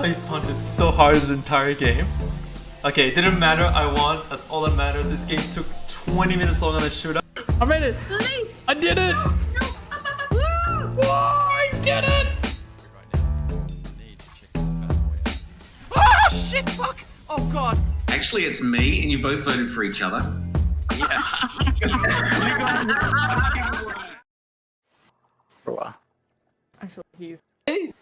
I punted so hard this entire game. Okay, it didn't matter. I won. That's all that matters. This game took 20 minutes long and I showed up. I made it! I did it! I did it! Ah, shit, fuck! Oh, God. Actually, it's me, and you both voted for each other. Yeah. For a while. Actually, he's. Hey!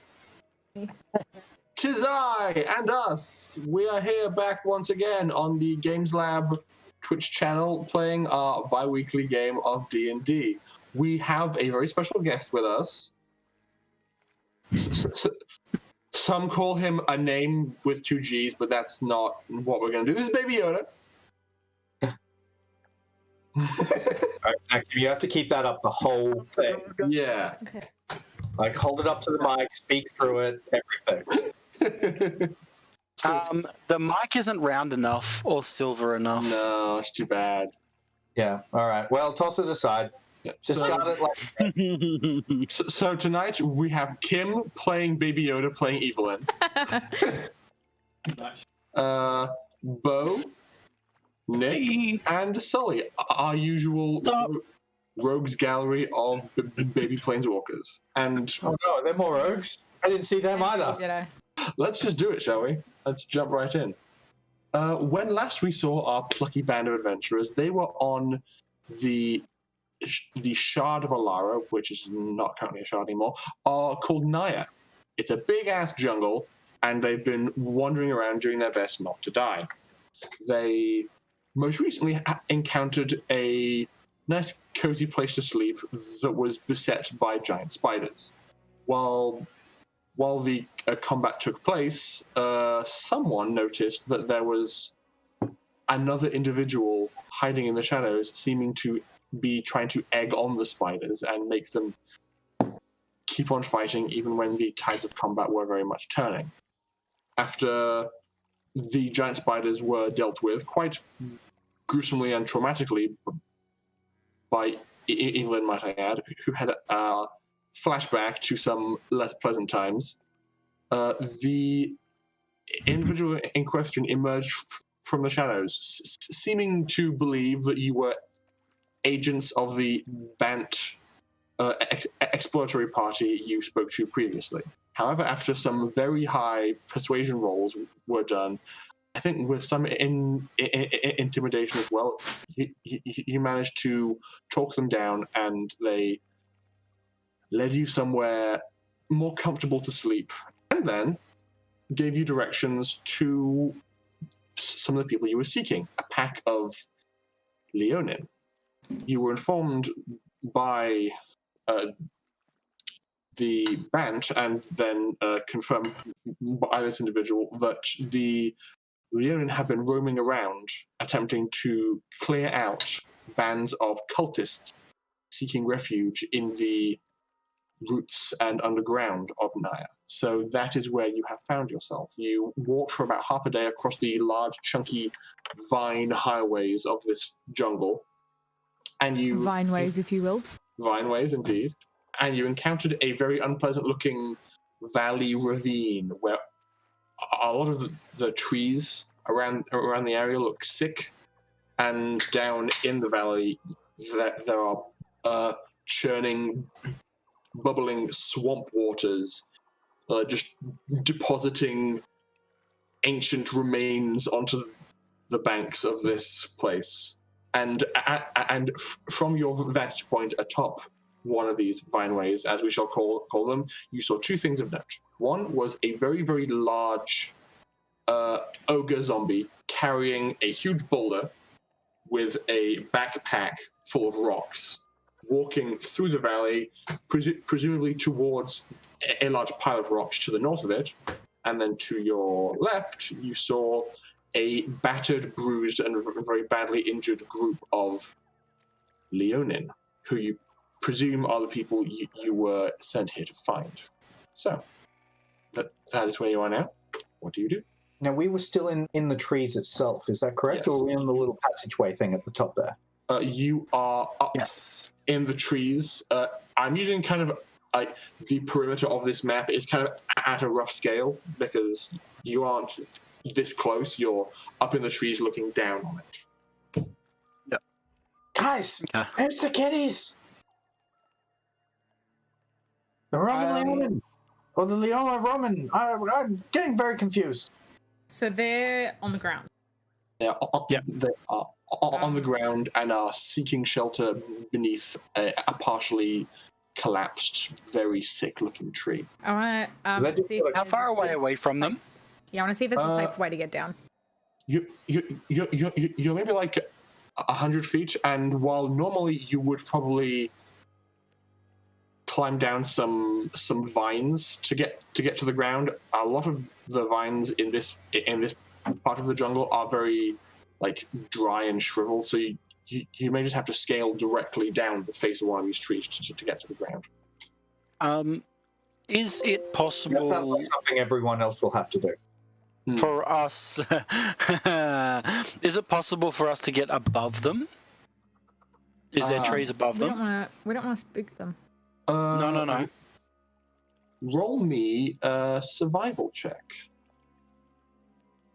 Tis I and us. We are here back once again on the Games Lab Twitch channel playing our bi-weekly game of D&D. We have a very special guest with us. Some call him a name with 2 G's, but that's not what we're going to do. This is Baby Yoda. You have to keep that up the whole thing. Yeah. Okay. Like, hold it up to the mic, speak through it, everything. The mic isn't round enough or silver enough. No, it's too bad. Yeah, all right. Well, toss it aside. Yeah. Discard it like... So tonight we have Kim playing Baby Yoda playing Evelyn. Bo, Nick, and Sully, our usual rogues gallery of baby planeswalkers. And Oh no, they're more rogues. I didn't see them either. Jedi. let's just do it, shall we? Let's jump right in. When last we saw our plucky band of adventurers, they were on the Shard of Alara, which is not currently a shard anymore, are called Naya. It's a big-ass jungle, and they've been wandering around doing their best not to die. They most recently encountered a nice, cozy place to sleep that was beset by giant spiders. While the combat took place, someone noticed that there was another individual hiding in the shadows, seeming to be trying to egg on the spiders and make them keep on fighting even when the tides of combat were very much turning. After the giant spiders were dealt with quite gruesomely and traumatically by Evelyn, might I add, who had a flashback to some less pleasant times, the individual in question emerged from the shadows, seeming to believe that you were agents of the Bant exploratory party you spoke to previously. However, after some very high persuasion rolls were done, I think with some intimidation as well, you managed to talk them down, and they led you somewhere more comfortable to sleep, and then gave you directions to some of the people you were seeking, a pack of Leonin. You were informed by the Bant, and then confirmed by this individual, that the Leonin have been roaming around, attempting to clear out bands of cultists seeking refuge in the roots and underground of Naya. So that is where you have found yourself. You walked for about half a day across the large, chunky vine highways of this jungle, and you... Vineways, if you will. Vineways, indeed. And you encountered a very unpleasant-looking valley ravine where a lot of the trees around the area look sick, and down in the valley there are churning, bubbling swamp waters just depositing ancient remains onto the banks of this place. And from your vantage point atop one of these vineways, as we shall call them, you saw 2 things of note. One was a very, very large ogre zombie carrying a huge boulder with a backpack full of rocks, walking through the valley, presumably towards a large pile of rocks to the north of it. And then to your left, you saw a battered, bruised, and very badly injured group of Leonin, who you presume are the people you were sent here to find. So, that is where you are now. What do you do? Now, we were still in the trees itself, is that correct? Yes. Or were we in the little passageway thing at the top there? You are up Yes. in the trees. I'm using kind of like the perimeter of this map is kind of at a rough scale because you aren't this close. You're up in the trees looking down on it. Guys, Okay. there's the kitties. The Roman Leonin. Or the Leoma Roman. I'm getting very confused. So they're on the ground. They are, they are on the ground and are seeking shelter beneath a partially collapsed, very sick-looking tree. I want Let to me see if look. How there's far a away safe from them? place. Yeah, I want to see if it's a safe way to get down. You're maybe like 100 feet, and while normally you would probably climb down some vines to get to the ground, a lot of the vines in this part of the jungle are very like dry and shriveled, so you may just have to scale directly down the face of one of these trees to get to the ground. Is it That sounds possible like something everyone else will have to do. for us? Is it possible for us to get above them? Is there trees above We them? don't want to spook them. No. Roll me a survival check.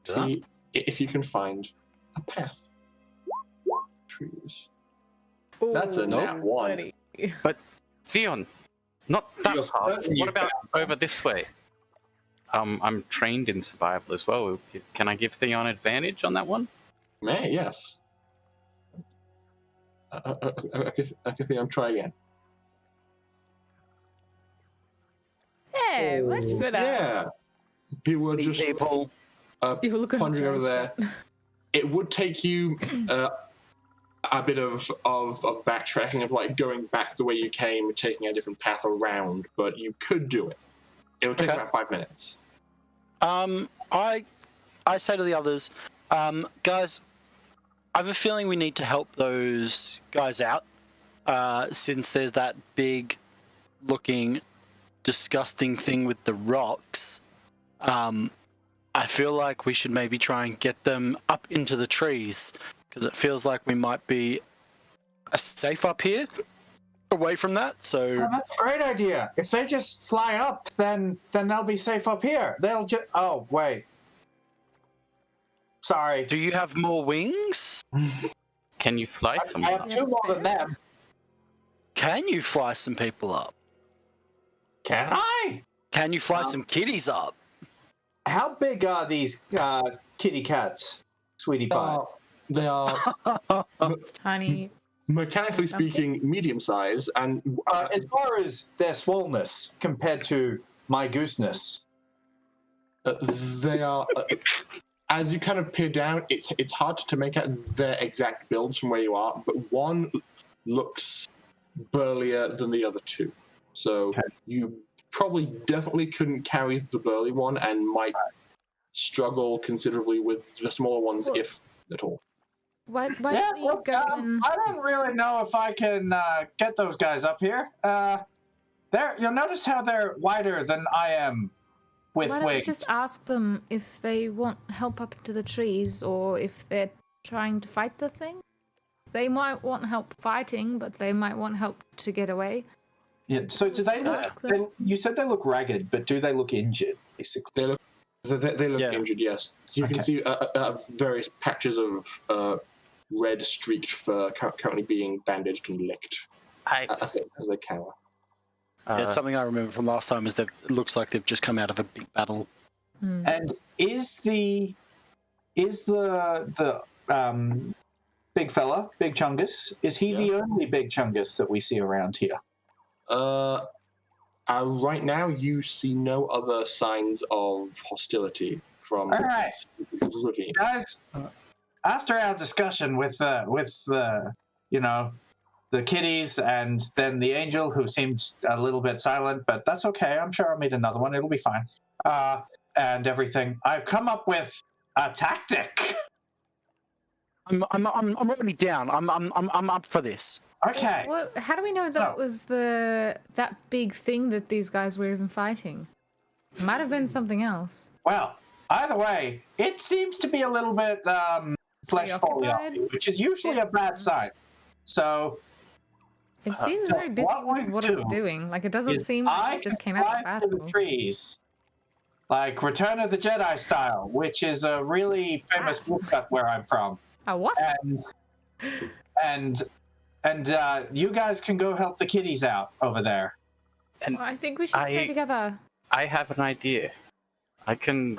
Yeah. See if you can find a path. Trees. That's a nat one. buddy. Theon, not that You're hard. certain you What about found over this way? I'm trained in survival as well. Can I give Theon advantage on that one? May, yes. Okay, I'm try again. Hey, much better. Yeah. People were just People. You look pondering over there. It would take you a bit of backtracking, of like going back the way you came, taking a different path around, but you could do it. It would take Okay. about 5 minutes. I say to the others, guys, I have a feeling we need to help those guys out, since there's that big looking disgusting thing with the rocks. I feel like we should maybe try and get them up into the trees, because it feels like we might be safe up here, away from that. So Oh, that's a great idea. If they just fly up, then they'll be safe up here. They'll just. Oh wait. Sorry. do you have more wings? Can you fly I someone have up? two more than them. Can you fly some people up? Can I? Can you fly some kitties up? How big are these kitty cats, sweetie pie? They are, Honey, mechanically speaking, medium size, and As far as their swollenness compared to my gooseness. they are. As you kind of peer down, it's hard to make out their exact builds from where you are, but one looks burlier than the other two. So you probably definitely couldn't carry the burly one and might struggle considerably with the smaller ones, if at all. why Yeah, don't we look, go and... I don't really know if I can get those guys up here. You'll notice how they're wider than I am with Why don't we wings. just ask them if they want help up into the trees or if they're trying to fight the thing? They might want help fighting, but they might want help to get away. Yeah. So do they look? Ask them. You said they look ragged, but do they look injured? Basically. They look Yeah. injured, yes. You can see various patches of red streaked fur currently being bandaged and licked as they cower. Yeah, something I remember from last time is that it looks like they've just come out of a big battle. And is the big fella, Big Chungus, is he the only Big Chungus that we see around here? Right now, you see no other signs of hostility from All right. this ravine. Guys, after our discussion with the kitties and then the angel, who seemed a little bit silent, but that's okay. I'm sure I'll meet another one. It'll be fine. And everything. I've come up with a tactic. I'm already down. I'm up for this. Okay. How do we know that So- it was that big thing that these guys were even fighting? It might have been something else. Well, either way, it seems to be a little bit flesh Preoccupied? folly, which is usually a bad sign. So It seems so very busy what with we what do it's doing. Like, it doesn't is seem like I it just can came out of fly through battle. the trees, like Return of the Jedi style, which is a really famous woodcut where I'm from. A what? And you guys can go help the kiddies out over there. And Well, I think we should stay together. I have an idea. I can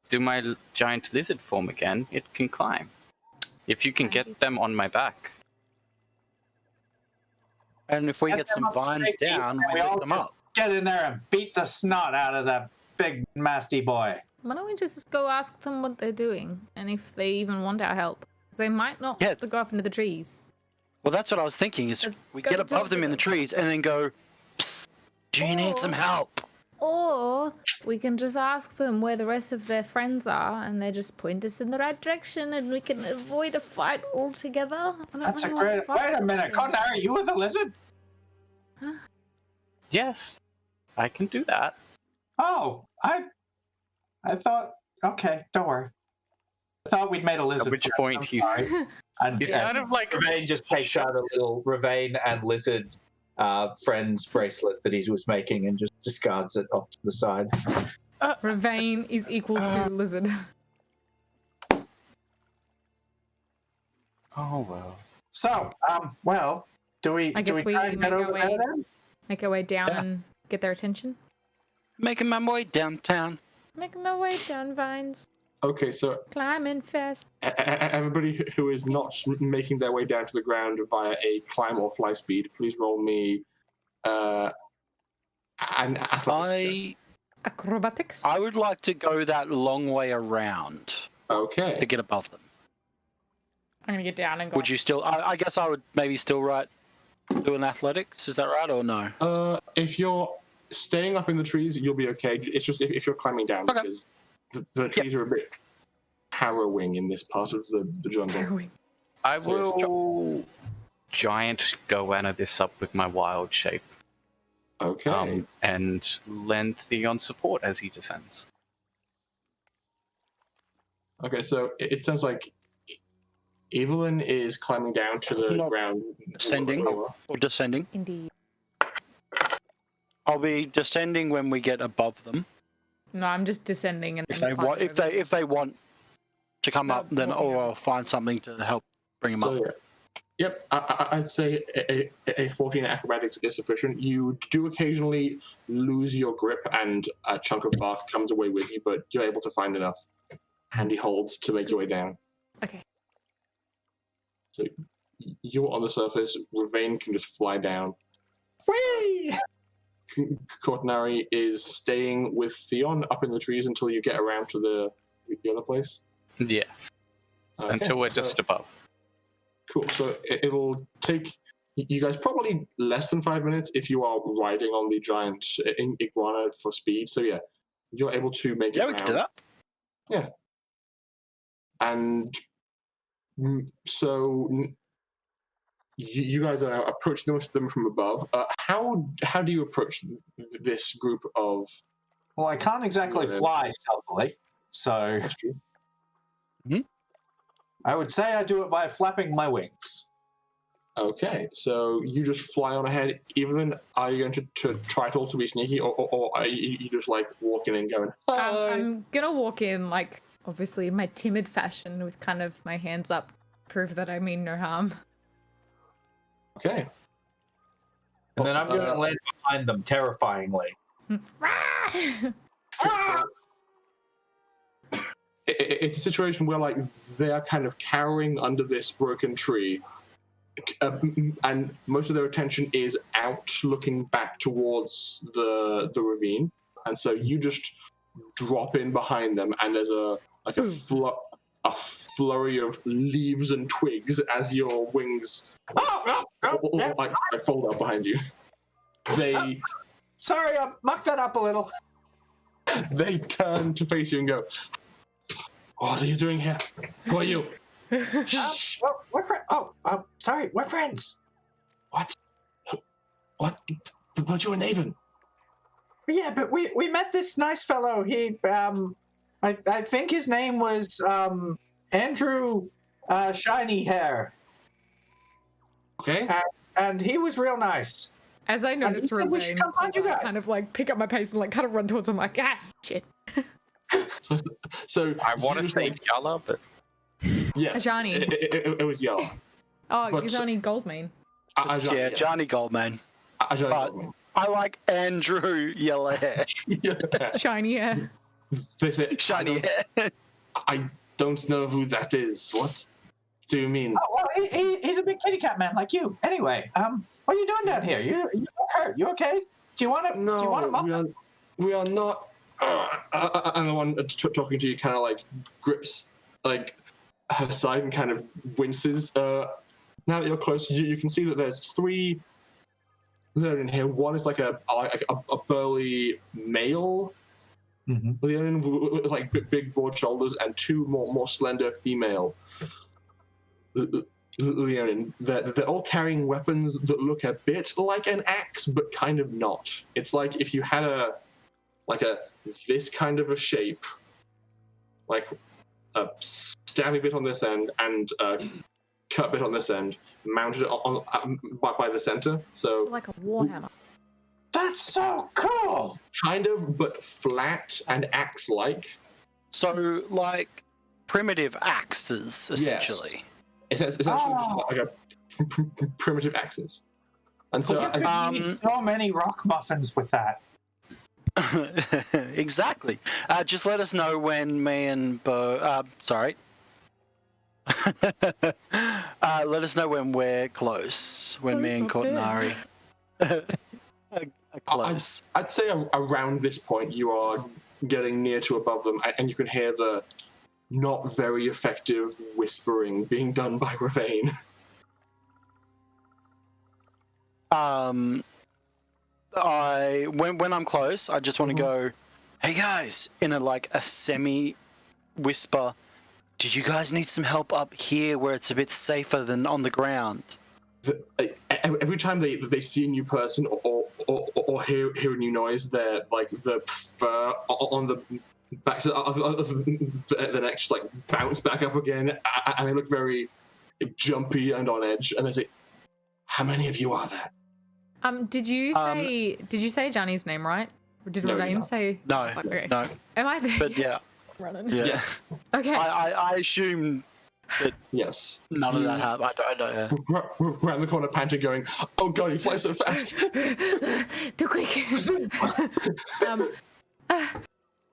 do my giant lizard form again. It can climb. If you can get them on my back. And if we Get get them some up to vines safety, down, and we all lift them just up. Get in there and beat the snot out of that big nasty boy. Why don't we just go ask them what they're doing and if they even want our help? They might not Yeah. want to go up into the trees. Well, that's what I was thinking. Is Let's we go get talk above to them in the them. trees and then go. Psst, do you need some help? Or we can just ask them where the rest of their friends are and they just point us in the right direction and we can avoid a fight altogether. I don't That's a really want great. fight Wait a this minute, thing. Conary, you were the lizard? Yes, I can do that. Oh, I thought. Okay, don't worry. I thought we'd made a lizard. At which friend. point I'm he's sorry. And he's kind of like Ravane just takes out a little Ravane and lizard friends bracelet that he was making and just discards it off to the side. Ravane is equal to lizard. Oh well. So, well, do we I guess we try and make get our over way- there then? Make our way down Yeah. and get their attention. Making my way downtown. Making my way down vines. Okay, so Climbing fast. everybody who is not making their way down to the ground via a climb or fly speed, please roll me an athletics check. Acrobatics. I would like to go that long way around to Okay. get above them. I'm gonna get down and go. Would you still? I guess I would maybe still do an athletics. Is that right or no? If you're staying up in the trees, you'll be okay. It's just if you're climbing down, Okay. because the trees are a bit harrowing in this part of the jungle. I So it's will giant goanna this up with my wild shape. Okay. And lend Theon support as he descends. Okay, so it sounds like Evelyn is climbing down to the No, ground. ascending. Or descending? Indeed. I'll be descending when we get above them. No, I'm just descending and If then they want, climbing over. if they want to come No, up, then walking or up. I'll find something to help bring them So, up. yeah. Yep, I'd say a 14 acrobatics is sufficient. You do occasionally lose your grip and a chunk of bark comes away with you, but you're able to find enough handy holds to make your way down. Okay. So you're on the surface. Ravane can just fly down. Whee! Cortinari is staying with Theon up in the trees until you get around to the other place. Yes. Okay, Until we're so- just above. Cool. So it'll take you guys probably less than 5 minutes if you are riding on the giant iguana for speed. So yeah, you're able to make Yeah, it we can do around. that. And so you guys are now approaching them from above. How do you approach this group of? Well, I can't exactly Yeah. fly stealthily, so That's true. I would say I do it by flapping my wings. Okay, so you just fly on ahead. Evelyn, are you going to try to also be sneaky, or are you just like walking and going? Hi. I'm gonna walk in like obviously in my timid fashion with kind of my hands up, prove that I mean no harm. Okay. And then I'm going to Uh, land behind them terrifyingly. It's a situation where like they're kind of cowering under this broken tree, and most of their attention is out looking back towards the ravine, and so you just drop in behind them, and there's a flurry of leaves and twigs as your wings like fold out behind you. They Sorry, I mucked that up a little. they turn to face you and go, "What are you doing here? Who are you?" Well, we're sorry, we're friends. What? But you're an Avon. Yeah, but we met this nice fellow. He I think his name was Andrew Shiny Hair, Okay. and he was real nice. As I notice said we should Ravane, come find you I guys. kind of like pick up my pace and like kind of run towards him like, ah, shit. So I want you to just, say like, Jala, but yes, Ajani. It was yellow. Oh, But- he's only Goldmane. Ajani, Yeah, Johnny Goldman. Ajani But Goldman. I like Andrew Yellow Hair. Yeah. Shiny hair. They say, Shiny hair. I don't know who that is. What do you mean? Oh, well, he's a big kitty cat man like you. Anyway, what are you doing down here? You look hurt. You okay? Do you want to? No, do you want him up? we are not. And the one talking to you kind of like grips like her side and kind of winces. Now that you're close, you can see that there's 3 Leonin here. One is like a burly male Leonin with like big broad shoulders, and 2 more slender female Leonin. They're all carrying weapons that look a bit like an axe, but kind of not. It's like if you had this kind of a shape, like a stabby bit on this end and a cut bit on this end, mounted on by the center. So Like a warhammer. That's so cool. kind of, but flat and axe-like. So, like, primitive axes, essentially. It's essentially Oh. just like a primitive axes. And so You could eat so many rock muffins with that. Exactly. Just let us know when me and Bo. Sorry. Let us know when we're close. When Oh, me that's and not fair. Cortinari are close. I'd say around this point you are getting near to above them, and you can hear the not very effective whispering being done by Ravane. When I'm close, I just want to go, "Hey guys!" in a semi whisper. Do you guys need some help up here where it's a bit safer than on the ground? Every time they see a new person or hear a new noise, they're like the fur on the back of the neck just like bounce back up again, and they look very jumpy and on edge. And they say, "How many of you are there?" Did you say Johnny's name right? Or did No, you're Ravane not. say? No, Okay. no. Am I there? But yeah, Running. yeah. Yes, Okay. I assume that yes. none of that happened. I don't. Yeah. We're around the corner, panting, going, "Oh God, he flies so fast!" Too quick.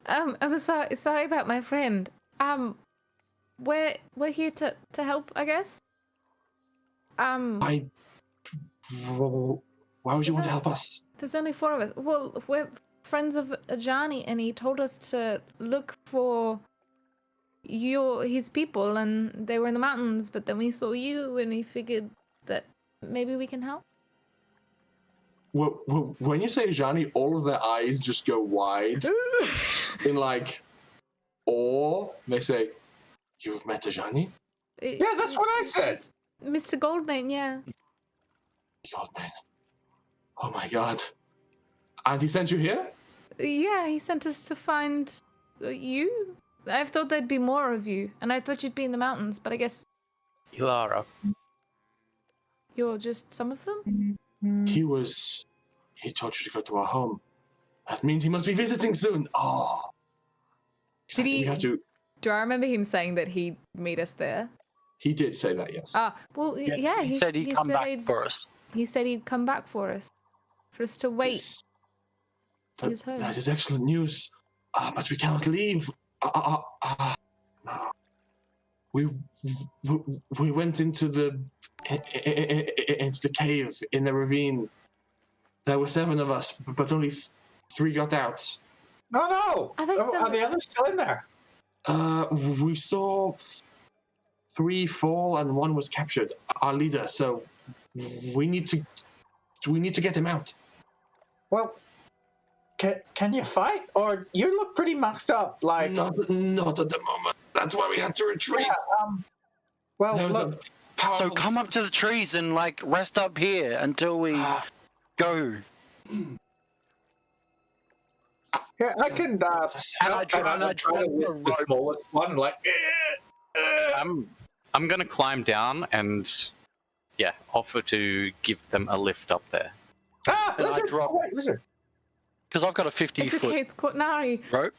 I'm sorry about my friend. We're here to help, I guess. Why would you want to help us? There's only 4 of us. Well, we're friends of Ajani, and he told us to look for his people, and they were in the mountains. But then we saw you, and he figured that maybe we can help. When you say Johnny, all of their eyes just go wide in like awe. They say, "You've met a Johnny?" Yeah, that's what I said. Mr. Goldmane, yeah. God, man. Oh my God. And he sent you here? Yeah, he sent us to find you. I thought there'd be more of you, and I thought you'd be in the mountains, but I guess Ilara. you're just some of them? He told you to go to our home. That means he must be visiting soon. Oh. Did he? We have to. Do I remember him saying that he'd meet us there? He did say that, yes. Well, yeah. He said he'd come back for us. He said he'd come back for us to wait. This- his home. that is excellent news. But we cannot leave. No. We went into the cave in the ravine. There were 7 of us, but only 3 got out. No. Are they still- Are the others still in there? We saw 3 fall and 1 was captured. Our leader. So we need to get him out. Well, can you fight? Or you look pretty maxed up. Like Not at the moment. That's why we had to retreat. yeah, well, There was look, a powerful So come up to the trees and rest up here until we go. yeah, I can. And I try and I try to lift the smallest one, like. I'm gonna climb down and offer to give them a lift up there. Ah, And I lizard! drop- Oh, wait, lizard. Because I've got a It's okay, 50-foot it's Cortinari. rope.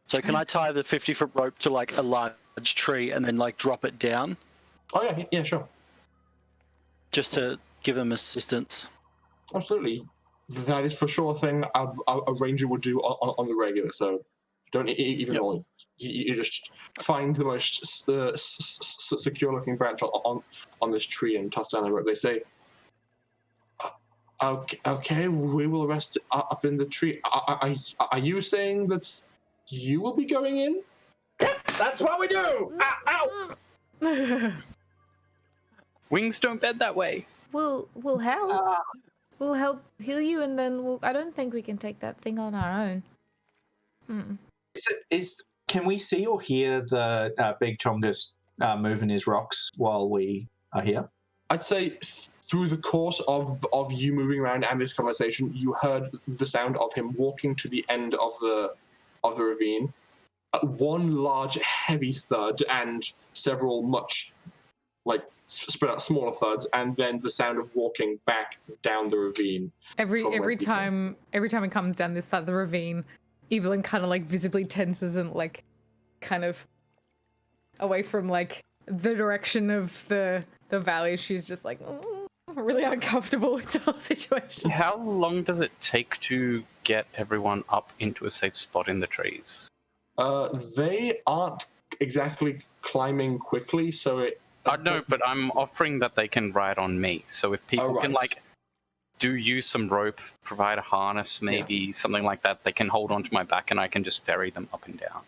So can I tie the 50-foot rope to like a large tree and then like drop it down Oh yeah, sure, just to give them assistance? absolutely. That is for sure a thing a ranger would do on the regular. So don't even Yep. roll. You just find the most secure-looking branch on this tree and toss down the rope. They say, "Okay, we will rest up in the tree." Are you saying that you will be going in? That's what we do. Ow! Wings don't bend that way. We'll help. We'll help heal you, and then I don't think we can take that thing on our own. Can we see or hear the Big Chongus moving his rocks while we are here? I'd say through the course of you moving around and this conversation, you heard the sound of him walking to the end of the ravine. One large, heavy thud and several much spread out smaller thuds, and then the sound of walking back down the ravine. Every time it comes down this side of the ravine, Evelyn kind of like visibly tenses and like kind of away from like the direction of the valley. She's just like really uncomfortable with the whole situation. How long does it take to get everyone up into a safe spot in the trees? They aren't exactly climbing quickly, so it. No, but I'm offering that they can ride on me. So if people can use some rope, provide a harness, maybe something like that, they can hold onto my back and I can just ferry them up and down.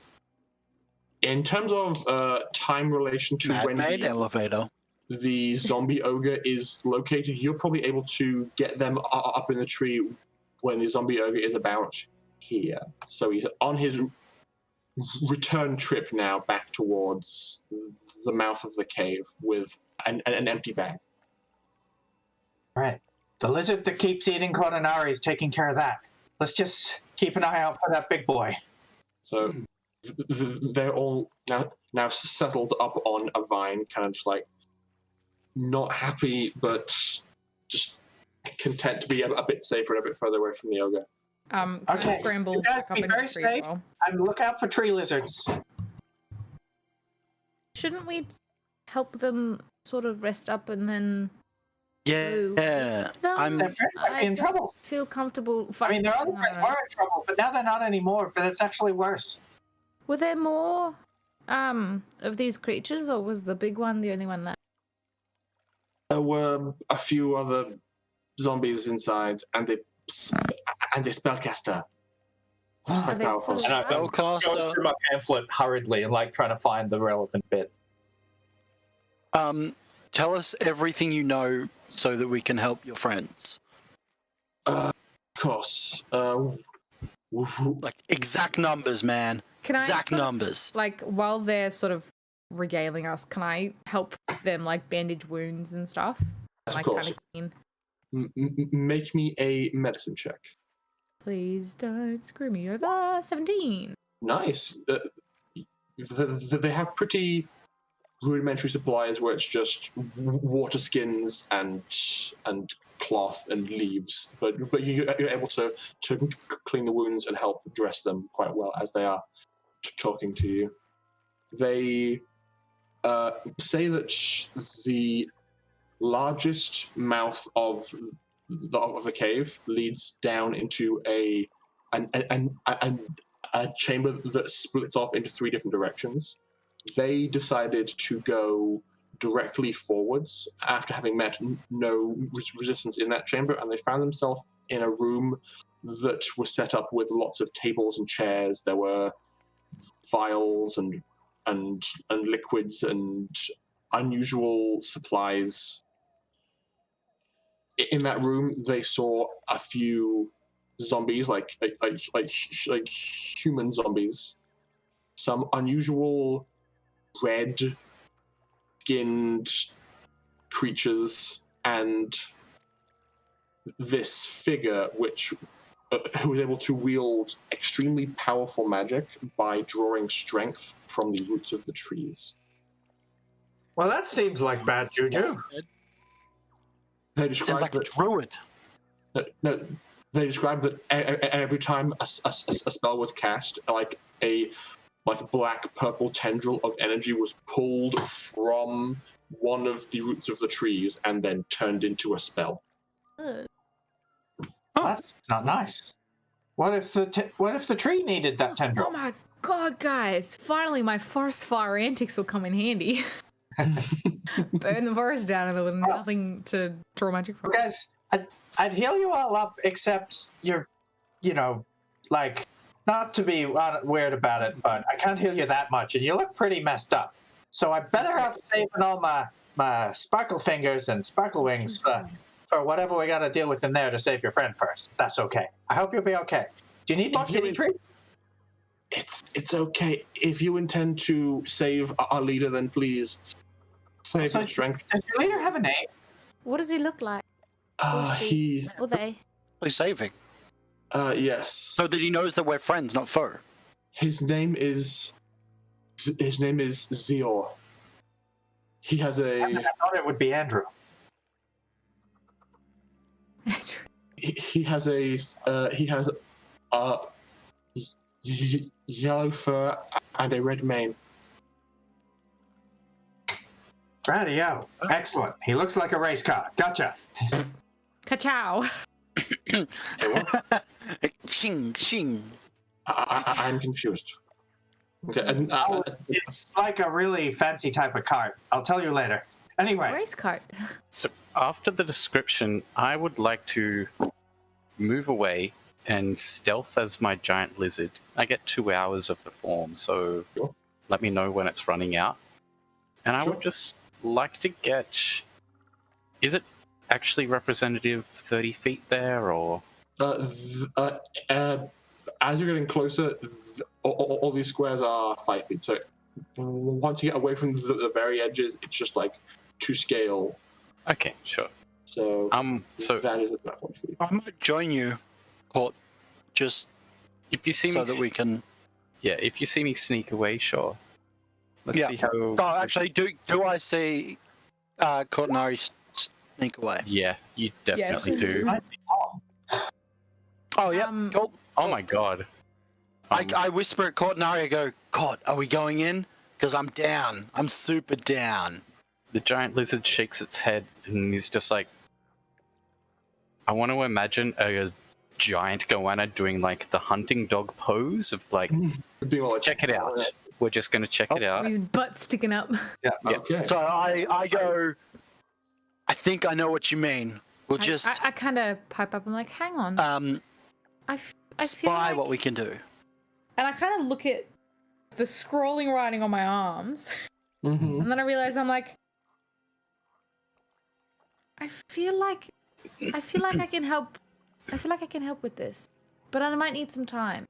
In terms of time relation to when elevator. The zombie ogre is located, you're probably able to get them up in the tree when the zombie ogre is about here. So he's on his return trip now back towards the mouth of the cave with an empty bag. Right. The lizard that keeps eating Corninari is taking care of that. Let's just keep an eye out for that big boy. So they're all now settled up on a vine, kind of just like not happy, but just content to be a bit safer and a bit further away from the ogre. Can I scramble You guys back up be into very the tree as safe well? and look out for tree lizards. Shouldn't we help them sort of rest up and then? Yeah. I'm Their friends might be in trouble. Feel comfortable. I mean, their other fighting friends on our were in trouble, but now they're not anymore. But it's actually worse. Were there more of these creatures, or was the big one the only one that? There were a few other zombies inside, and a spellcaster. Are they powerful. still And I'm alive? going through my pamphlet hurriedly and trying to find the relevant bit. Tell us everything you know so that we can help your friends. Of course. Like exact numbers, man. Can I Exact sort of, numbers. like while they're sort of regaling us, can I help them like bandage wounds and stuff? Yes, of Like course. kind of clean. Make me a medicine check. Please don't screw me over. 17. Nice. They have pretty rudimentary supplies where it's just water skins and cloth and leaves, but you're able to clean the wounds and help dress them quite well as they are talking to you. They say that the largest mouth of the cave leads down into a chamber that splits off into 3 different directions. They decided to go directly forwards after having met no resistance in that chamber, and they found themselves in a room that was set up with lots of tables and chairs. There were vials and liquids and unusual supplies. In that room, they saw a few zombies, like human zombies. Some unusual red-skinned creatures, and this figure, who was able to wield extremely powerful magic by drawing strength from the roots of the trees. Well, that seems like bad juju. They Sounds described like a druid. No, they described that every time a spell was cast, like a black purple tendril of energy was pulled from one of the roots of the trees and then turned into a spell. That's not nice. What if the tree needed that tendril? Oh my god, guys! Finally, my forest fire antics will come in handy. Burn the forest down with nothing to draw magic from. Guys, I'd heal you all up, except you're, like, not to be weird about it, but I can't heal you that much, and you look pretty messed up. So I better have saving all my sparkle fingers and sparkle wings for whatever we got to deal with in there to save your friend first, if that's okay. I hope you'll be okay. Do you need more kitty trees? It's okay. If you intend to save our leader, then please save your strength. Does your leader have a name? What does he look like? He. Or they? He's saving. Yes. So that he knows that we're friends, not foe. His name is Zior. He has a. I thought it would be Andrew. He has a yellow fur and a red mane. Radio. Excellent. He looks like a race car. Gotcha. Ka-chow. Ching, ching. I'm confused. Okay, and, it's like a really fancy type of cart. I'll tell you later. Anyway. Race cart. So after the description, I would like to move away and stealth as my giant lizard. I get 2 hours of the form, so let me know when it's running out. And I would just like to get... Is it actually representative 30 feet there, or...? As you're getting closer, all these squares are 5 feet. So once you get away from the very edges, it's just like to scale. Okay, sure. So so that is about 40 feet. I might join you, Court, just if you see so me that we can. Yeah, if you see me sneak away, sure. Let's see how. Oh, actually, do I see Cortinari sneak away? Yeah, you definitely do. Oh yeah, cool. Oh my god. I whisper at Cortinari, I go, Cort, are we going in? Because I'm down. I'm super down. The giant lizard shakes its head and he's just like, I want to imagine a giant goanna doing like the hunting dog pose of like, check it out. We're just going to check it out. His butt sticking up. Yeah. Okay. So I go, I think I know what you mean. We'll just I kind of pipe up. I'm like, hang on. I feel spy like... what we can do. And I kind of look at the scrolling writing on my arms. Mm-hmm. And then I realize I'm like, I feel like I can help. I feel like I can help with this, but I might need some time.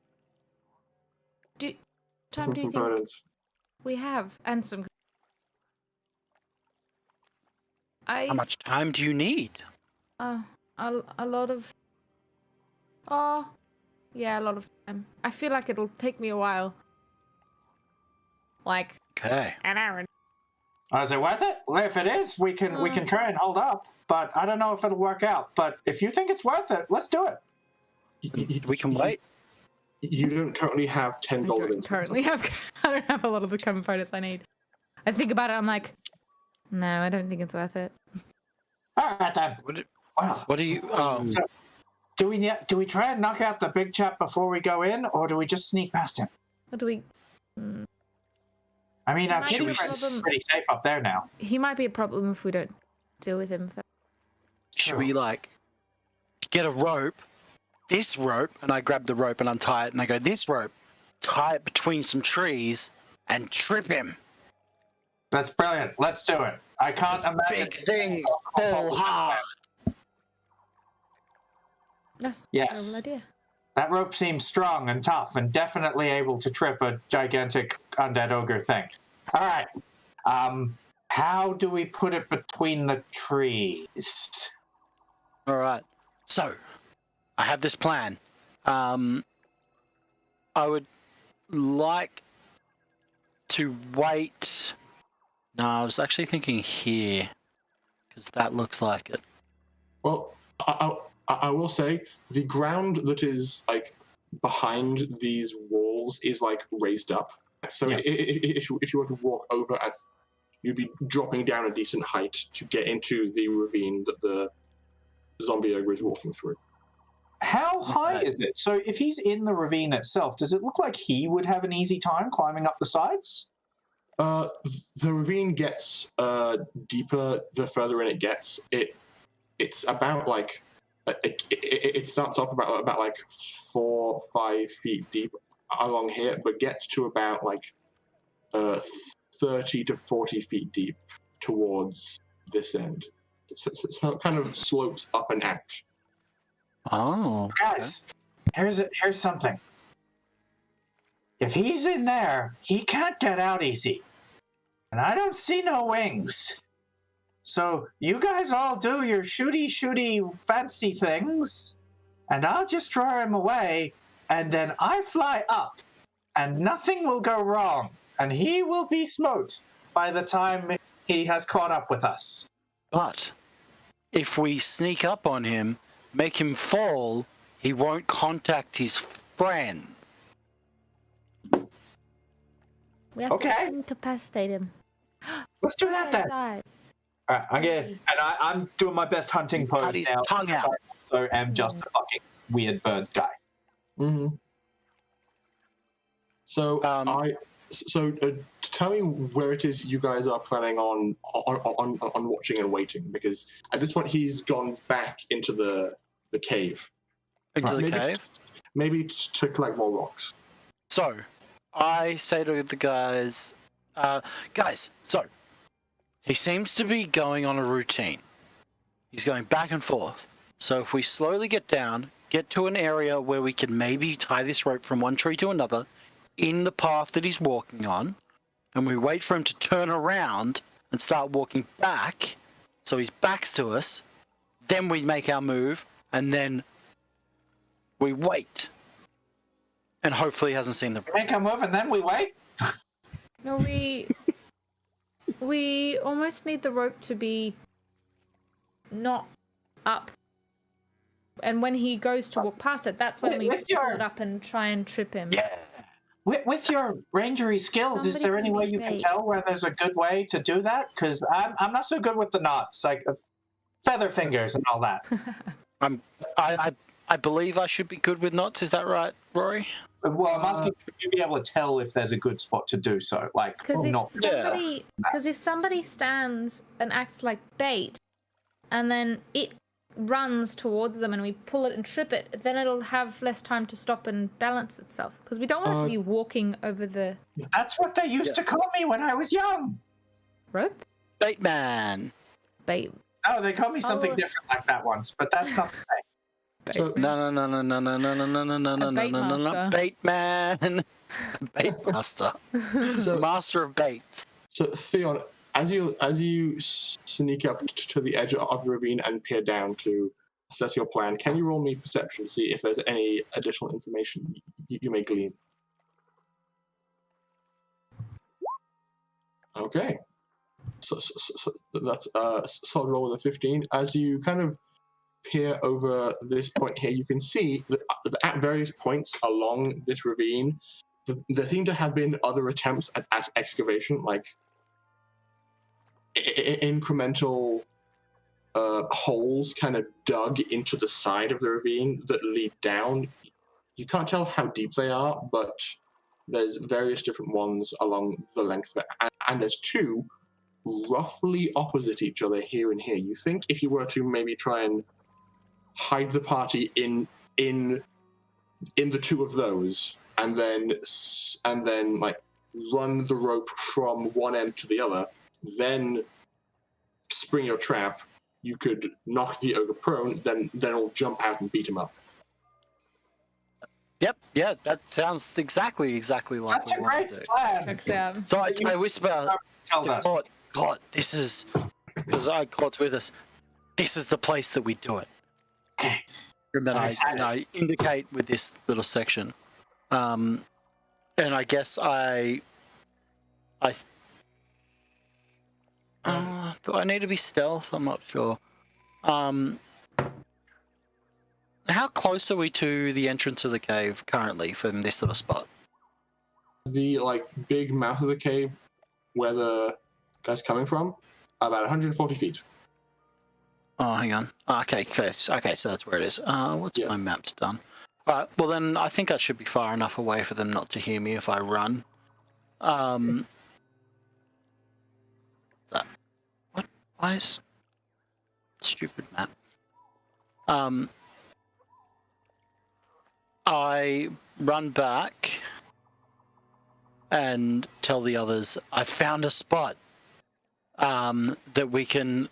Do you think we have? And some. How much time do you need? A lot of. Oh, yeah, a lot of time. I feel like it'll take me a while. Like. Okay. An hour. Is it worth it? Well, if it is, we can try and hold up. But I don't know if it'll work out. But if you think it's worth it, let's do it. We can wait. You don't currently have 10 gold incense. I don't have a lot of the components I need. I think about it. I'm like, no, I don't think it's worth it. All right then. Wow. What do you? So, do we try and knock out the big chap before we go in, or do we just sneak past him? What do we? I mean, our Might be kitty a friend's problem. pretty safe up there now. He might be a problem if we don't deal with him first. Should we like get a rope? This rope, and I grab the rope and untie it, and I go, this rope, tie it between some trees and trip him. That's brilliant. Let's do it. I can't imagine. Big things fall hard. That's Yes. a terrible idea. That rope seems strong and tough and definitely able to trip a gigantic undead ogre thing. All right. How do we put it between the trees? All right. So, I have this plan. I would like to wait. No, I was actually thinking here, because that looks like it. Well, I will say the ground that is like behind these walls is like raised up. So Yeah. if you were to walk over at, you'd be dropping down a decent height to get into the ravine that the zombie ogre is walking through. How high is it? So if he's in the ravine itself, does it look like he would have an easy time climbing up the sides? The ravine gets deeper the further in it gets. It's about like it starts off about like 4 or 5 feet deep along here, but gets to about like 30 to 40 feet deep towards this end. So it kind of slopes up and out. Oh. Guys, here's something. If he's in there, he can't get out easy. And I don't see no wings. So you guys all do your shooty fancy things, and I'll just draw him away, and then I fly up, and nothing will go wrong, and he will be smote by the time he has caught up with us. But if we sneak up on him, make him fall, he won't contact his friend. We have Okay. to incapacitate him. Let's do that then. His eyes. All right, and I'm doing my best hunting Cut pose his now. tongue out. I also am just a fucking weird bird guy. Mm-hmm. So tell me where it is you guys are planning on watching and waiting, because at this point he's gone back into the cave. Into the Maybe cave? Maybe to collect more rocks. So, I say to the guys, so, he seems to be going on a routine. He's going back and forth. So if we slowly get down, get to an area where we can maybe tie this rope from one tree to another, in the path that he's walking on, and we wait for him to turn around and start walking back, so his back's to us, then we make our move, and then we wait. And hopefully he hasn't seen the rope. Make a move and then we wait? No, we almost need the rope to be not up. And when he goes to walk past it, that's when we With pull your- it up and try and trip him. Yeah. With your rangery skills, is Somebody there any can way be you can bait. tell where there's a good way to do that? Because I'm not so good with the knots, like feather fingers and all that. I believe I should be good with knots. Is that right, Rory? Well, I'm asking, would you be able to tell if there's a good spot to do so? Like, Because not. if somebody stands and acts like bait, and then it runs towards them and we pull it and trip it, then it'll have less time to stop and balance itself. Because we don't want it to be walking over the That's what they used to call me when I was young. rope. Bait man. Bait. No, they called me something Oh. different like that once, but that's not the same. So, No. bait master. Bait man. Bait master. so, Master of baits. so Theon, as you sneak up to the edge of the ravine and peer down to assess your plan, can you roll me perception to see if there's any additional information you may glean? Okay. So that's a solid roll with a 15. As you kind of peer over this point here, you can see that at various points along this ravine, there seem to have been other attempts at excavation, like incremental holes kind of dug into the side of the ravine that lead down. You can't tell how deep they are, but there's various different ones along the length of it. And there's two roughly opposite each other here and here. You think if you were to maybe try and hide the party in the two of those, and then like run the rope from one end to the other, then spring your trap, you could knock the ogre prone, then it'll jump out and beat him up. Yep, yeah, that sounds exactly like That's what a we want great to do. plan. Checks out. So I whisper Tell to us. God, this is, because God's with us, this is the place that we do it. Okay. And then I'm I excited. indicate with this little section. And I guess do I need to be stealth? I'm not sure. how close are we to the entrance of the cave currently from this little spot? The like big mouth of the cave, where the guy's coming from, about 140 feet. Oh, hang on. Oh, okay, so that's where it is. What's my map's done? All right, well then I think I should be far enough away for them not to hear me if I run. What? Why is stupid map? I run back and tell the others I found a spot that we can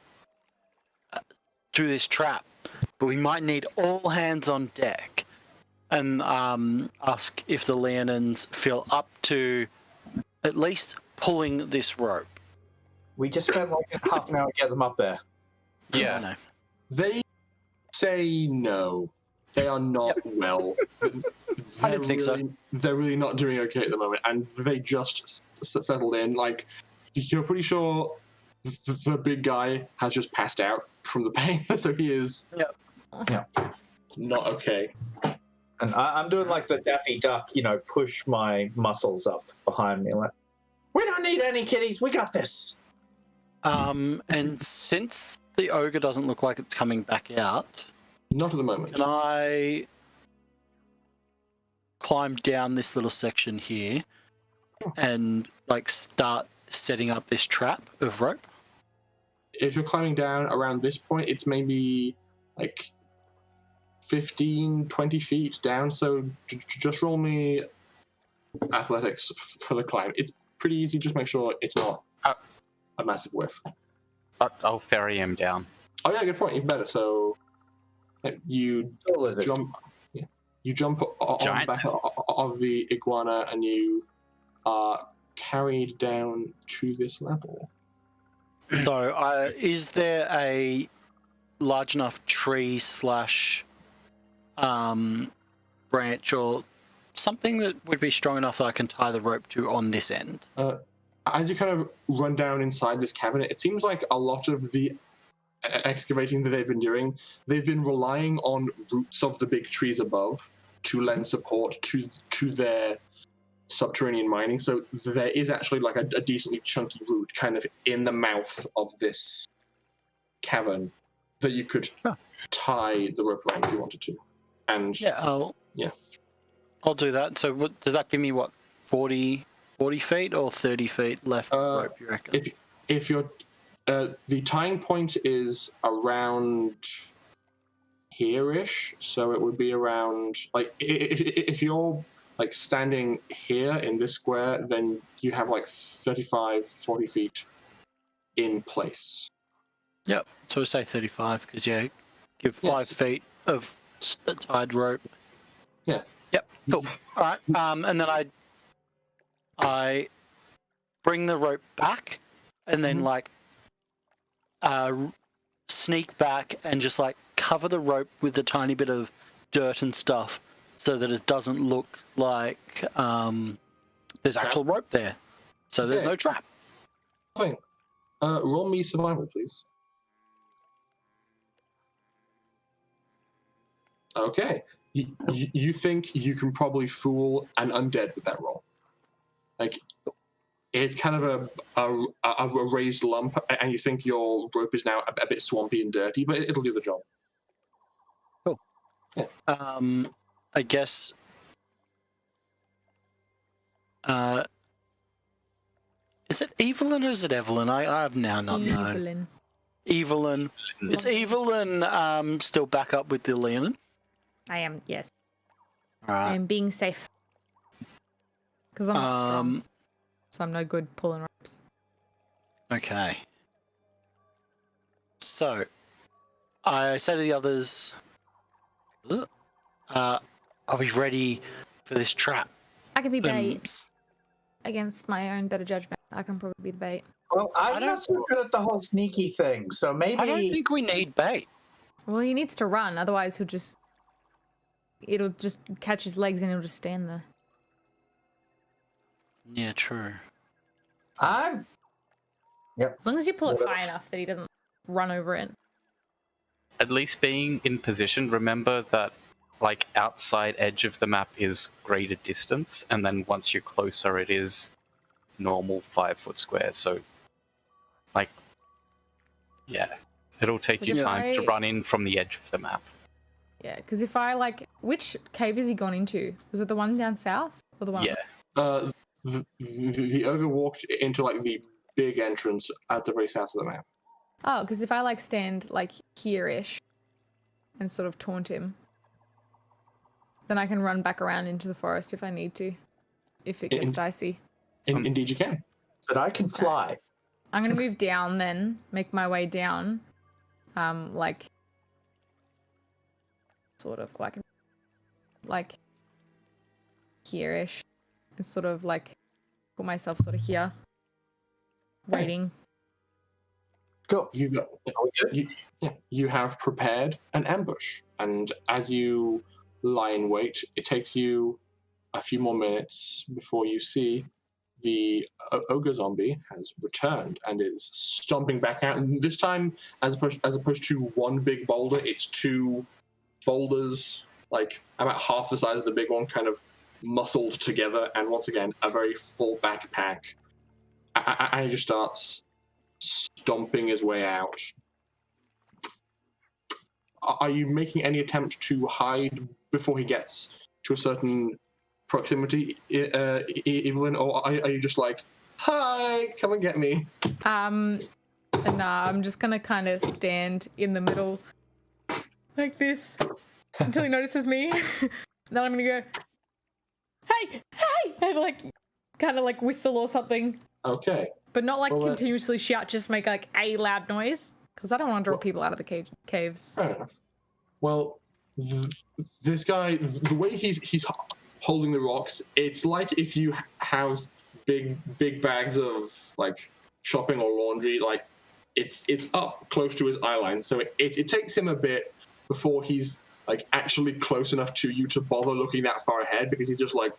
do this trap, but we might need all hands on deck, and ask if the Leonins feel up to at least pulling this rope. We just spent like half an hour to get them up there. Yeah. No. They say no. They are not well. I didn't think so. They're really not doing okay at the moment, and they just settled in. Like, you're pretty sure the big guy has just passed out from the pain, so he is not okay. And I'm doing like the Daffy Duck, push my muscles up behind me. Like, we don't need any kitties. We got this. And since the ogre doesn't look like it's coming back out, not at the moment. Can I climb down this little section here and like start setting up this trap of rope? If you're climbing down around this point, it's maybe like 15, 20 feet down, so just roll me athletics for the climb. It's pretty easy, just make sure it's not a massive whiff. I'll ferry him down. Oh yeah, good point, even better. So you jump on the back of the iguana and you are carried down to this level. So is there a large enough tree / branch or something that would be strong enough that I can tie the rope to on this end? As you kind of run down inside this cabinet, it seems like a lot of the excavating that they've been doing, they've been relying on roots of the big trees above to lend support to their subterranean mining. So there is actually like a decently chunky root kind of in the mouth of this cavern that you could tie the rope around if you wanted to. And I'll do that. So what does that give me? What, 40 feet or 30 feet left rope, you reckon? If you're the tying point is around here-ish, so it would be around like if you're like standing here in this square, then you have like 35-40 feet in place. Yep. So we say 35 because give 5 feet of tied rope. Yeah. Yep. Cool. All right. And then I bring the rope back, and then sneak back and just like cover the rope with a tiny bit of dirt and stuff, so that it doesn't look like there's actual rope there. So there's no trap. Thing. Roll me survival, please. Okay. You think you can probably fool an undead with that roll? Like, it's kind of a raised lump, and you think your rope is now a bit swampy and dirty, but it'll do the job. Cool. Yeah. I guess. Is it Evelyn or is it Evelyn? I have now not known. Evelyn. Is Evelyn still back up with the Leonin? I am, yes. All right. I am being safe. Because I'm not strong. So I'm no good pulling ropes. Okay. So, I say to the others, are we ready for this trap? I could be bait against my own better judgment. I can probably be the bait. Well, I'm not so good at the whole sneaky thing, so maybe... I don't think we need bait. Well, he needs to run, otherwise it'll just catch his legs and he'll just stand there. Yeah, true. Yep. As long as you pull it high enough that he doesn't run over it. At least being in position, remember that like outside edge of the map is greater distance, and then once you're closer, it is normal 5-foot square. So, like, yeah, it'll take you Yeah. time to run in from the edge of the map. Yeah, because if I like, which cave has he gone into? Was it the one down south or the one? Yeah. The ogre walked into like the big entrance at the very south of the map. Oh, because if I like stand like here-ish and sort of taunt him, then I can run back around into the forest if I need to, if it gets dicey. Indeed, you can. But I can fly. I'm gonna move down then, make my way down, like sort of like here-ish, and sort of like put myself sort of here, waiting. Go. You have prepared an ambush, and as you lie in wait, it takes you a few more minutes before you see the ogre zombie has returned and is stomping back out. And this time, as opposed to one big boulder, it's two boulders, like about half the size of the big one, kind of muscled together, and once again, a very full backpack. And he just starts stomping his way out. Are you making any attempt to hide before he gets to a certain proximity, Evelyn, or are you just like, hi, come and get me? Nah, I'm just gonna kind of stand in the middle like this until he notices me. Then I'm gonna go, hey, and like kind of like whistle or something. Okay. But not like continuously shout, just make like a loud noise, because I don't want to draw people out of the caves. Fair enough. Well, this guy, the way he's holding the rocks, it's like if you have big bags of like shopping or laundry, like it's up close to his eye line, so it takes him a bit before he's like actually close enough to you to bother looking that far ahead, because he's just like,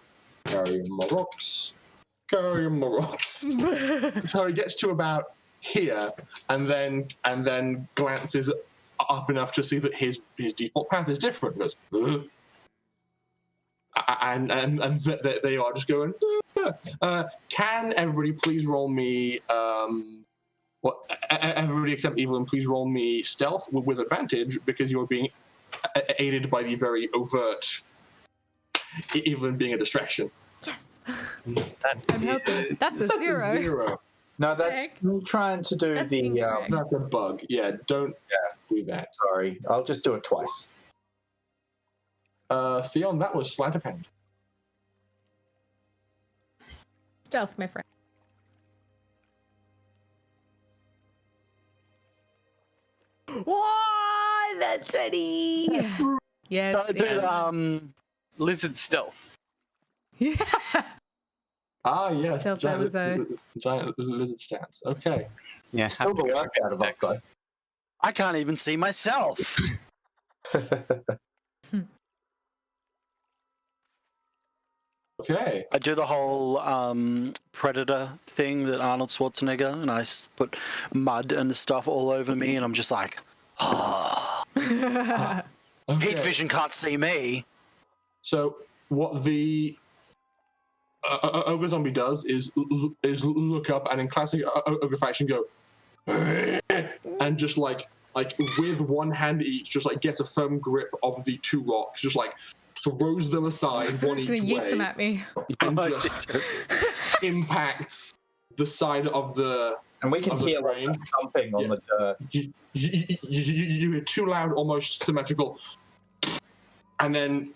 carrying my rocks. So he gets to about here and then glances up enough to see that his default path is different. Goes, and they are just going, can everybody please roll me everybody except Evelyn, please roll me stealth with advantage, because you're being aided by the very overt Evelyn being a distraction. Yes. I'm helping. That's a zero. No, that's me trying to do That's the. incorrect. That's a bug. Yeah, don't do that. Sorry, I'll just do it twice. Theon, that was sleight of hand. Stealth, my friend. Whoa, that's 20. Yes. Lizard stealth. Yeah. Ah, yes. Stealth Giant lizard stance. Okay. Yeah. Still the work out of us, though. I can't even see myself. Okay. I do the whole Predator thing that Arnold Schwarzenegger, and I put mud and stuff all over me, and I'm just like, heat vision can't see me. So what the ogre zombie does is look up and in classic ogre fashion go, and just like with one hand each, just like gets a firm grip of the two rocks, just like throws them aside one Just each gonna yeet way, them at me. and just impacts the side of the. And we can of the hear terrain. thumping on the dirt. You hear two loud, almost symmetrical, and then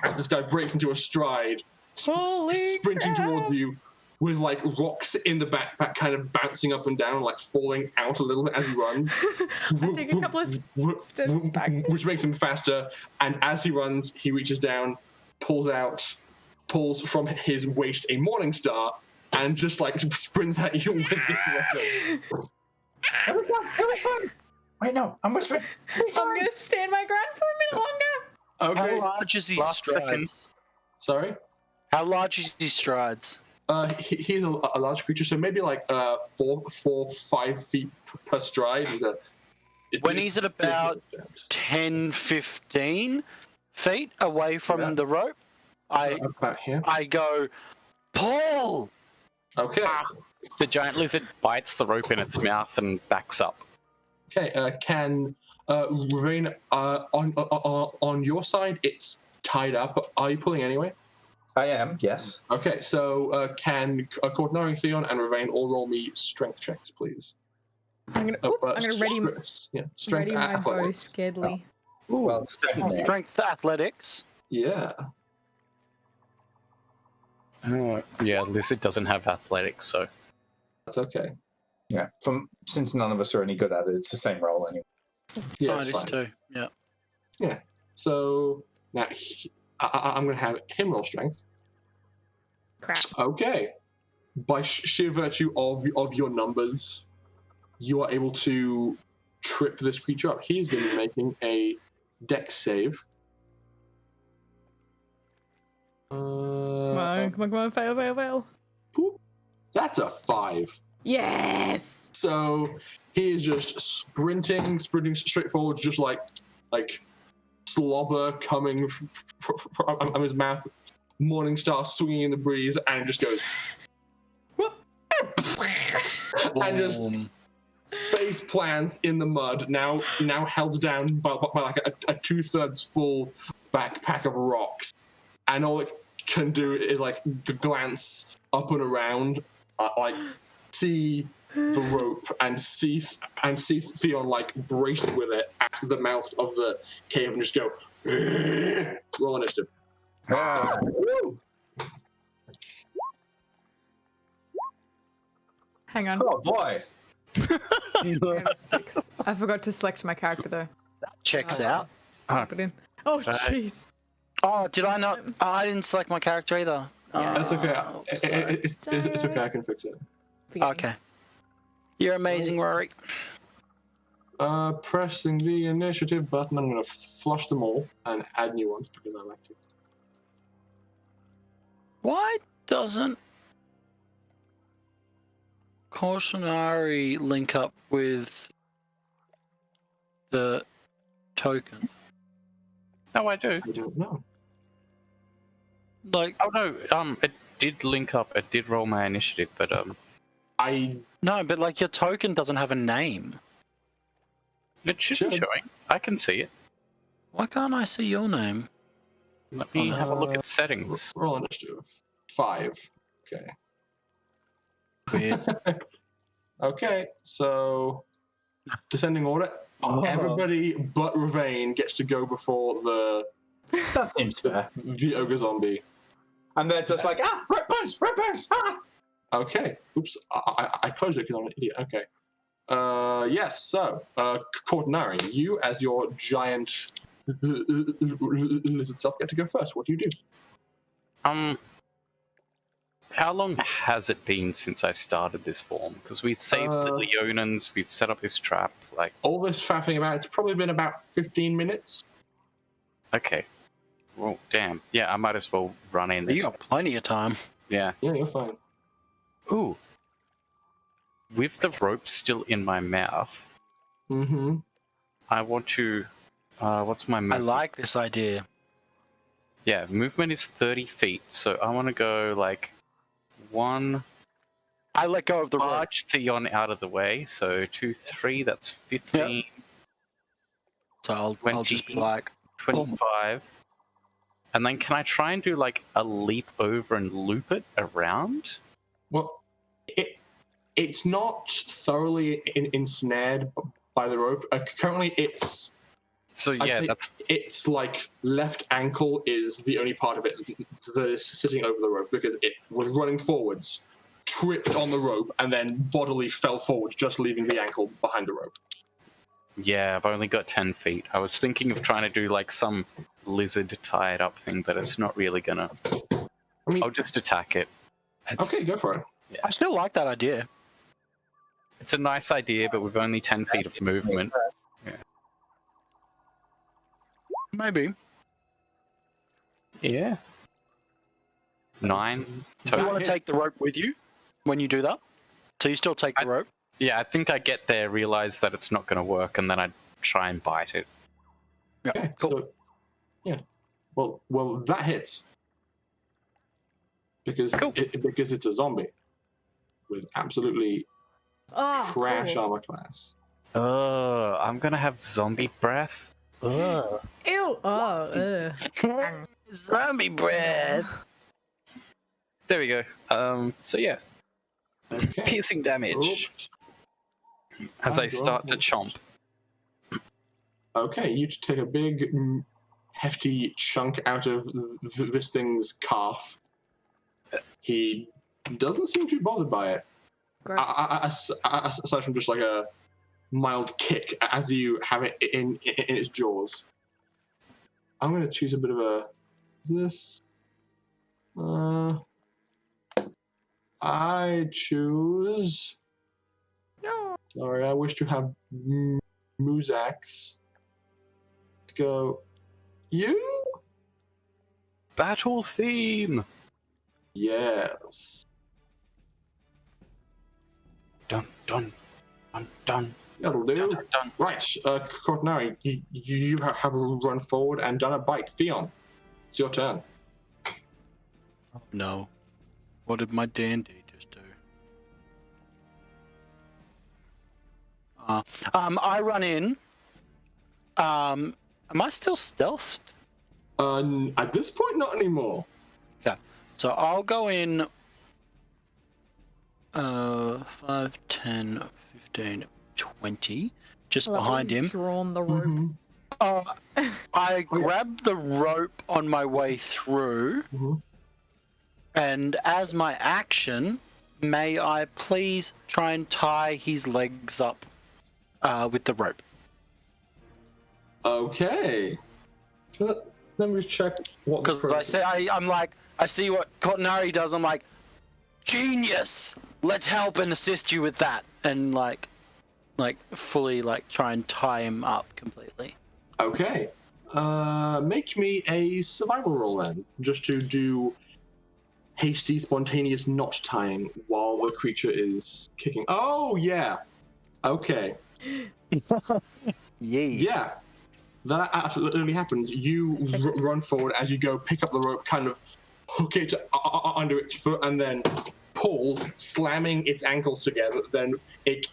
as this guy breaks into a stride, sprinting towards you with like rocks in the backpack kind of bouncing up and down, like falling out a little bit as he runs. I take a couple of steps back. Which makes him faster, and as he runs, he reaches down, pulls from his waist a morning star, and just like sprints at you with this weapon. Wait, no, I'm whispering. I'm gonna stand my ground for a minute longer. Okay. How large is his strides? Sorry? How large is his strides? He's a large creature, so maybe like 4-5 feet per stride. When he's at about 10, 15 feet away from the rope, about here. I go, Paul! Okay. The giant lizard bites the rope in its mouth and backs up. Okay. Can Rain on your side? It's tied up. Are you pulling anyway? I am, yes. Okay. So can Cortnari, Theon, and Ravain all roll me strength checks, please? I'm gonna ready, strength ready my bow athletics. scaredly. Well, Strength athletics. Yeah. Yeah, lizard doesn't have athletics, so That's okay. yeah. Since none of us are any good at it, it's the same roll anyway. Yeah, Oh, it's it is fine. too. Yeah. Yeah. So now I'm going to have him roll strength. Crap. Okay. By sheer virtue of your numbers, you are able to trip this creature up. He's going to be making a dex save. Come on, fail. Poop. That's a 5. Yes! So he is just sprinting straight forward, just like slobber coming from his mouth. Morningstar swinging in the breeze, and just goes and just face plants in the mud. Now held down by like a 2/3 full backpack of rocks, and all it can do is like glance up and around, like see the rope and see Theon like braced with it at the mouth of the cave, and just go roll initiative. Hang on. Oh boy. 6. I forgot to select my character though. Checks out. Put in. Oh, jeez. Oh, did I not? I didn't select my character either. That's okay. Oh, sorry. It's okay. I can fix it. Okay. You're amazing, Rory. Pressing the initiative button. I'm going to flush them all and add new ones because I like to. Why doesn't Cautionary link up with the token? No, I do. I don't know. Like, Oh no, it did link up. It did roll my initiative, but no, but like your token doesn't have a name. it should be showing. I can see it. Why can't I see your name? Let me have a look at settings. Roll initiative. 5. Okay. Weird. Okay, so descending order. Everybody but Ravain gets to go before the That seems fair. ogre zombie. And they're just like, red bones, ah! Okay. Oops. I closed it because I'm an idiot. Okay. Yes. So, Cortnari, you as your giant lizard self get to go first. What do you do? How long has it been since I started this form? Because we've saved the Leonins, we've set up this trap, like... All this faffing about, it's probably been about 15 minutes. Okay. Well, damn. Yeah, I might as well run in. You got plenty of time. Yeah. Yeah, you're fine. Ooh. With the rope still in my mouth, Mm-hmm. I want to... what's my I movement? like this idea. Yeah, movement is 30 feet, so I want to go, like, 1... I let go of the rope. Large Theon out of the way, so 2, 3, that's 15, Yep. So I'll just be like, 25. And then can I try and do, like, a leap over and loop it around? Well, it's not thoroughly ensnared by the rope. Currently, it's... So, I'd yeah, say that's... it's like left ankle is the only part of it that is sitting over the rope because it was running forwards, tripped on the rope, and then bodily fell forward, just leaving the ankle behind the rope. Yeah, I've only got 10 feet. I was thinking of trying to do, like, some lizard tied up thing, but it's not really gonna... I mean, I'll just attack it. okay, go for it. I still like that idea. It's a nice idea, but with only 10 feet of movement. Maybe. Yeah. 9 Do you total. want to take the rope with you when you do that? So you still take the rope? Yeah, I think I get there, realize that it's not going to work, and then I try and bite it. Okay, so yeah. Well, that hits because because it's a zombie with absolutely trash cool. armor class. Oh, I'm gonna have zombie breath. Ugh. Ew. Oh. Zombie breath. There we go. So yeah, Okay. piercing damage Oops. as I start to chomp. Okay, you take a big, hefty chunk out of this thing's calf. He doesn't seem too bothered by it. Aside from just like a mild kick as you have it in its jaws. I'm going to choose a bit of a... This... I choose... No. Sorry, I wish to have Muzax. Let's go... You? Battle theme. Yes. Dun dun dun dun. That'll do. Dun, dun. Right, Cortinari, you have run forward and done a bite. Theon, it's your turn. No. What did my D&D just do? I run in. Am I still stealthed? At this point, not anymore. Okay. So I'll go in 5, 10, 15, 20, just Well, behind him. Drawn the rope. I grab the rope on my way through, and as my action, may I please try and tie his legs up with the rope? Okay. Let me check what. Because I see what Cortinari does. I'm like, genius! Let's help and assist you with that, and like fully try and tie him up completely. Okay. Make me a survival roll then, just to do hasty, spontaneous knot tying while the creature is kicking. Oh yeah. Okay. Yeah. That absolutely happens. You run forward as you go, pick up the rope, kind of hook it under its foot, and then pull, slamming its ankles together. Then it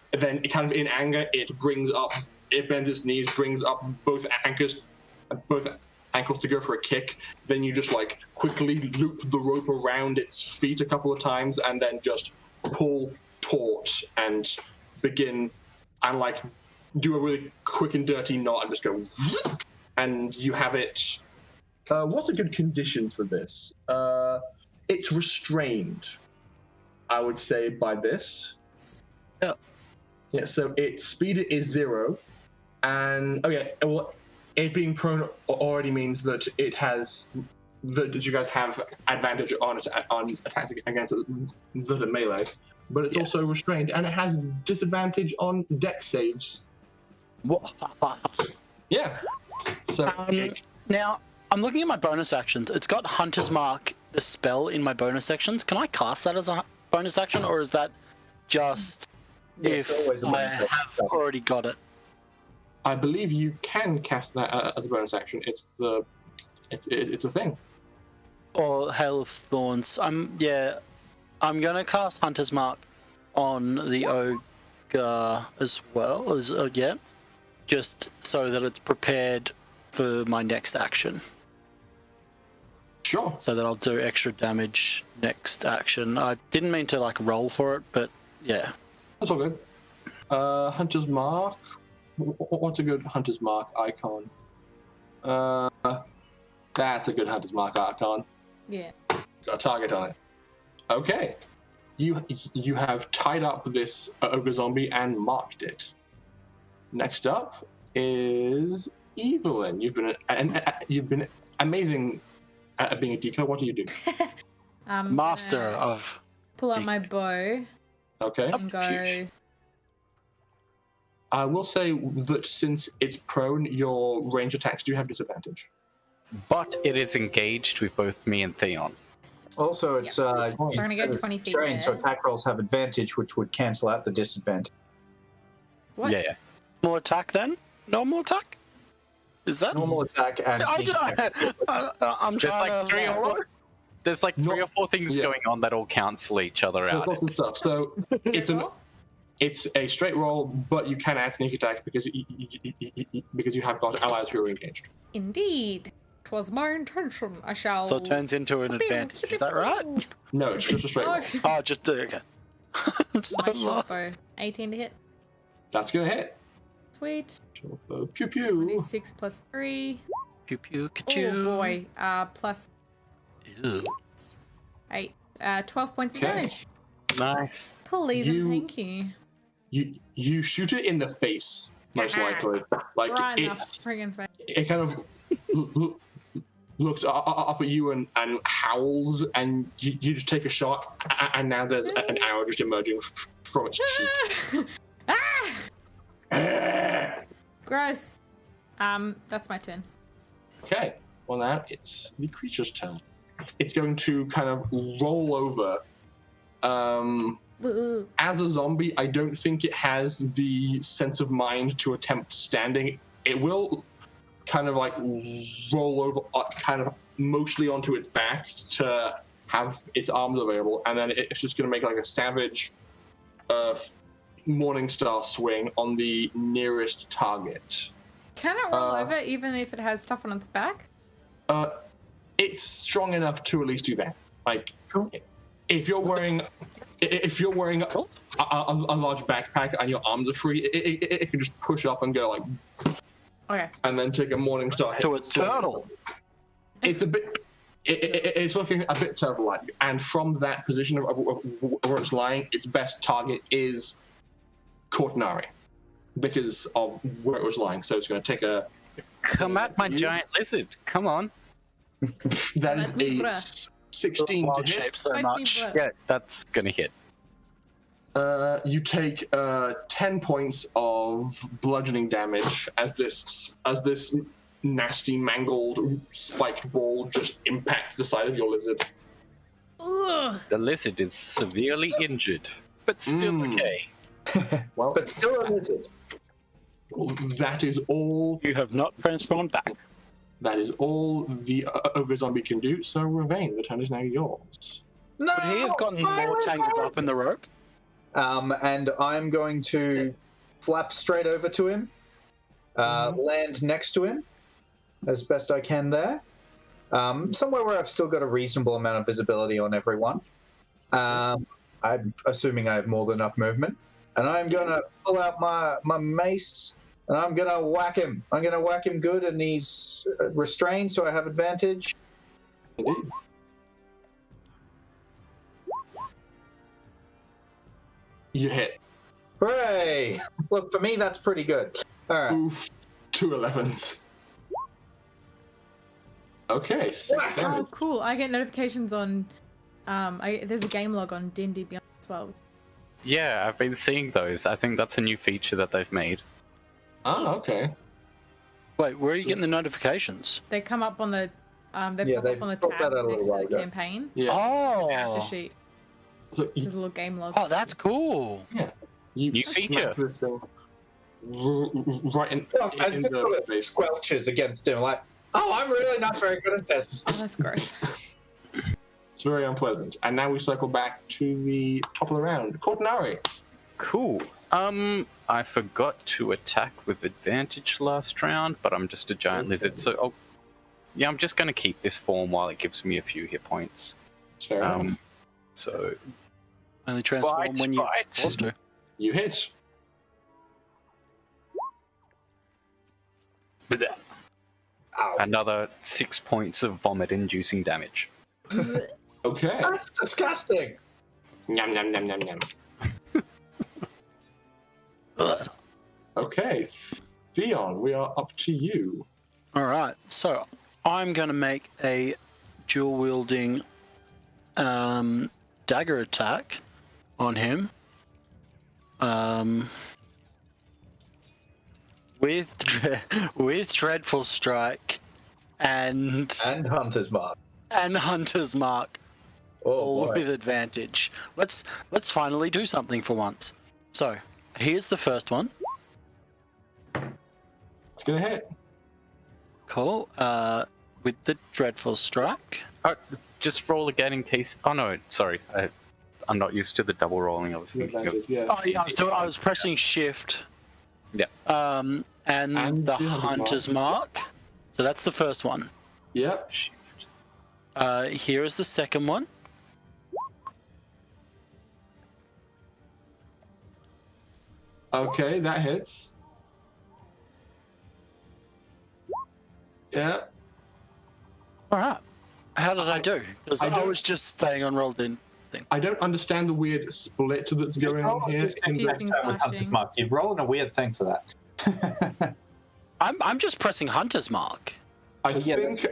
kind of in anger, it bends its knees, brings up both ankles to go for a kick. Then you just quickly loop the rope around its feet a couple of times, and then just pull taut and begin and do a really quick and dirty knot and just go, and you have it. What's a good condition for this? It's restrained, I would say, by this. Yeah. Yeah, so its speed is 0, and it being prone already means that it has that you guys have advantage on attacks against that are melee, but it's also restrained, and it has disadvantage on dex saves. Yeah. So now I'm looking at my bonus actions. It's got Hunter's Mark, the spell, in my bonus actions. Can I cast that as a bonus action, or is that just if I have already got it? I believe you can cast that as a bonus action. It's a thing. Or Hail of Thorns. I'm gonna cast Hunter's Mark on the ogre as well as just so that it's prepared for my next action. Sure. So that I'll do extra damage next action. I didn't mean to roll for it, but yeah. That's all good. Hunter's Mark. What's a good Hunter's Mark icon? That's a good Hunter's Mark icon. Yeah. Got a target on it. Okay. You have tied up this ogre zombie and marked it. Next up is Evelyn. You've been amazing at being a decoy. What do you do? Master of. Pull out my bow. Okay. And go. I will say that since it's prone, your range attacks do have disadvantage. But it is engaged with both me and Theon. Also, it's So I'm gonna go 20 feet strained, so there. attack rolls have advantage, which would cancel out the disadvantage. What? Yeah, yeah. Normal attack then? Normal attack? Is that? Normal attack and sneak attack. I'm There's trying like to. three or four. There's like three or four things yeah. going on that all cancel each other There's out. lots of stuff. So it's a straight roll, but you can add sneak attack because you have got allies who are engaged. Indeed. 'Twas my intention. I shall. So it turns into an advantage. Is that right? No, it's just a straight roll. Oh, just the. Okay. So My low. short bow. 18 to hit. That's gonna hit. Sweet. Pew pew. 6 plus 3. Pew pew Oh ka-choo. boy. Plus Ew. 8. 12 points of Okay. damage. Nice. Please You- and thank you. You shoot it in the face, most likely. Like Right enough. it's Friggin' face. it kind of looks up at you and howls, and you just take a shot, and now there's an arrow just emerging from its cheek. Gross. That's my turn. Okay, well now it's the creature's turn. It's going to kind of roll over. Ooh. As a zombie, I don't think it has the sense of mind to attempt standing. It will kind of like roll over, kind of mostly onto its back to have its arms available, and then it's just going to make like a savage Morningstar swing on the nearest target. Can it roll over even if it has stuff on its back? It's strong enough to at least do that. Like, if you're wearing a large backpack and your arms are free, it can just push up and go like, Okay. and then take a Morningstar hit. To a turtle. It's a bit. It's looking a bit turtle-like, and from that position of where it's lying, its best target is Cortinari, because of where it was lying. So it's going to take a. Come at my giant lizard. Come on. That is Let me a bruh. 16 to Wild hit. shape so Let me much. bruh. Yeah, that's gonna hit. You take 10 points of bludgeoning damage as this nasty, mangled, spiked ball just impacts the side of your lizard. Ugh. The lizard is severely injured, but still okay. Well, But still a lizard. that is all. You have not transformed back. That is all the ogre zombie can do. So, Ravain, the turn is now yours. No! Would he have gotten more tangled up in the rope? And I'm going to flap straight over to him, land next to him as best I can there. Somewhere where I've still got a reasonable amount of visibility on everyone. I'm assuming I have more than enough movement. And I'm going to pull out my mace, and I'm going to whack him. I'm going to whack him good, and he's restrained, so I have advantage. Indeed. You hit. Hooray! Look, for me, that's pretty good. All right. Oof. 2 11s. Okay, 6 Oh, damage. cool. I get notifications on. There's a game log on D&D Beyond as well. Yeah, I've been seeing those. I think that's a new feature that they've made. Ah, okay. Wait, where are you getting the notifications? They come up on the. They Yeah, pop they up on the popped tab that out a next little to while the ago. campaign. Yeah. After Oh, sheet. So There's a little game log. oh, that's cool. you New smack feature. this thing right in And the just sort of face. squelches against him, like, oh, I'm really not very good at this. Oh, that's gross. It's very unpleasant. And now we circle back to the top of the round. Cortinari. Cool. I forgot to attack with advantage last round, but I'm just a giant lizard, so I'm just gonna keep this form while it gives me a few hit points. Fair enough. So Only transform when you bite. forced to. You hit. Another 6 points of vomit-inducing damage. Okay. That's disgusting. Yum, yum, yum, yum, yum. Okay. Theon, we are up to you. All right, so I'm going to make a dual wielding dagger attack on him. With Dreadful Strike and Hunter's Mark. Hunter's Mark, Oh, all boy. with advantage. Let's finally do something for once. So here's the first one. It's gonna hit. Cool. With the dreadful strike. Just roll again in case. Oh no, sorry. I'm not used to the double rolling. I was thinking of. Yeah. Oh yeah, I was pressing shift. Yeah. And the hunter's mark. So that's the first one. Yep. Here is the second one. Okay, that hits. Yeah. All right. How did I do? Because I was just staying on rolled in thing. I don't understand the weird split that's going on here. Next time with Hunter's Mark. You're rolling a weird thing for that. I'm just pressing hunter's mark. I think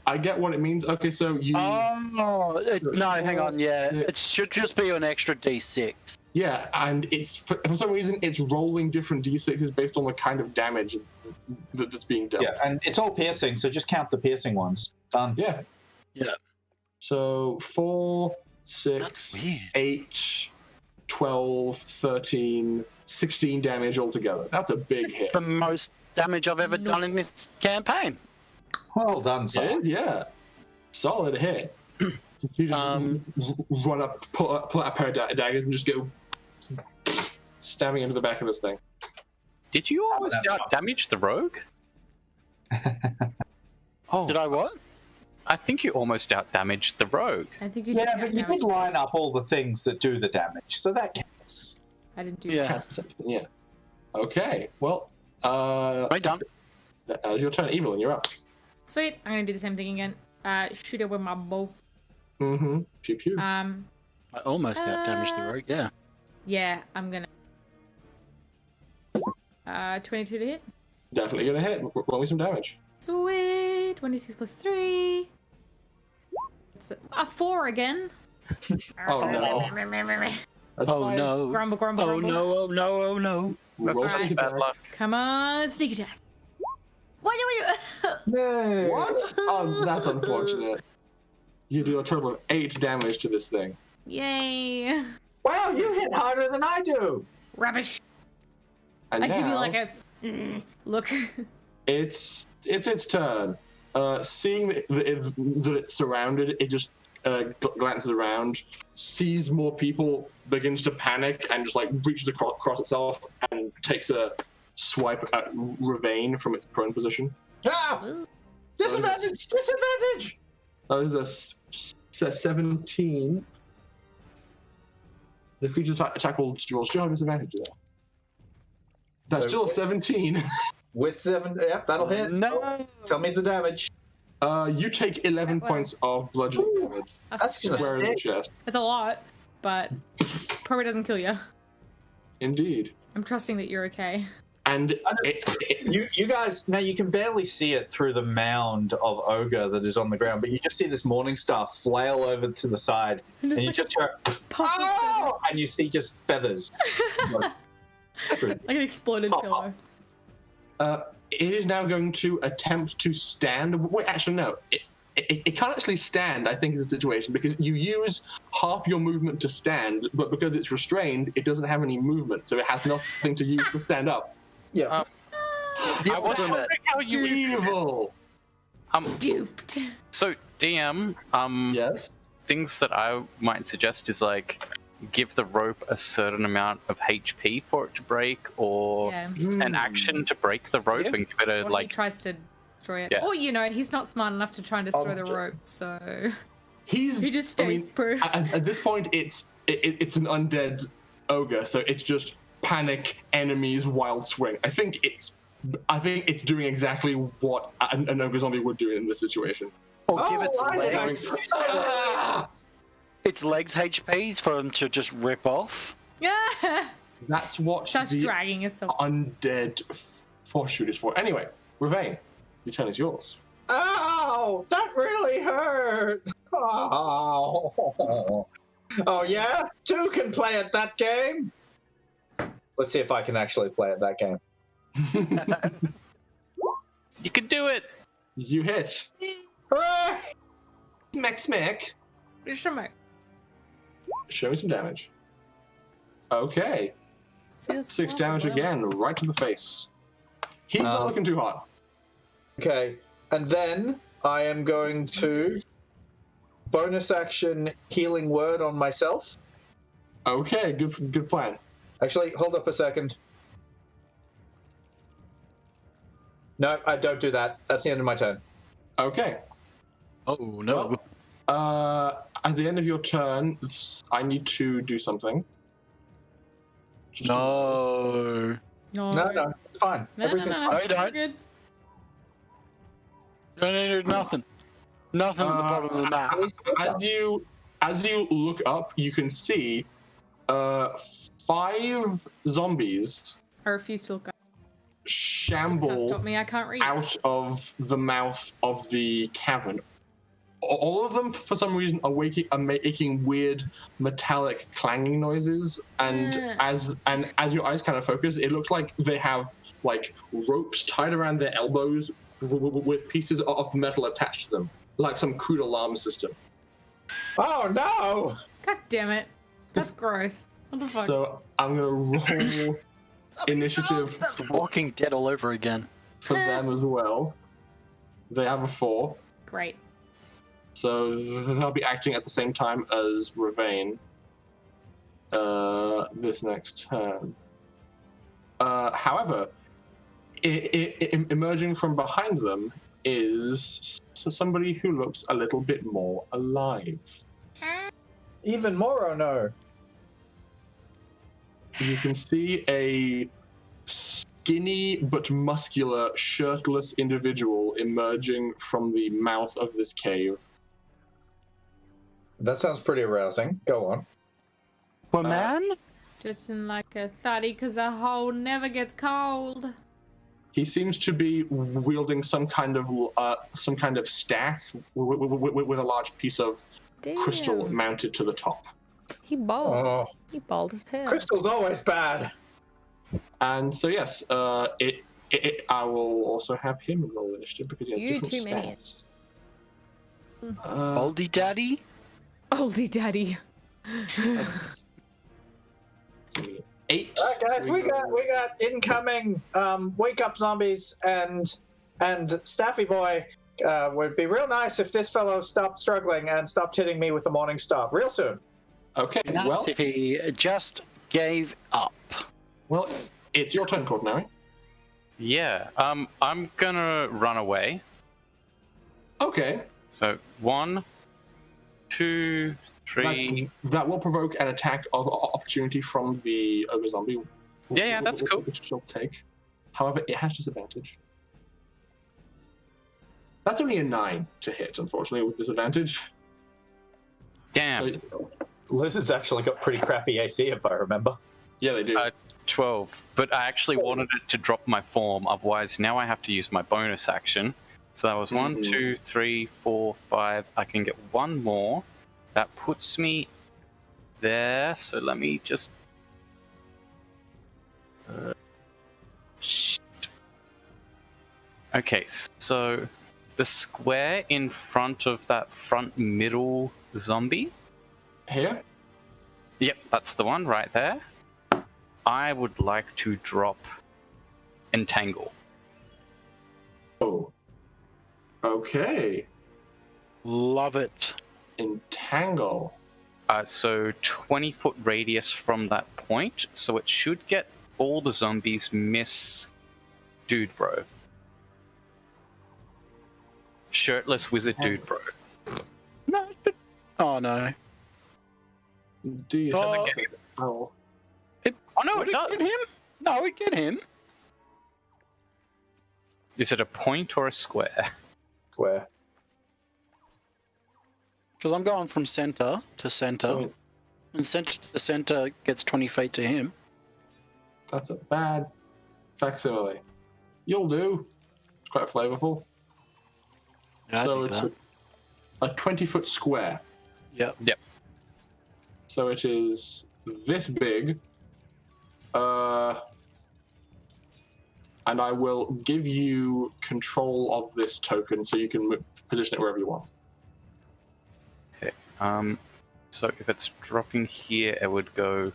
I get what it means. Okay, so you. Oh no! Hang on. Yeah, it should just be an extra d6. Yeah, and it's for some reason it's rolling different d6s based on the kind of damage that's being dealt. Yeah, and it's all piercing, so just count the piercing ones. Done. Yeah. Yeah. So 4, 6, 8, 12, 13, 16 damage altogether. That's a big hit. It's the most damage I've ever done in this campaign. Well done, sir. It is, yeah. Solid hit. You just run up, pull out a pair of daggers, and just go stabbing into the back of this thing. Did you almost damage the rogue? Oh, did I what? I think you almost out damaged the rogue. I think you Yeah, but you did line up all the things that do the damage, so that counts. I didn't do Yeah. that. Yeah. Okay. Well, right done. That was your turn, Evelyn. You're up. Sweet. I'm gonna do the same thing again. Shoot it with my bow. Mm-hmm. Pew pew. I almost out damaged the rogue. Yeah. Yeah, I'm gonna. 22 to hit. Definitely gonna hit. Roll me some damage. Sweet. 26 plus 3. It's a 4 again. Oh no. That's Oh fine. no. Grumble, grumble, Oh grumble. no. Oh no. Oh no. Roll That's some bad attack. luck. Come on, sneak attack. What? What? Oh, that's unfortunate. You do a total of 8 damage to this thing. Yay. Wow, you hit harder than I do. Rubbish. And I give you now- like a look. It's its turn. Seeing that it's surrounded, it just glances around, sees more people, begins to panic, and just like reaches across itself and takes a swipe at Ravane from its prone position. Ah! Disadvantage! Disadvantage! That is a 17. The creature's attack will still have disadvantage there. That's still a 17. With 7, yep, that'll hit. No. Tell me the damage. You take 11 points of bludgeoning damage. That's gonna Square in the stick. chest. It's a lot, but probably doesn't kill you. Indeed. I'm trusting that you're okay. And You guys, now you can barely see it through the mound of ogre that is on the ground, but you just see this morning star flail over to the side, and you just hear, oh! And you see just feathers. Like an exploded pillow. It is now going to attempt to stand. Wait, actually, no. It can't actually stand, I think, is the situation, because you use half your movement to stand, but because it's restrained, it doesn't have any movement, so it has nothing to use to stand up. Yeah. I wasn't how you Evil! Duped. So DM, Yes? things that I might suggest is like give the rope a certain amount of HP for it to break, or Yeah. an action to break the rope Yeah. and give it a Or he like. tries to destroy it. Yeah. Or, he's not smart enough to try and destroy the rope, so He just stays put. At this point, it's an undead ogre, so it's just panic, enemies, wild swing. I think it's doing exactly what an ogre zombie would do in this situation. Or give its legs. Ah! Its legs HP for them to just rip off. Yeah. That's what Starts the dragging itself. undead force shoot is for. Anyway, Ravane, the turn is yours. Ow! That really hurt! Oh. Oh, yeah? 2 can play at that game? Let's see if I can actually play at that game. You can do it. You hit. Hooray! Smack. Stomach. Show me some damage. Okay. 6 damage again, right to the face. He's not looking too hot. Okay, and then I am going to bonus action healing word on myself. Okay, good plan. Actually, hold up a second. No, I don't do that. That's the end of my turn. Okay. Oh no. Well, at the end of your turn, I need to do something. No. No, it's fine. Everything's fine. I don't. Good. Don't need to do nothing. Nothing at the bottom of the map. As you look up, you can see 5 zombies I refuse to look up. Can't shamble stop me. I can't read. out of the mouth of the cavern. All of them, for some reason, are making weird metallic clanging noises. And as your eyes kind of focus, it looks like they have like ropes tied around their elbows with pieces of metal attached to them, like some crude alarm system. Oh no! God damn it. That's gross. What the fuck? So I'm gonna roll initiative It's Walking Dead all over again. for them as well. They have a 4. Great. So they'll be acting at the same time as Ravane this next turn. However, emerging from behind them is somebody who looks a little bit more alive. Even more, oh no. You can see a skinny but muscular, shirtless individual emerging from the mouth of this cave. That sounds pretty arousing. Go on. Well, man? Just in like a thuddy because a hole never gets cold. He seems to be wielding some kind of staff with a large piece of crystal Damn. mounted to the top. He bald. Oh, He bald as hell. crystal's always bad. And so yes, I will also have him roll initiative because he has You different too many. stats. Oldie daddy? Oldie daddy. 8. All right, guys, we got incoming wake up zombies and Staffy Boy. Would be real nice if this fellow stopped struggling and stopped hitting me with the morning star real soon. Okay, Nice well, if he just gave up. well, it's your turn, Courtney. Yeah. I'm gonna run away. Okay. So 1, 2, 3. That will provoke an attack of opportunity from the ogre zombie. Yeah, that's cool. Which she'll take. However, it has disadvantage. That's only a 9 to hit, unfortunately, with disadvantage. Damn. So, Lizard's actually got pretty crappy AC, if I remember. yeah, they do. 12. But I actually wanted it to drop my form, otherwise now I have to use my bonus action. So that was 1, 2, 3, 4, 5. I can get one more. That puts me there. So let me just... shit. Okay, so the square in front of that front middle zombie. Here? Yep, that's the one right there. I would like to drop Entangle. Oh. Okay. Love it. Entangle. So 20-foot radius from that point, so it should get all the zombies miss Dude Bro. Shirtless wizard Dude Bro. No. Oh no. Do you have Oh. a game? Oh. Oh no, Would it does! get him? No, we get him. Is it a point or a square? Square. Because I'm going from center to center. So And center to center gets 20 feet to him. that's a bad facsimile. You'll do. It's quite flavorful. Yeah, I So dig it's that. a 20-foot square. Yep. So it is this big. And I will give you control of this token so you can position it wherever you want. Okay. So if it's dropping here, it would go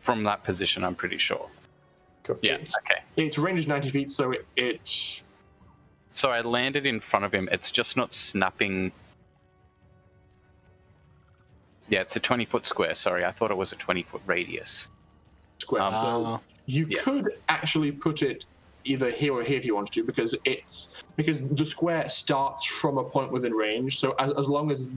from that position, I'm pretty sure. Yeah. It's, Okay. its range is 90 feet, so it So I landed in front of him. It's just not snapping. Yeah, it's a 20-foot square. Sorry, I thought it was a 20-foot radius. square. So you yeah. could actually put it either here or here if you want to, because the square starts from a point within range. So as long as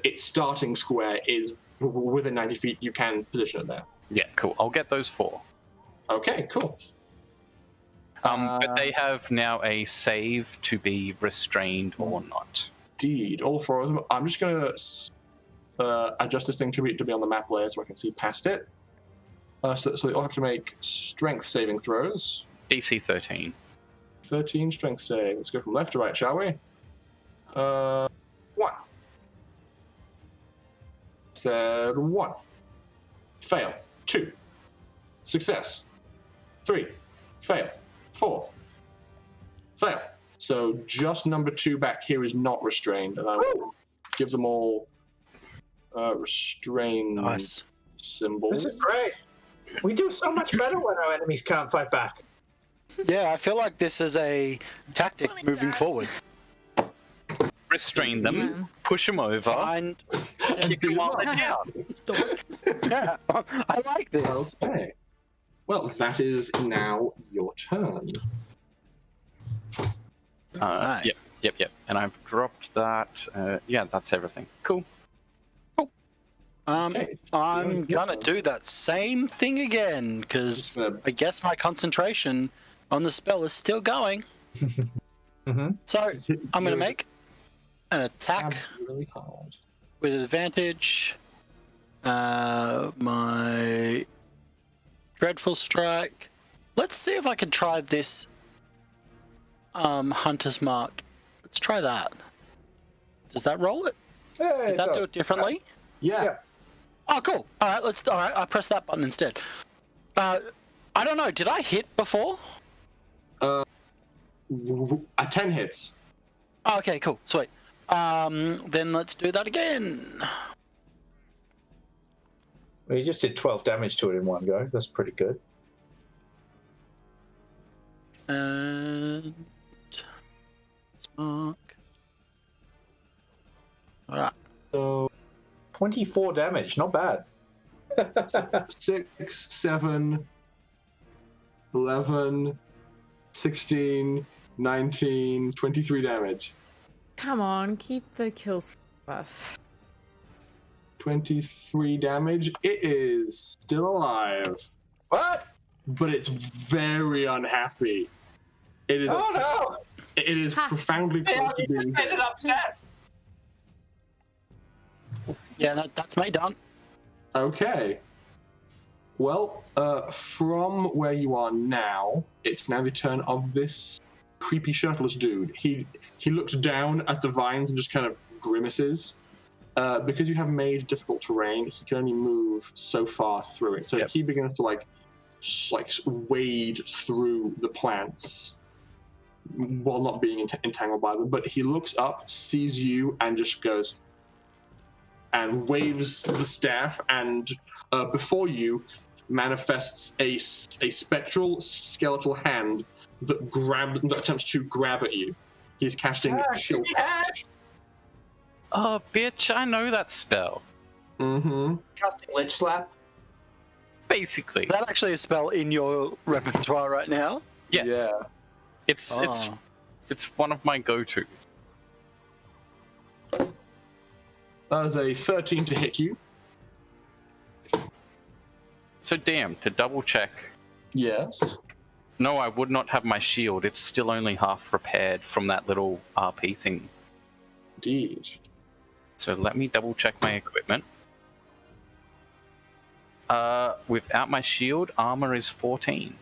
its starting square is within 90 feet, you can position it there. Yeah, cool. I'll get those 4. Okay, cool. But they have now a save to be restrained or not. Indeed, all 4 of them. I'm just going to adjust this thing to be on the map layer so I can see past it. So they all have to make strength saving throws. DC 13. 13 strength save. Let's go from left to right, shall we? 1. Said 1. Fail. 2. Success. 3. Fail. 4. Fail. So just number 2 back here is not restrained, and I will give them all restrained symbols. This is great. We do so much better when our enemies can't fight back. Yeah, I feel like this is a tactic moving forward. Restrain them, push them over, Find kick them while they're down. Yeah, I like this. Okay. Well, that is now your turn. Right. Yep. And I've dropped that. Yeah, that's everything. Cool. Okay. I'm gonna do that same thing again, because I guess my concentration on the spell is still going. So I'm gonna make an attack really hard with advantage. My dreadful strike. Let's see if I can try this Hunter's Mark. Let's try that. Does that roll it? Yeah, Did that do it differently? Yeah. Oh, cool. All right, I press that button instead. I don't know. Did I hit before? A 10 hits. Oh, okay, cool. Sweet. Then let's do that again. Well, you just did 12 damage to it in one go. That's pretty good. And Mark. All right. So 24 damage. Not bad. 6, 7, 11, 16, 19, 23 damage. Come on, keep the kills for us. 23 damage. It is still alive. What? But it's very unhappy. It is. Oh no! It is profoundly close to You being just made it upset. Yeah, that's me done. Okay. Well, from where you are now, it's now the turn of this creepy shirtless dude. He looks down at the vines and just kind of grimaces. Because you have made difficult terrain, he can only move so far through it. So he begins to like wade through the plants while not being entangled by them. But he looks up, sees you, and just goes and waves the staff, and before you manifests a spectral skeletal hand that attempts to grab at you. He's casting Chill Touch. Oh, bitch, I know that spell. Mm-hmm. Casting Lich Slap. Basically. Is that actually a spell in your repertoire right now? Yes. Yeah. It's one of my go-tos. That is a 13 to hit you. So damn, to double check. Yes. No, I would not have my shield. It's still only half repaired from that little RP thing. Indeed. So let me double check my equipment. Without my shield, armor is 14.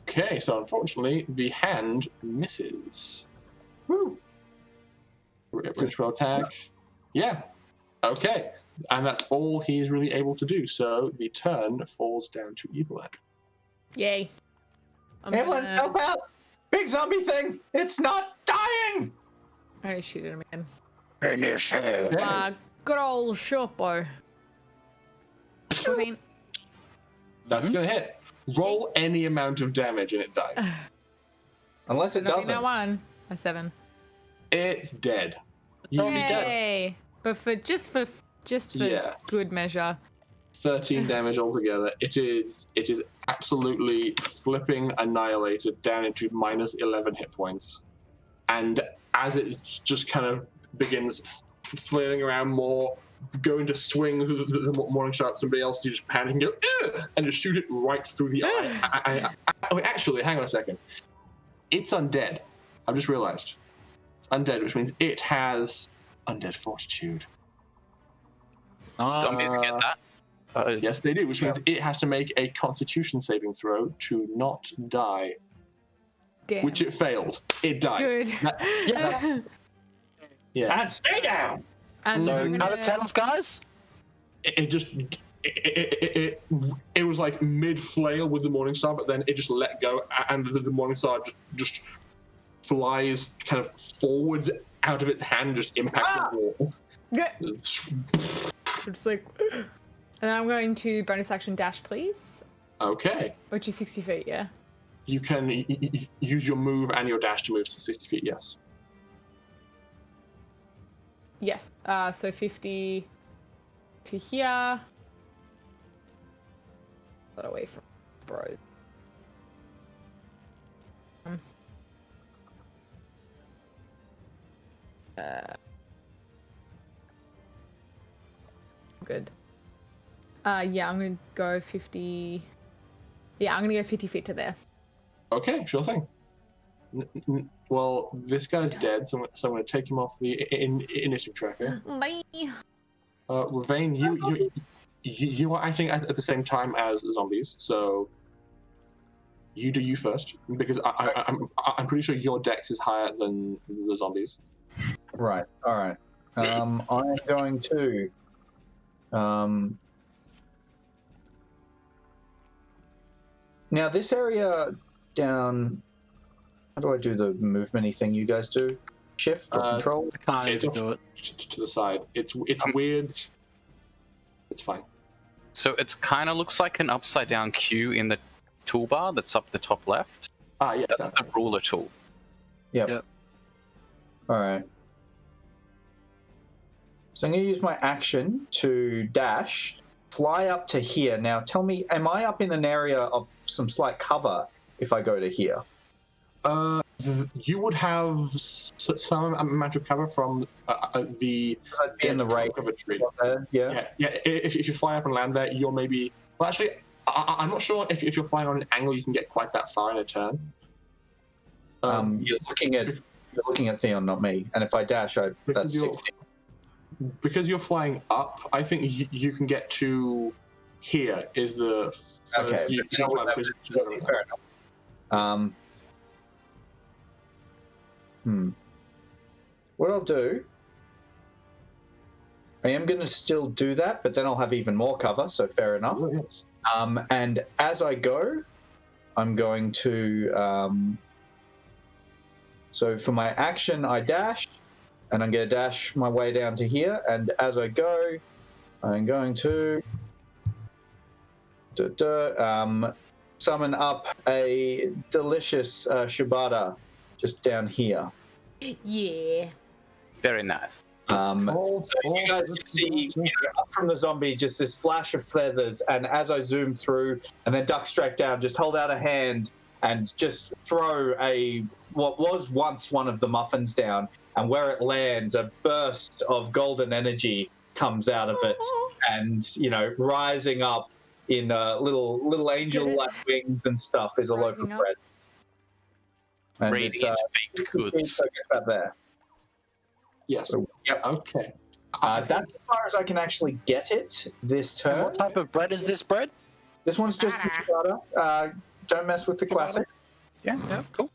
Okay, so unfortunately, the hand misses. Woo! Ritual attack. Yeah. Okay. And that's all he's really able to do. So the turn falls down to Evelyn. Yay. Evelyn, help out! Big zombie thing! It's not dying! I shoot him again. Finish him. Good old short bow. 14. That's gonna hit. Roll any amount of damage and it dies. Unless it Not doesn't. that one. A 7. It's dead. Yay! But for Yeah. good measure. 13 damage altogether. It is absolutely flipping annihilated down into minus 11 hit points. And as it just kind of begins flailing around more, going to swing the morning shot at somebody else, you just panic and go, "Ugh!" and just shoot it right through the eye. Oh, actually, hang on a second. It's undead. I've just realized. It's undead, which means it has undead fortitude. Zombies get that. Yes, they do, which means it has to make a constitution saving throw to not die. Damn. Which it failed. It died. Good. Yeah. And stay down. And So I'm cut gonna- its head off, guys. It was like mid flail with the morning star, but then it just let go, and the morning star just flies kind of forwards out of its hand, just impacts the wall. Yeah. It's like, and then I'm going to bonus action dash, please, Okay. which is 60 feet. Yeah. You can use your move and your dash to move to 60 feet, yes. Yes. So 50 to here. Got away from bros. Good. Yeah, I'm gonna go 50. Yeah, I'm gonna go 50 feet to there. Okay, sure thing. Well, this guy's dead, so I'm going to take him off the initiative tracker. Bye. Well, Vane, you are acting at the same time as zombies, so you do you first, because I'm pretty sure your dex is higher than the zombies. Right. All right. I'm going to. Now this area down. How do I do the movement-y thing you guys do? Shift or control? I can't It's even do it. to the side. It's weird. It's fine. So it kind of looks like an upside down Q in the toolbar that's up the top left. Ah, yes. That's the ruler tool. Yep. All right. So I'm going to use my action to dash, fly up to here. Now, tell me, am I up in an area of some slight cover if I go to here? You would have some amount of cover from the I'd be in the right of a tree. Yeah. Yeah. If you fly up and land there, you're maybe. Well, actually, I'm not sure if you're flying on an angle, you can get quite that far in a turn. You're looking at Theon, not me. And if I dash, that's 60. Because you're flying up, I think you can get to here. Is the Okay. You You know fly what, because- fair enough. What I'll do, I am going to still do that, but then I'll have even more cover, so fair enough. Oh, yes. And as I go, I'm going to. So for my action, I dash, and I'm going to dash my way down to here. And as I go, I'm going to summon up a delicious Shibata just down here. Yeah. Very nice. So you guys can see up from the zombie just this flash of feathers, and as I zoom through and then duck straight down, just hold out a hand and just throw what was once one of the muffins down, and where it lands, a burst of golden energy comes out of it, and rising up in little angel-like wings and stuff is a loaf of Rising up. bread. And Radiant baked goods. so it's about there. Yes. Yep. Okay. That's as far as I can actually get it this turn. What type of bread is this bread? This one's just a ciabatta. Don't mess with the classics. Yeah, cool.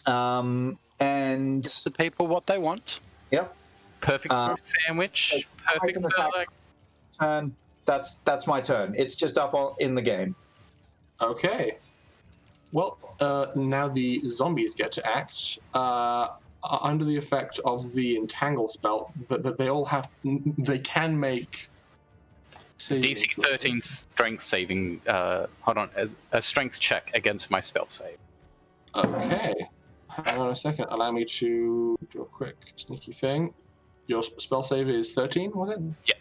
And The people what they want. yep, Perfect for a sandwich. Perfect can for attack. like. turn. That's my turn. It's just up in the game. Okay. Well, now the zombies get to act. Under the effect of the entangle spell, that they all have, they can make DC 13 strength saving. Hold on, a strength check against my spell save. Okay. Hang on a second. Allow me to do a quick sneaky thing. Your spell save is 13, was it? Yeah.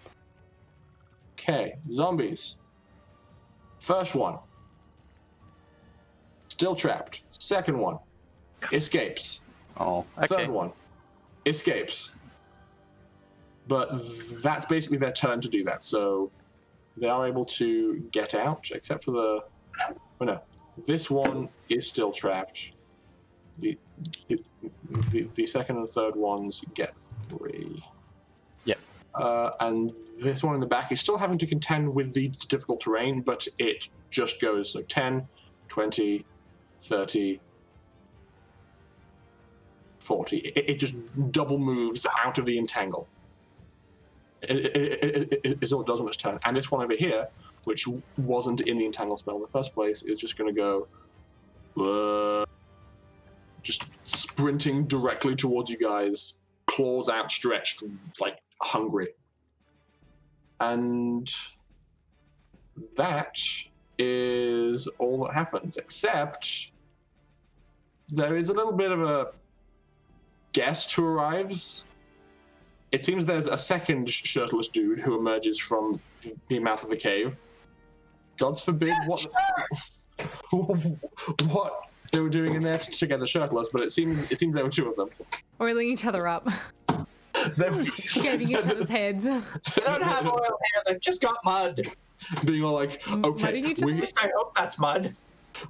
Okay. Zombies. First one. Still trapped. Second one. Escapes. Oh, okay. Third one. Escapes. But that's basically their turn to do that. So they are able to get out, except for the... Oh no. This one is still trapped. The second and third ones get 3. Yep. And this one in the back is still having to contend with the difficult terrain, but it just goes like 10, 20, 30, 40. It just double moves out of the entangle. It's all it does on its turn. And this one over here, which wasn't in the entangle spell in the first place, is just going to go... just sprinting directly towards you guys, claws outstretched, like hungry. And that is all that happens, except there is a little bit of a guest who arrives. It seems there's a second shirtless dude who emerges from the mouth of the cave. Gods forbid what they were doing in there together shirtless, but it seems there were 2 of them. Oiling each other up. Shaving each other's heads. They don't have oil here, they've just got mud. Being all like, okay, I hope that's mud.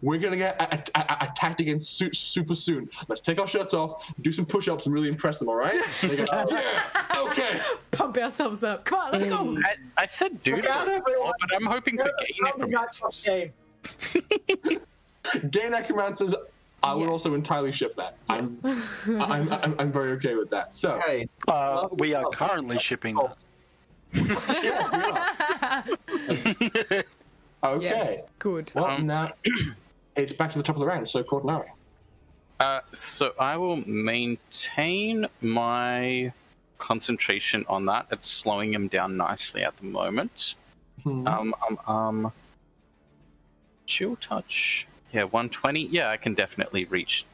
We're gonna get attacked again super soon. Let's take our shirts off, do some push-ups, and really impress them. All right? They go, yeah, okay. Pump ourselves up. Come on, let's go. I said dude, but I'm hoping for gain necromancers. Gain necromancers. I would also entirely ship that. Yes. I'm very okay with that. So we are currently shipping that. Okay. Yes, good. Well, now it's back to the top of the round. So, Cordenari. So I will maintain my concentration on that. It's slowing him down nicely at the moment. Chill touch. Yeah, 120. Yeah, I can definitely reach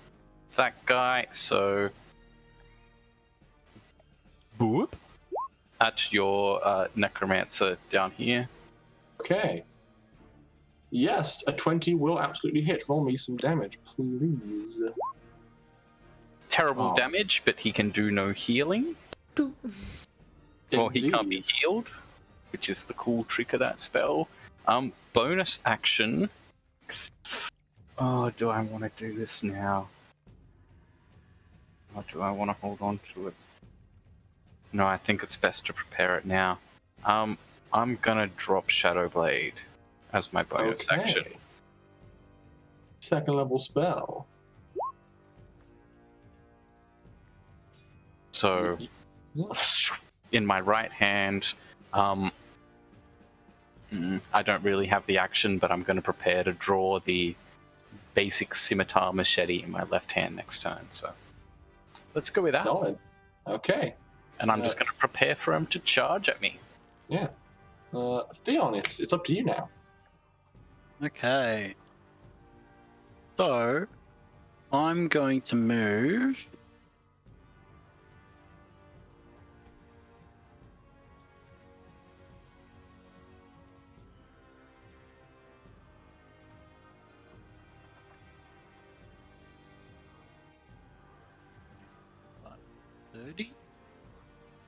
that guy. So, boop, at your necromancer down here. Okay. Yes, a 20 will absolutely hit. Roll me some damage, please. Terrible damage, but he can do no healing. Well, he can't be healed, which is the cool trick of that spell. Bonus action. Oh, do I want to do this now? Or do I want to hold on to it? No, I think it's best to prepare it now. I'm gonna drop Shadow Blade as my bonus action. Second level spell. So, in my right hand, I don't really have the action, but I'm going to prepare to draw the basic scimitar machete in my left hand next turn. So, let's go with that. Solid. Okay. And I'm just going to prepare for him to charge at me. Yeah. Theon, it's up to you now. Okay. So, I'm going to move.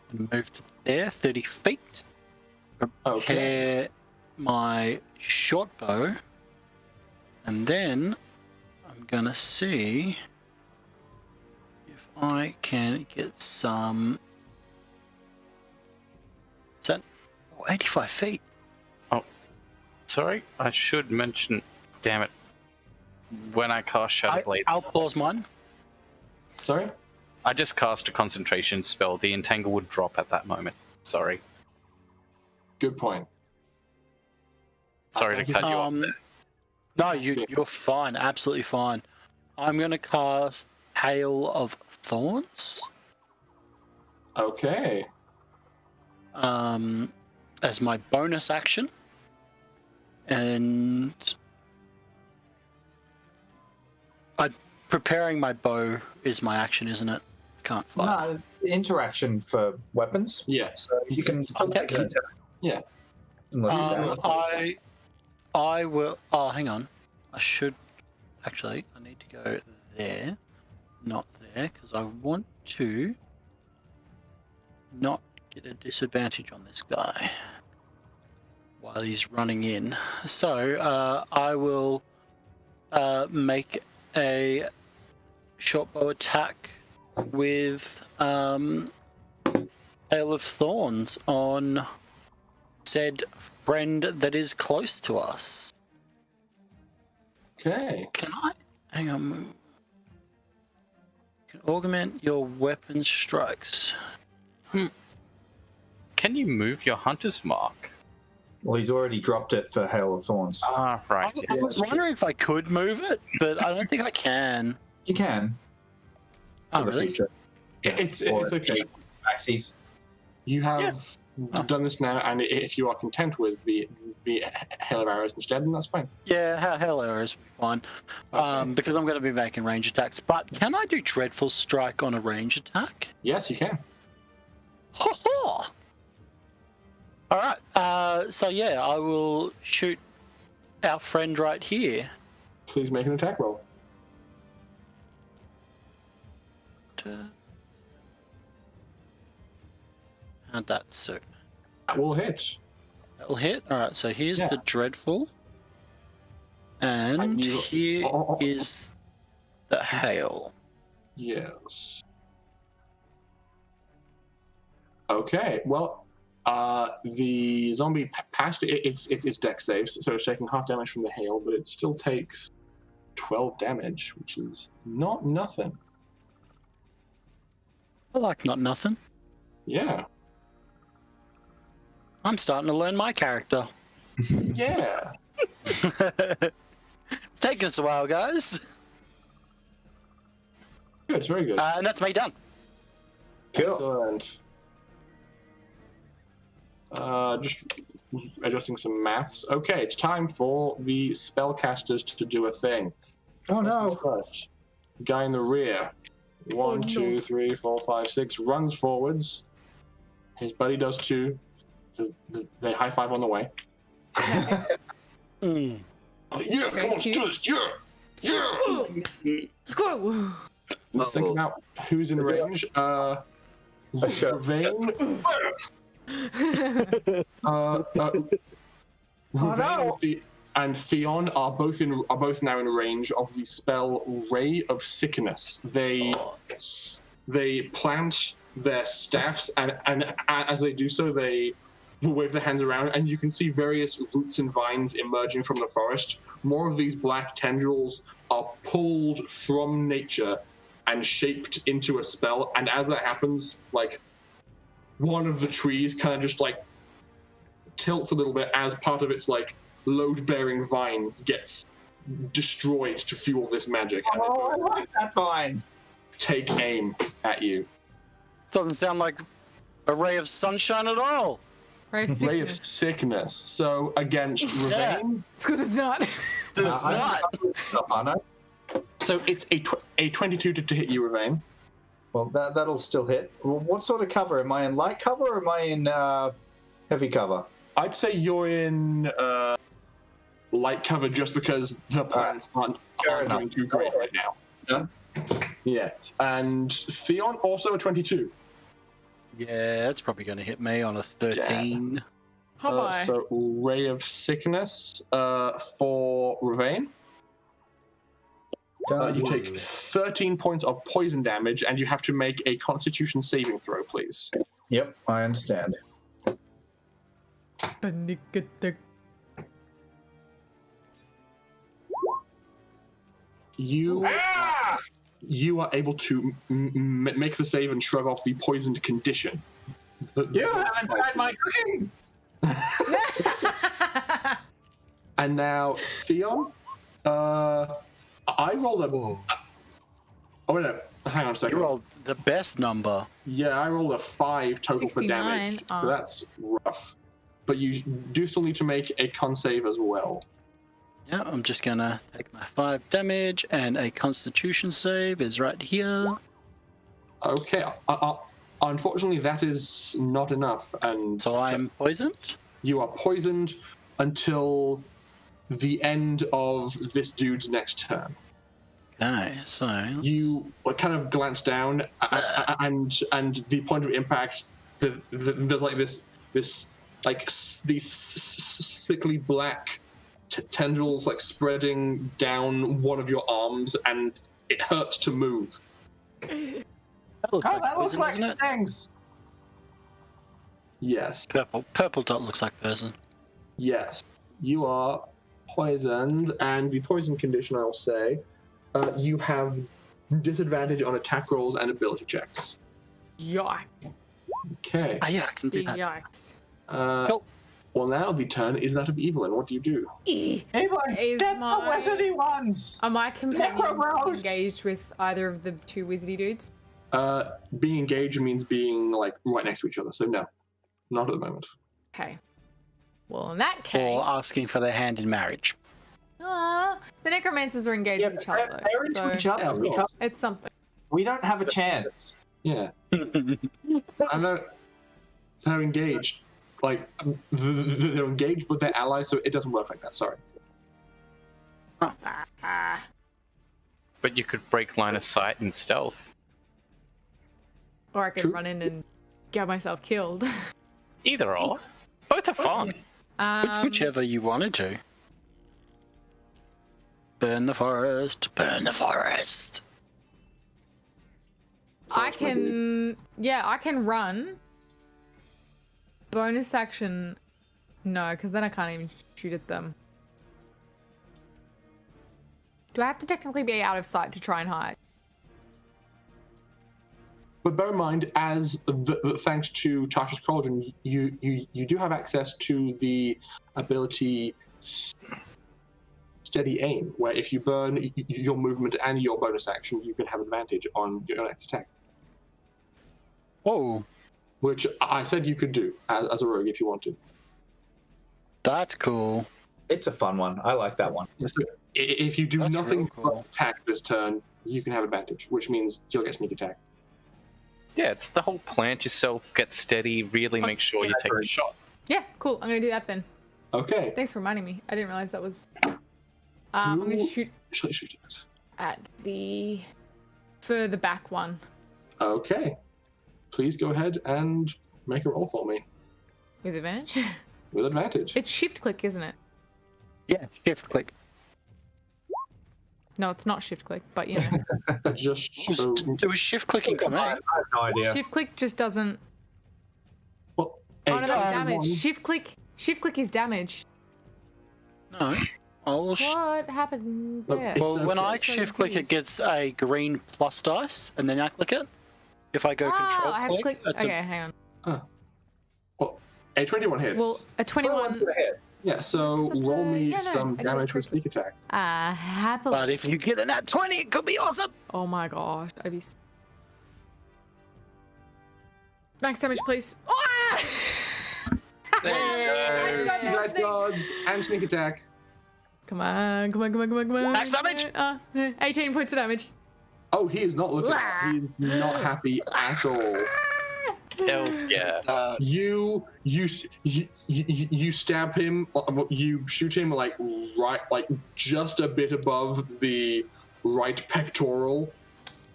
And move to there, 30 feet. Prepare my short bow. And then I'm gonna see if I can get some. Is that 85 feet? Oh, sorry. I should mention. Damn it. When I cast Shadow Blade. I'll pause mine. Sorry? I just cast a concentration spell. The entangle would drop at that moment. Sorry. Good point. Sorry to cut you off there. No, you're fine. Absolutely fine. I'm going to cast Hail of Thorns. Okay. as my bonus action, and preparing my bow is my action, isn't it? Can't fire. No, interaction for weapons. Yeah. So you can still Okay. take an attack. Yeah. Unless I will. Oh, hang on. I should actually. I need to go there, not there, because I want to not get a disadvantage on this guy while he's running in. So I will make a short bow attack with Hail of Thorns on said friend that is close to us. Okay. Can I? Hang on. Can augment your weapon strikes. Can you move your hunter's mark? well, he's already dropped it for Hail of Thorns. Ah, right. I was wondering if I could move it, but I don't think I can. You can. Oh, For the really? future. It's Or okay. Axes. You have done this now, and if you are content with the hail of arrows instead, then that's fine. Yeah, Hail arrows will be fine. Okay. Because I'm going to be making range attacks. But can I do Dreadful Strike on a range attack? Yes, you can. Ho ho! Alright, so yeah, I will shoot our friend right here. Please make an attack roll. How'd that suit? That will hit. That'll hit. Alright, so here's Yeah. the Dreadful. And And you- here is the Hail. Yes. Okay. Well, the zombie passed its dex saves, so it's taking half damage from the hail, but it still takes 12 damage, which is not nothing. I like not nothing. Yeah. I'm starting to learn my character. Yeah. It's taking us a while, guys. Good. Very good. And that's me done. Cool. Excellent. Just adjusting some maths. Okay, it's time for the spellcasters to do a thing. Oh First no. things first. Guy in the rear. 1, 2, 3, 4, 5, 6. Runs forwards. His buddy does too. They high five on the way. Mm. Oh, yeah, come on, let's do this. Yeah. Screw! Let's think about who's in range. shot. Vane. Ravane and Theon are both now in range of the spell Ray of Sickness. They plant their staffs, and as they do so, they wave their hands around, and you can see various roots and vines emerging from the forest. More of these black tendrils are pulled from nature and shaped into a spell, and as that happens, like, one of the trees kind of just like tilts a little bit as part of its like load-bearing vines gets destroyed to fuel this magic, and Oh, I like that vine. take aim at you. Doesn't sound like a ray of sunshine at all. Ray of Ray of sickness. sickness. So against Yeah. Ravane, It's because it's not. It's not. not. so it's a 22 to hit you, Ravane. Well, that'll still hit. Well, what sort of cover? Am I in light cover or am I in heavy cover? I'd say you're in light cover just because the plants aren't doing too great right now. Done. Yes, and Theon also a 22. Yeah, that's probably going to hit me on a 13. How about So Ray of Sickness for Ravane. You take 13 points of poison damage, and you have to make a Constitution saving throw, please. Yep, I understand. You are able to make the save and shrug off the poisoned condition. You haven't tried my cooking! And now, Theon, I rolled a... Oh, wait, no. Hang on a second. You rolled the best number. Yeah, I rolled a 5 total for 69. damage. So that's rough. but you do still need to make a con save as well. Yeah, I'm just gonna take my 5 damage, and a Constitution save is right here. Okay. Unfortunately, that is not enough, and So I'm poisoned. you are poisoned until the end of this dude's next turn. Okay, so You kind of glance down, and the point of impact, there's like these sickly black tendrils like spreading down one of your arms, and it hurts to move. that looks like that looks poison, like doesn't it? things. Yes, Purple dot looks like poison. yes, you are poisoned, and the poison condition, I'll say, you have disadvantage on attack rolls and ability checks. Yikes. Okay. Ah, yeah, I can do that. Yikes. Nope. Well, now the turn is that of Evelyn. What do you do? Evelyn, Is get my- the wizardy ones. Are my companions Necrobros! engaged with either of the 2 wizardy dudes? Being engaged means being like right next to each other. So no, not at the moment. Okay. Well, in that case... Or asking for their hand in marriage. Aw, the necromancers are engaged Yeah, with each but other. they're into so each other. Yeah, We, of can't, It's something. we don't have a chance. Yeah, and they're engaged. Like they're engaged, but they're allies, so it doesn't work like that. Sorry. Ah. But you could break line of sight and stealth. Or I could True. run in and get myself killed. Either or. Both are fun. Whichever you wanted to. Burn the forest. Burn the forest. I can... Yeah, I can run. Bonus action... No, because then I can't even shoot at them. Do I have to technically be out of sight to try and hide? But bear in mind, as thanks to Tasha's Cauldron, you do have access to the ability Steady Aim, where if you burn your movement and your bonus action, you can have advantage on your next attack. Whoa, Which I said you could do as a rogue if you want to. that's cool. It's a fun one. I like that one. So if you do That's nothing real cool. but attack this turn, you can have advantage, which means you'll get sneak attack. Yeah, it's the whole plant yourself, get steady, really make sure you take a shot. Yeah, cool. I'm gonna do that then. Okay. Thanks for reminding me. I didn't realize that was... I'm gonna Who- shoot Shall I shoot it? at the further back one. Okay. Please go ahead and make a roll for me With advantage? with advantage. It's shift click, isn't it? Yeah, shift click. No, it's not shift click, but you know. Just It was shift clicking for me. I have no idea. Shift click just doesn't... well, Oh no, that's damage. one. Shift click is damage. No. I'll What happened Look, there? it's well, when okay. I So shift click, it confused. gets a green plus dice, and then I click it. If I go control I have to click... at the- Okay, hang on. Well, a 21 hits. Well, a 21... Everyone's gonna hit. Yeah, so That's roll a- me yeah, no, some I did damage it with sneak attack. happily... But if you get an at 20, it could be awesome. Oh my gosh, I'd be... Max damage, please. Ah! Hey, got you guys snake. got and sneak attack. Come on, come on, come on, come on, come on. Max damage? 18 points of damage. Oh, he is not looking. He is not happy at all. Else, yeah. You stab him. You shoot him like right, like just a bit above the right pectoral,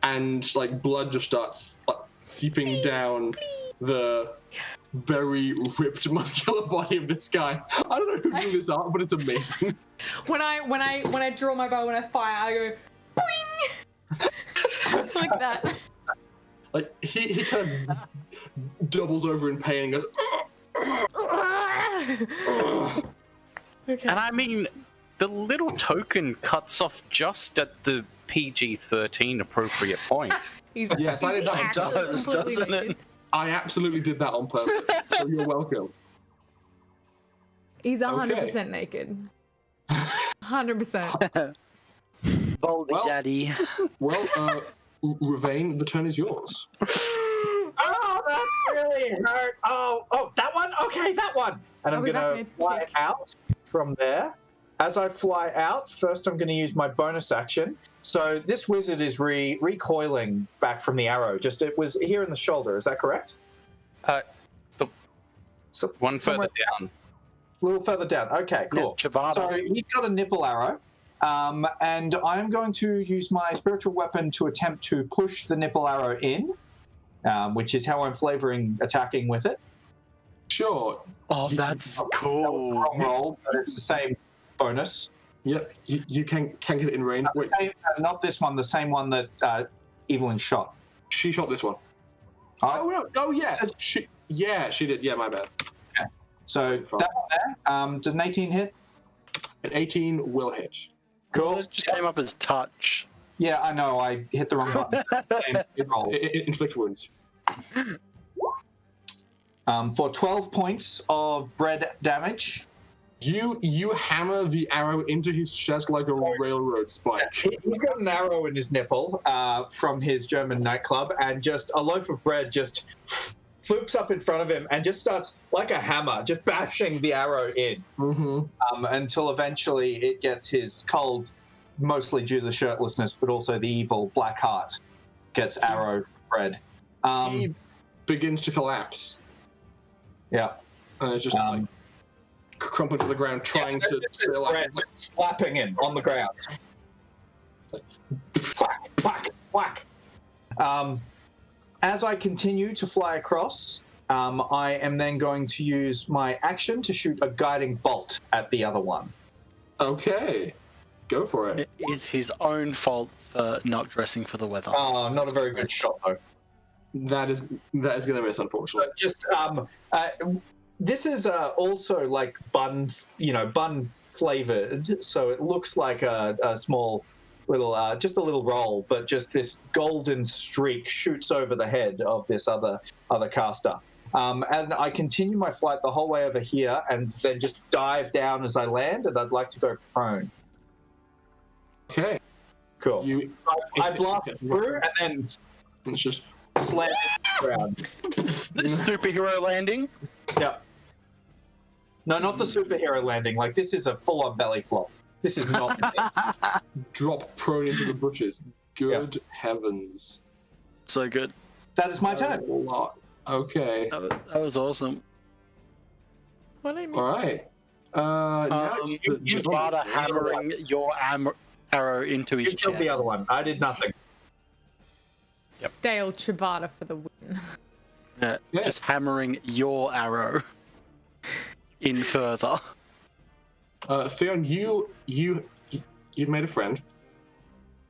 and like blood just starts like, seeping down the very ripped, muscular body of this guy. I don't know who drew this art, but it's amazing. When I draw my bow and I fire, I go boing like that. Like he kind of doubles over in pain and goes. Okay. And I mean, the little token cuts off just at the PG-13 appropriate point. He's, Yes, I did that. actually Does, completely doesn't naked. it? I absolutely did that on purpose. So you're welcome. He's 100% Okay. naked. 100%. Baldy Well- daddy. Well, Ravane, the turn is yours. Oh, that really hurt. Oh, that one? Okay, that one. And I'm we going back to fly mid-tick. out from there. As I fly out, first I'm going to use my bonus action. So this wizard is recoiling back from the arrow. Just it was here in the shoulder. Is that correct? The So, one somewhere- further down. A little further down. Okay, cool. Chibata. So he's got a nipple arrow. And I'm going to use my spiritual weapon to attempt to push the nipple arrow in, which is how I'm flavoring attacking with it. Sure. Oh, that's That was the cool. wrong roll, but it's the same bonus. Yep. You can get it in range. Wait, Not this one, the same one that Evelyn shot. she shot this one. Oh no! Oh yeah. She did. Yeah, my bad. So that one there. Does an 18 hit? An 18 will hit. Cool. It just came up as touch. Yeah, I know. I hit the wrong button. Same roll. Inflict wounds. For 12 points of bread damage. You hammer the arrow into his chest like a railroad spike. He's got an arrow in his nipple from his German nightclub, and just a loaf of bread just floops up in front of him and just starts like a hammer, just bashing the arrow in until eventually it gets his cold, mostly due to the shirtlessness, but also the evil black heart gets arrow bread. He begins to collapse, Yeah. and it's just like crumpling to the ground, trying to feel like slapping him on the ground. Whack, whack, whack. As I continue to fly across, I am then going to use my action to shoot a guiding bolt at the other one. Okay, go for it. It is his own fault for not dressing for the weather. Oh, not a very good shot though. That is gonna miss, unfortunately. Just this is also like bun flavored, so it looks like a small little, just a little roll, but just this golden streak shoots over the head of this other caster. As I continue my flight the whole way over here, and then just dive down as I land, and I'd like to go prone. Okay, Cool. I blast through, and then it's just slam into the ground. Superhero landing. Yep. No, not the superhero landing. Like, this is a full-on belly flop. This is not. drop prone into the bushes. Good heavens. So good. That is my turn. A lot. Okay. That was awesome. What I mean. All right. Now it's the Chibata hammering your arrow into his You killed chest. the other one. I did nothing. Stale Chibata for the win. Yeah, just hammering your arrow in further. Theon, you've made a friend.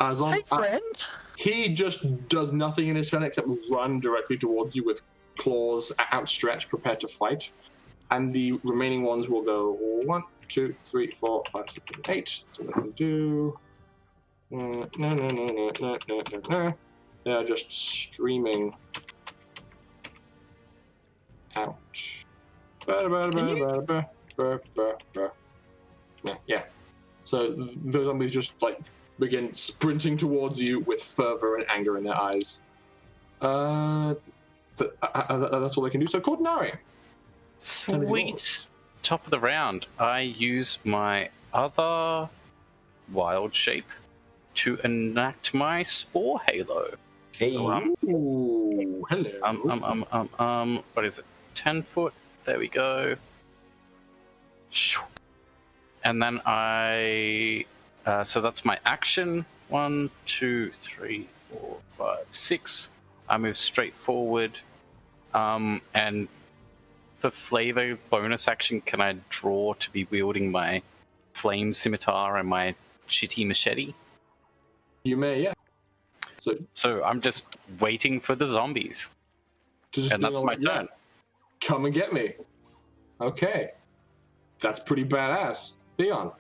As long Hey, friend. he just does nothing in his turn except run directly towards you with claws outstretched, prepared to fight. And the remaining ones will go 1, 2, 3, 4, 5, 6, 7, 8. So they can do. No. They are just streaming out. Yeah. So the zombies just like begin sprinting towards you with fervor and anger in their eyes. That's all they can do. So, Cordenari. Sweet. Top of the round. I use my other wild shape to enact my spore halo. Hey. So, Ooh, hello. what is it? 10 foot. There we go. And then so that's my action. 1, 2, 3, 4, 5, 6. I move straight forward. And for flavor bonus action, can I draw to be wielding my flame scimitar and my shitty machete? You may, yeah. So I'm just waiting for the zombies. And that's my turn. Come and get me. Okay. That's pretty badass. Theon.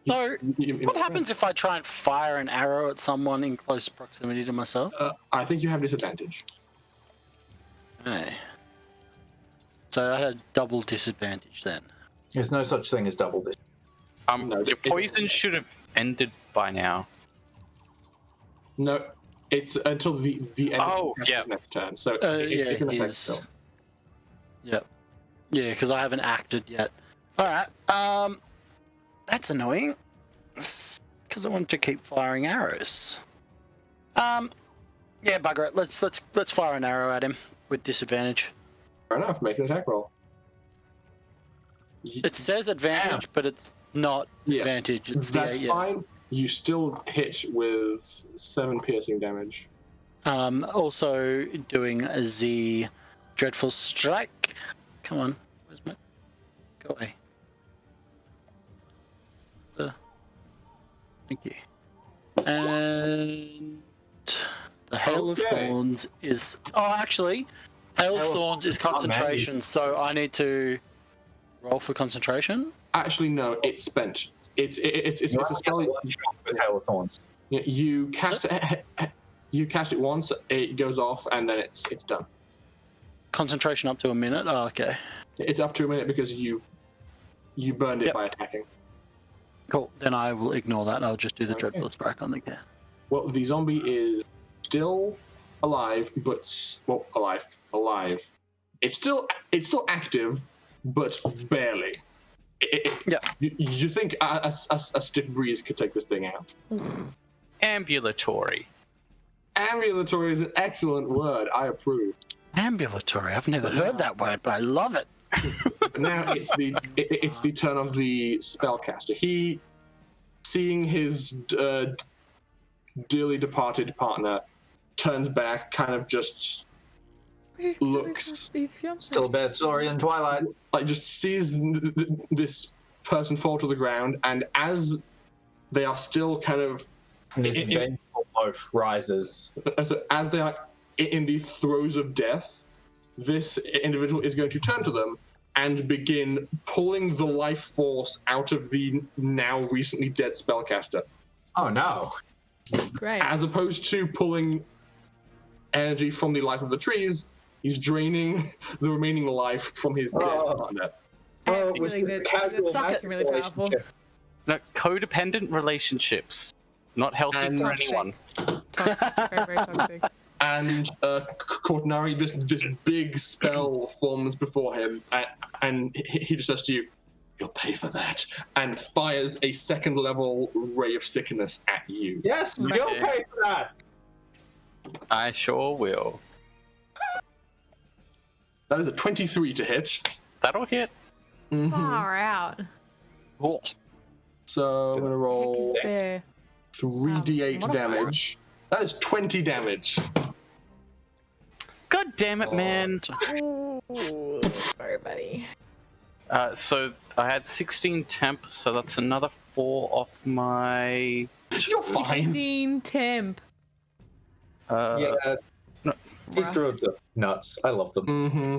So, what happens if I try and fire an arrow at someone in close proximity to myself? I think you have disadvantage. Okay. So I had a double disadvantage then. There's no such thing as double dis. Your poison should have ended by now. No. It's until the end Oh, of the yeah. next turn. So Yeah, it's in effect he's. still. Yep. Yeah, because I haven't acted yet. All right. That's annoying. Because I wanted to keep firing arrows. Yeah, bugger it. Let's fire an arrow at him with disadvantage. Fair enough. Make an attack roll. It says advantage, but it's not Yeah, advantage. It's That's the fine. You still hit with 7 piercing damage. Also doing the dreadful strike. Come on, where's my? Go away. Thank you. And the Hail of Okay. Thorns is. Oh, actually, Hail of Thorns is concentration, so I need to roll for concentration. Actually, no. It's spent. It's a spell. One shot with Hail of Thorns. You cast it. You cast it once. It goes off, and then it's done. Concentration up to a minute. Oh, okay. It's up to a minute because you burned it Yep. by attacking. Cool. Then I will ignore that. I'll just do the dreadful strike on the cat. Well, the zombie is still alive, but alive. It's still active, but barely. Yeah. You think a stiff breeze could take this thing out? Ambulatory. Ambulatory is an excellent word. I approve. Ambulatory. I've never heard that word, but I love it. But now it's the turn of the spellcaster. He, seeing his dearly departed partner, turns back, kind of just looks, Still a bad story in Twilight. like just sees this person fall to the ground, and as they are still kind of His vengeful loaf rises. as they are in the throes of death, this individual is going to turn to them and begin pulling the life force out of the now recently dead spellcaster. Oh no. Great. As opposed to pulling energy from the life of the trees, he's draining the remaining life from his dead partner. Oh, it was Really a good. casual Suck it. magic Really powerful. relationship. No, codependent relationships. Not healthy And- for anyone. Toxic. Very, very toxic. And Cortinari, this big spell forms before him, and he just says to you, "You'll pay for that," and fires a second level ray of sickness at you. Yes, you'll pay for that. I sure will. That is a 23 to hit. That'll hit. Far out. Cool. So I'm gonna roll Is there? 3d8 modifier? damage. That is 20 damage. God damn it, man. Ooh, sorry, buddy. So I had 16 temp, so that's another 4 off my. You're fine. 16 temp. Yeah, no. these druids are nuts. I love them. Mm-hmm.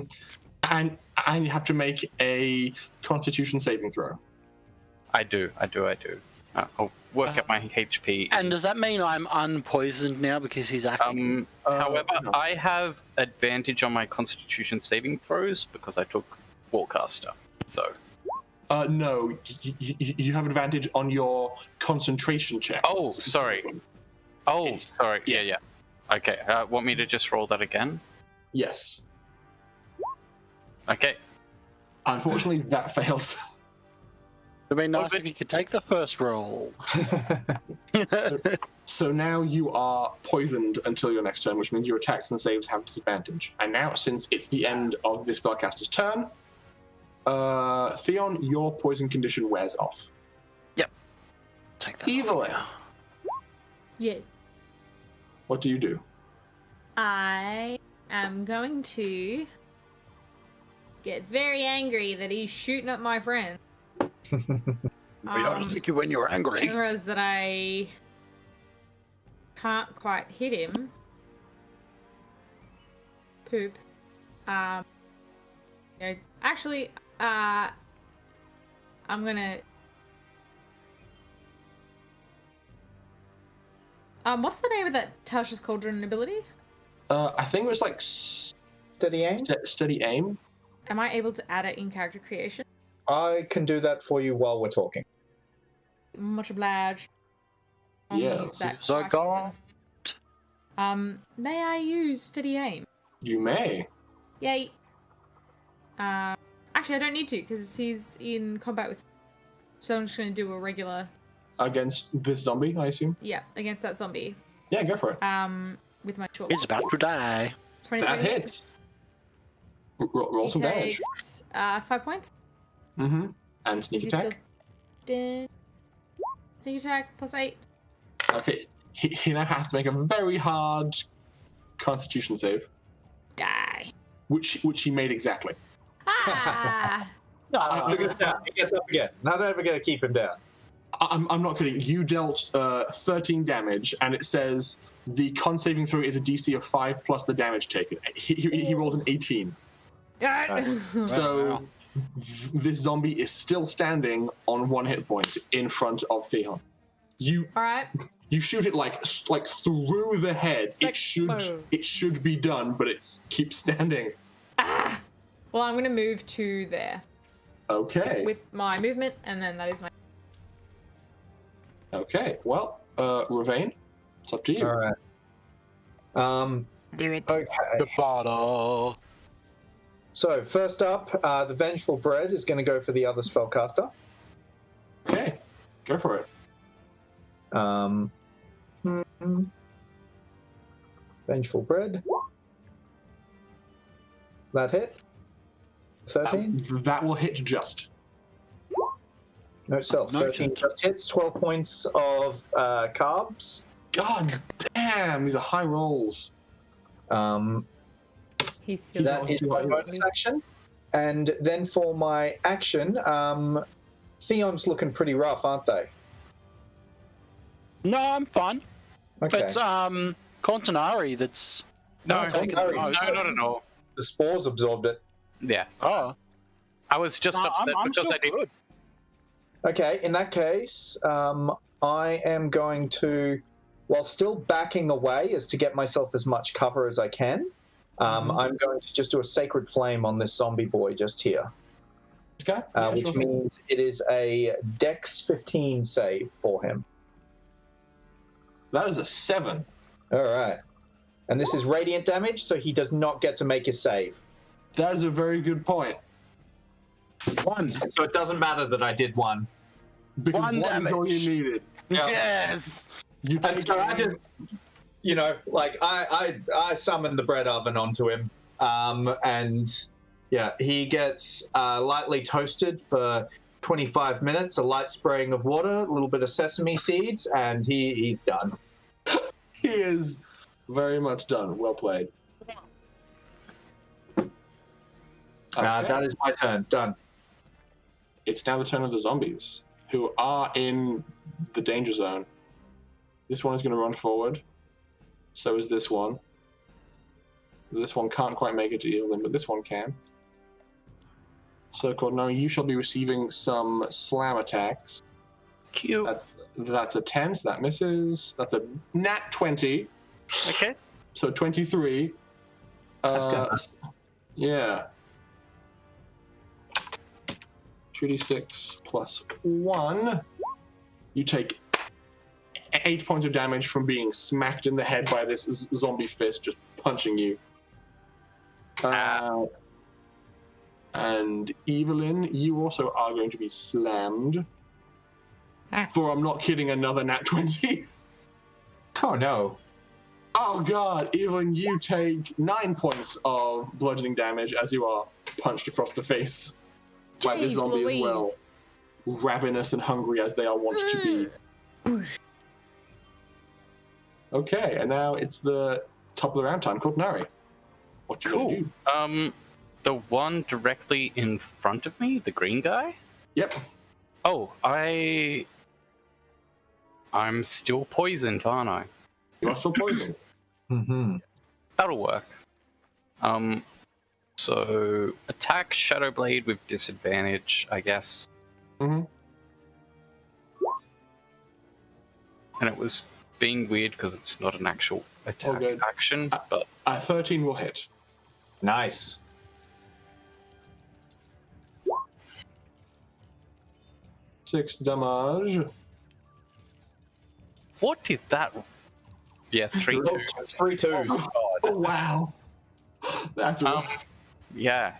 And you have to make a Constitution saving throw. I do. I'll work at my HP. And does that mean I'm unpoisoned now because he's acting? However, no. I have advantage on my Constitution saving throws because I took Warcaster. So. No, you have advantage on your concentration checks. Oh, sorry. Oh, sorry. Yeah. Okay. Want me to just roll that again? Yes. Okay. Unfortunately, that fails. It'd be nice but- if you could take the first roll. So now you are poisoned until your next turn, which means your attacks and saves have disadvantage. And now, since it's the end of this spellcaster's turn, Theon, your poison condition wears off. Take that. Evelyn, Yes. what do you do? I am going to get very angry that he's shooting at my friend. We don't think you when you're angry. Whereas that I can't quite hit him. Poop. Yeah, actually, I'm gonna. What's the name of that Tasha's Cauldron ability? I think it was like Steady aim? steady aim. Am I able to add it in character creation? I can do that for you while we're talking. Much obliged. I'm gonna Yeah, use that So back. go. May I use steady aim? You may. Yay. Actually, I don't need to because he's in combat with. So I'm just gonna do a regular. Against this zombie, I assume? Yeah, against that zombie. Yeah, go for it. With my short. He's about to die. 23 That hits. Roll some damage. takes, 5 points. Mm-hmm. And sneak He attack. still- Sneak attack +8. Okay, he now has to make a very hard Constitution save, Die. which he made exactly. Ah! Look at that. He gets up again. Not ever going to keep him down. I'm not kidding. You dealt 13 damage, and it says the con saving throw is a DC of 5 plus the damage taken. He rolled an 18. So this zombie is still standing on 1 hit point in front of Theon. You All right. you shoot it like through the head. It's like, It should be done, but it keeps standing. Well, I'm gonna move to there Okay. with my movement, and then that is my. Okay. Well, Ravane, it's up to you. All right. Do it. Okay. The bottle. So first up, the Vengeful Bread is going to go for the other spellcaster. Okay. Go for it. Vengeful Bread. That hit. 13. That will hit just. Note self. 13 just hits. 12 points of carbs. God damn, these are high rolls. He's still. That is my bonus action. And then for my action, Theon's looking pretty rough, aren't they? No, I'm fine. Okay. It's Contanari that's No, taking no, the most. no, not at all. The spores absorbed it. Yeah. Oh, I was just no, upset I'm because still I didn't. good. Okay, in that case, I am going to, while still backing away as to get myself as much cover as I can, I'm going to just do a Sacred Flame on this zombie boy just here. This guy? Yeah, Which sure. means it is a Dex 15 save for him. That is a 7. All right. And this is radiant damage, so he does not get to make a save. That is a very good point. 1. So it doesn't matter that I did one. Because One one is damage. all you needed. Yes. You And take so I just, you know, like I summoned the bread oven onto him, and yeah, he gets lightly toasted for 25 minutes, a light spraying of water, a little bit of sesame seeds, and he's done. He is very much done. Well played. Okay. That is my turn. Done. It's now the turn of the zombies, who are in the danger zone. This one is going to run forward. So is this one. This one can't quite make it to Evelyn, but this one can. So, Cordno, you shall be receiving some slam attacks. Cute. That's a 10, so that misses. That's a nat 20, Okay. so 23. That's good. Yeah. 2d6 plus 1. You take 8 points of damage from being smacked in the head by this zombie fist just punching you. And Evelyn, you also are going to be slammed. For, I'm not kidding, another nat 20. Oh no. Oh god, Evelyn, you take 9 points of bludgeoning damage as you are punched across the face by the Jeez zombie as well. Louise. Ravenous and hungry as they are wont to be. Okay, and now it's the top of the round time. Cortinari, what you gonna do? The one directly in front of me, the green guy. Yep. Oh, I'm still poisoned, aren't I? You are still poisoned. Mm-hmm. That'll work. So attack Shadow Blade with disadvantage, I guess. Mm-hmm. And it was being weird because it's not an actual attack good. action, but 13 will hit. Nice. Six damage. what did that Yeah, 3 2s. 3 twos. Oh wow. That's Yeah.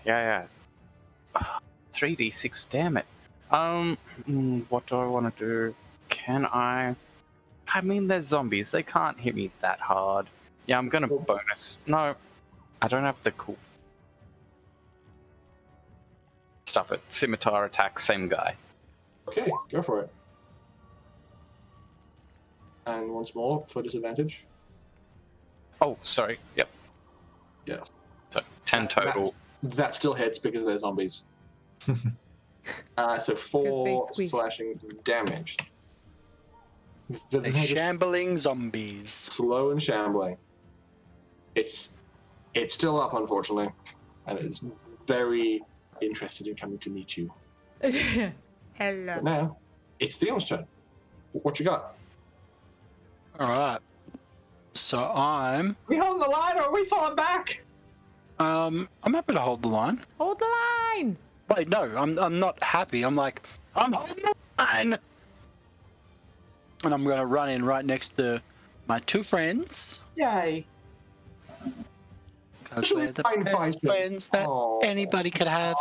3d6, damn it. What do I want to do? Can I mean, they're zombies. They can't hit me that hard. Yeah, I'm gonna bonus. No, I don't have the cool. Stuff it. Scimitar attack, same guy. okay. Go for it. And once more for disadvantage. Oh, sorry. Yep. Yes. So 10 total. That still hits because they're zombies. So 4 squeak. slashing damage. They shambling zombies. Slow and shambling. It's still up, unfortunately, and it's very interested in coming to meet you. Hello. But now it's Theon's turn. What you got? All right. So I'm We holding the line, or are we falling back? I'm happy to hold the line. Hold the line. Wait, no, I'm not happy. I'm holding the line. And I'm gonna run in right next to my 2 friends. Yay! Because we're the best friends that anybody could have.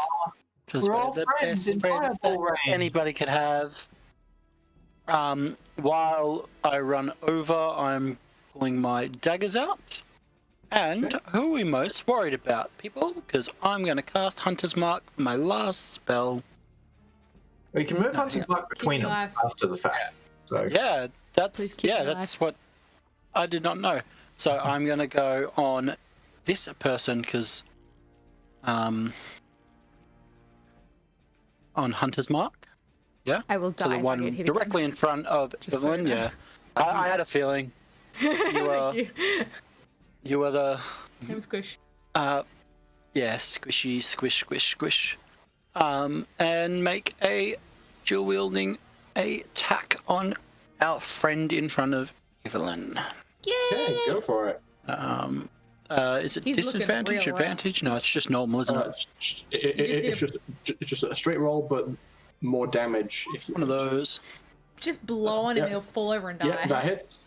Because We're we're all the friends best in friends that fireball range. anybody could have. While I run over, I'm pulling my daggers out. And who are we most worried about, people? Because I'm going to cast Hunter's Mark, my last spell. We can move Hunter's Mark between Keep them alive. after the fact. So Yeah, Please keep it that's what I did not know. So I'm going to go on this person because on Hunter's Mark. Yeah. I will die. So the if I one get hit directly in front of Just so Evelyn. you know. Yeah. I had a feeling. You are again. you are the I'm squish. yeah, squishy, squish. And make a dual wielding attack on our friend in front of Evelyn. Yay! Okay, go for it. Is it He's looking disadvantage, real advantage? No, it's just normal, isn't it? It's just a straight roll, but more damage. If you One of those. Just blow on Yeah. and he'll fall over and die. Yeah, that hits.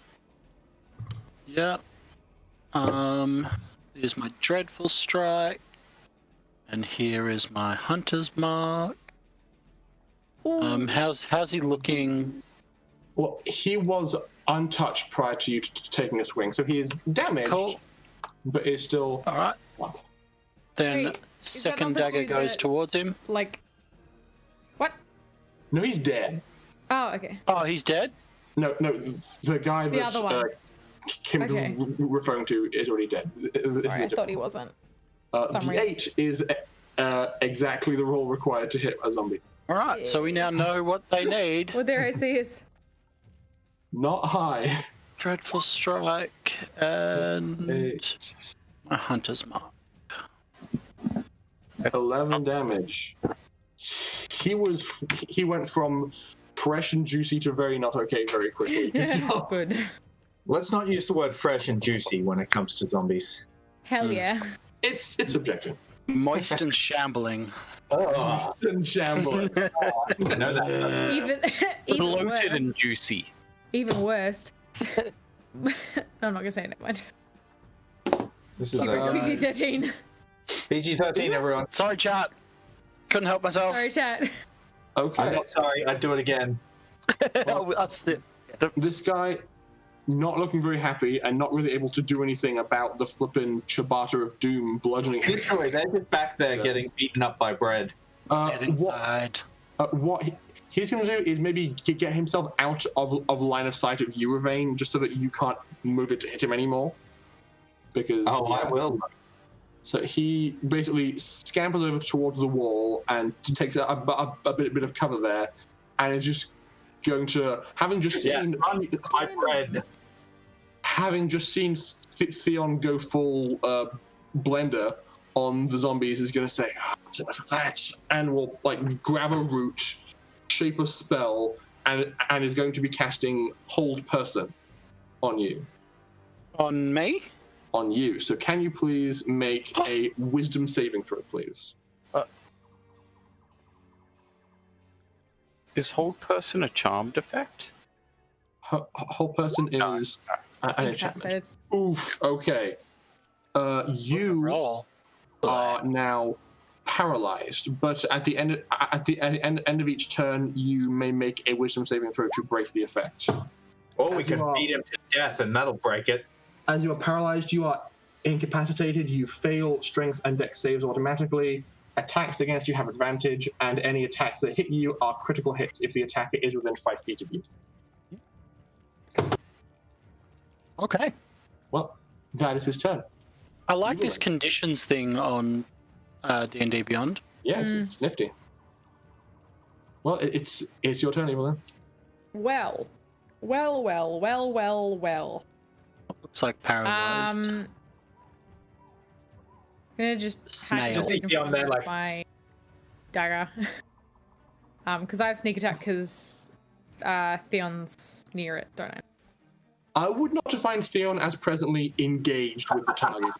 Yeah. Here's my dreadful strike. And here is my hunter's mark. How's he looking? Well, he was untouched prior to you taking a swing, so he is damaged, Cool. but is still. All right. Then Wait, is that second not the dagger dude goes that- towards him. Like, what? No, he's dead. Oh, okay. Oh, he's dead? No, the guy The that other one. Kim's Okay. referring to is already dead. This is Sorry, I a thought he different wasn't. one. some The reason. 8 is exactly the roll required to hit a zombie. All right, so we now know what they need. What their AC is. Not high. Dreadful strike and 8, my hunter's mark. 11 damage. He went from fresh and juicy to very not okay very quickly. Good. let's not use the word fresh and juicy when it comes to zombies. Hell yeah. It's subjective. Moist and shambling. Oh, And shambling. I know that. Even Bloated and worse. juicy. Even worse. No, I'm not gonna say it. Never mind. This is PG-13. PG-13, everyone. Sorry, chat. Couldn't help myself. Sorry, chat. Okay. I'm not sorry. I'd do it again. This guy, not looking very happy and not really able to do anything about the flippin' Ciabatta of Doom bludgeoning him. Literally, they're just back there getting beaten up by bread. Get inside. What he's going to do is maybe get himself out of line of sight of you, Ravane, just so that you can't move it to hit him anymore. Because I will. So he basically scampers over towards the wall and takes a bit of cover there, and is just going to, having just seen my bread. Having just seen Theon go full blender on the zombies, is going to say, "That's enough of that," and will like grab a root, shape a spell, and is going to be casting Hold Person on you. On me? On you. So can you please make a Wisdom saving throw, please? Is Hold Person a charmed effect? Hold Person is An enchantment. Oof. Okay. You Roll. are now paralyzed, but at the end of each turn, you may make a wisdom saving throw to break the effect. Or we can beat him to death, and that'll break it. As you are paralyzed, you are incapacitated. You fail strength and dex saves automatically. Attacks against you have advantage, and any attacks that hit you are critical hits if the attacker is within 5 feet of you. Okay. Well, that is his turn. I like this conditions thing on D&D Beyond. Yeah, it's nifty. Well, it's your turn, Evelyn. Well. Looks like paralyzed. I'm gonna just Snail. just Just be on there, like- my dagger. Because I have sneak attack because Theon's near it, don't I? I would not define Theon as presently engaged with the target,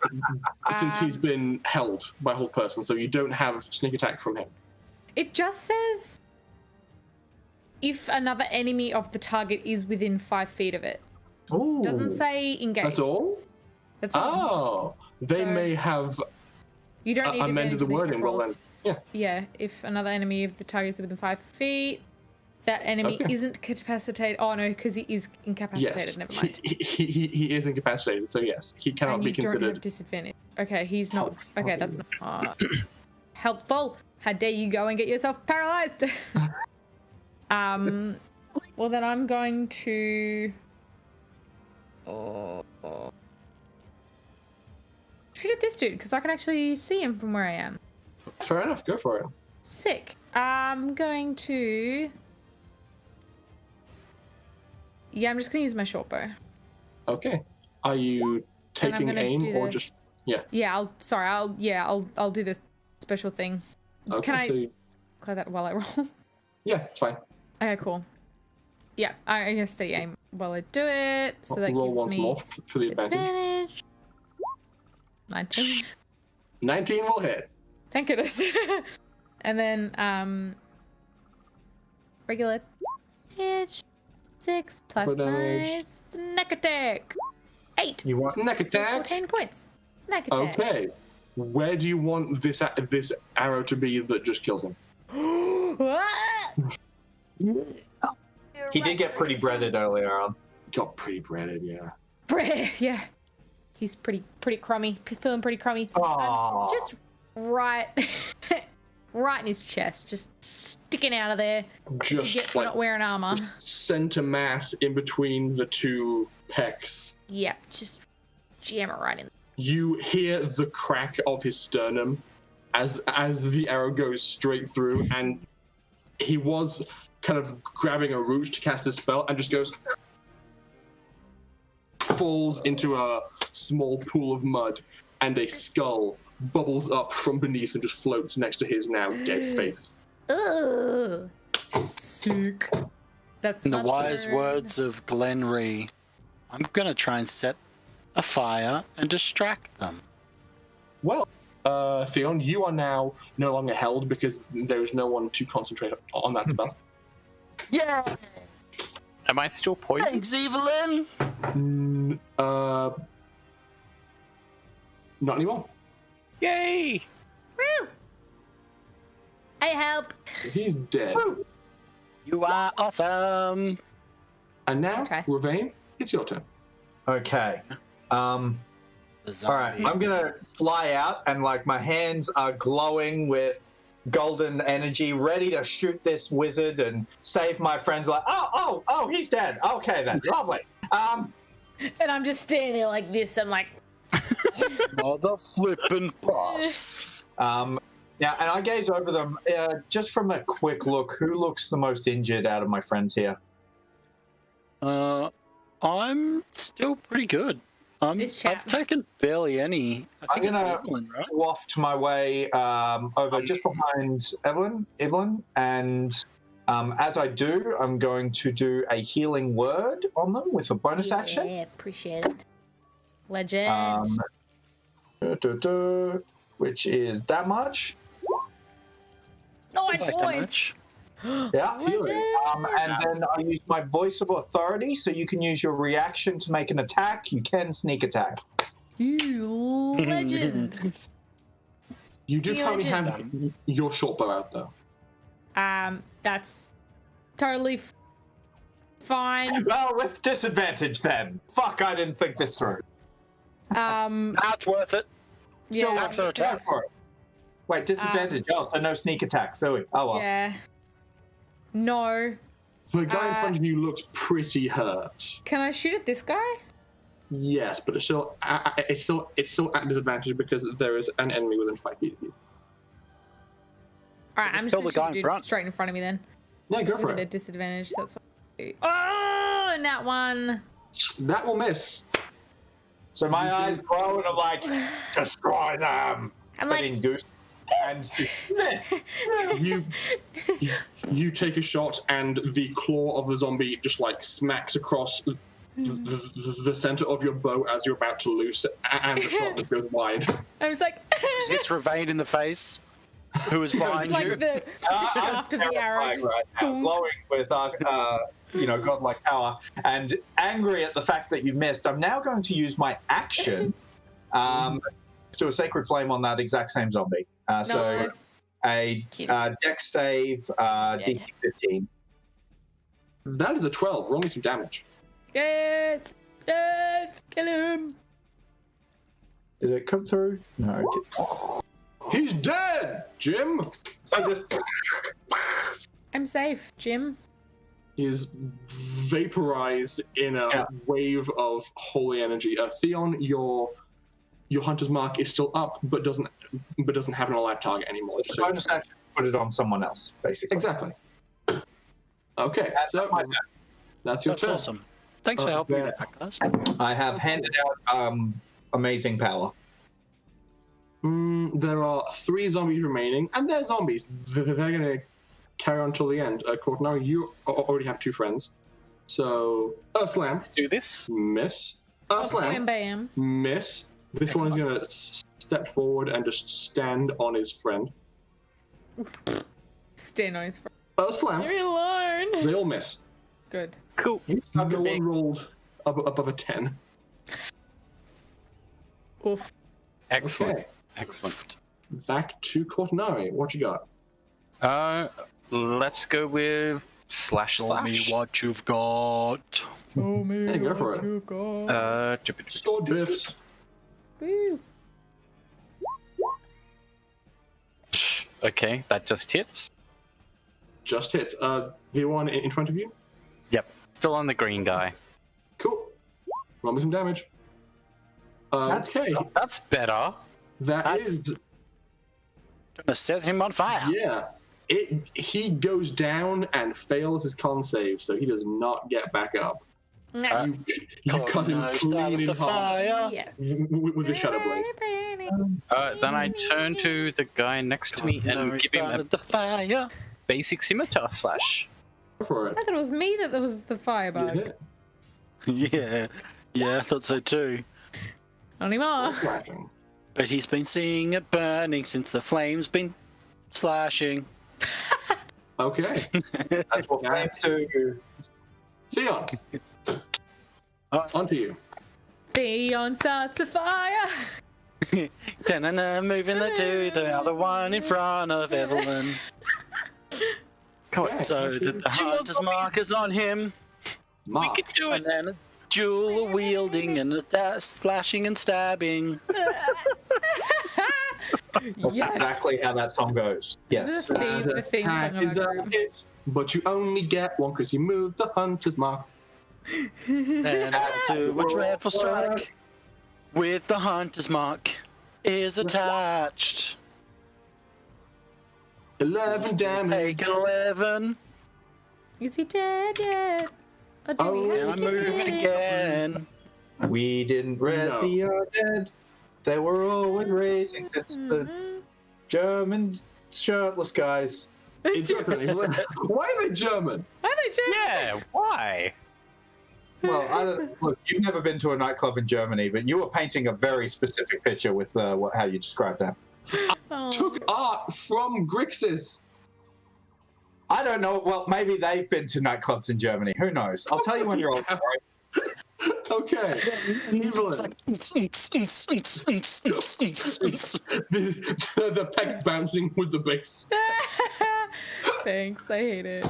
since he's been held by a whole person, so you don't have sneak attack from him. It just says if another enemy of the target is within 5 feet of it. Ooh. Doesn't say engaged. That's all? That's all. Oh, they So- may have You don't need amended the advantage wording. Well, roll. then, yeah. Yeah, if another enemy of the target is within 5 feet, that enemy Okay. isn't incapacitated. Oh no, because he is incapacitated. Yes, Never mind. he is incapacitated, so yes, he cannot And be you don't have considered. disadvantage. Okay, he's not. How Okay, that's not helpful. How dare you go and get yourself paralyzed? Well then I'm going to. Shoot at this dude because I can actually see him from where I am. Fair enough, go for it. Sick. I'm going to. Yeah, I'm just gonna use my short bow. Okay. Are you taking gonna aim do or the- just yeah? Yeah, I'll do this special thing. Okay, Can I so you- clear that while I roll? yeah, it's fine. Okay, cool. Yeah, I guess stay aim while I do it. So that Roll gives once me more for the advantage. advantage. 19. 19 will hit. Thank goodness. And then regular pitch 6 plus Good damage. my snack attack. 8. You want Neck attack. 14 points. Snack attack. Okay. Where do you want this arrow to be that just kills him? He did get pretty breaded earlier on. Got pretty breaded, yeah. Yeah. He's pretty crummy. Feeling pretty crummy. Aww. Just right right in his chest, just sticking out of there. You get Just for like not wearing armor. center mass in between the two pecs. Yeah, just jam it right in. You hear the crack of his sternum as the arrow goes straight through, and he was kind of grabbing a root to cast his spell and just goes falls into a small pool of mud, and a skull bubbles up from beneath and just floats next to his now dead face. Ugh. Sick. That's In the not wise good. words of Glenree, I'm gonna try and set a fire and distract them. Well, Theon, you are now no longer held because there is no one to concentrate on that spell. Yeah! Am I still poisoned? Thanks, Evelyn! Not anymore. Yay! Woo! I help. He's dead. You are awesome! And now, Okay. Ravane, it's your turn. Okay. The All right. zombie. I'm gonna fly out, and like my hands are glowing with golden energy, ready to shoot this wizard and save my friends. Like, oh, he's dead. Okay then, lovely. And I'm just standing there like this. I'm like, Mother flippin' boss! Yeah, and I gaze over them just from a quick look. Who looks the most injured out of my friends here? I'm still pretty good. This chap. I've taken barely any. I I'm think it's gonna Evelyn, right? waft my way over just behind Evelyn, and as I do, I'm going to do a healing word on them with a bonus action. Yeah, appreciate it. Legend. Which is that much. Nice Like points. damage. Yeah. And then I use my voice of authority, so you can use your reaction to make an attack. You can sneak attack. You legend. You do You currently have legend. your short bow out though. That's totally fine. Well, with disadvantage then. Fuck, I didn't think this through. That's worth it. Still Yeah. Max our attack. Wait, disadvantage. So no sneak attack. Philly. Oh well. Yeah. No. The guy in front of you looks pretty hurt. Can I shoot at this guy? Yes, but it's still at disadvantage because there is an enemy within 5 feet of you. All right, I'm just kill gonna the guy shoot in dude front. straight in front of me then. Yeah, go It's for at a it. disadvantage. That's what. Oh, and that one. That will miss. So my eyes grow and I'm like, destroy them. I'm But like, in goose. And You take a shot and the claw of the zombie just like smacks across the center of your bow as you're about to loose, and the shot just goes wide. I was like, Hits Ravane in the face, who is behind you. like the shaft of the arrow. terrified Just right now, glowing with godlike power, and angry at the fact that you missed. I'm now going to use my action to do a sacred flame on that exact same zombie. So Nice. a dex save, DC 15. That is a 12. Roll me some damage. Yes, yes, kill him. Did it come through? No, it didn't. He's dead, Jim. So just I'm safe, Jim. Is vaporized in a wave of holy energy. Theon, your hunter's mark is still up, but doesn't have an alive target anymore. it's a bonus action. Put it on someone else, basically. Exactly. Okay, so my turn. that's your That's turn. awesome. Thanks for helping me with that, guys. I have handed out amazing power. There are 3 zombies remaining, and they're zombies. They're going to carry on till the end. Cortana, you already have 2 friends. So, Slam, Do this. miss. Bam, Slam, bam. miss. This one is going to step forward and just stand on his friend. Stand on his front. Leave Slam, me alone. they all miss. Good. Cool. No one rolled above a 10. Oof. Excellent. Okay, Excellent. back to Cortanari. What you got? Let's go with slash Show me slash. what you've got. Show me Hey, go for it. you've got. Sword biffs. Woo. Okay, that just hits. Just hits. The one in front of you? Yep. Still on the green guy. Cool. Roll me some damage. Okay, That's better. that's Gonna set him on fire. yeah. He goes down and fails his con save, so he does not get back up. Nah. You cut him Cortana clean started in the half fire. Yes. with the shadow blade. Then I turn to the guy next to me and Cortana give him a started the fire. basic scimitar slash. Go for I it. thought it was me that was the You firebug. hit. Yeah, I thought so too. Not anymore. Slashing. But he's been seeing it burning since the flames been slashing. Okay. That's what flames do. Theon. Onto you. Theon starts a fire. Da-na-na, moving to the other one in front of Evelyn. Okay. So that the hunter's mark is on him. Mark. Do And then a jewel wielding and a slashing and stabbing. That's exactly how that song goes. Yes. The theme song Attack of is our a group. hit, but you only get one because you moved the hunter's mark. And to a dreadful strike with the hunter's mark is attached. 11 damage. Take 11. Is he dead yet? Or do we have And I to move kill it him? again. We didn't rest No. the undead. They were always raising since the German shirtless guys. Exactly. Why are they German? Why are they dead? Yeah, why? Well, look, you've never been to a nightclub in Germany, but you were painting a very specific picture with how you described that. Oh. Took art from Grixis. I don't know. Well, maybe they've been to nightclubs in Germany. Who knows? I'll tell you when you're old. Okay. Evelyn. the pecs bouncing with the bass. Thanks, I hate it.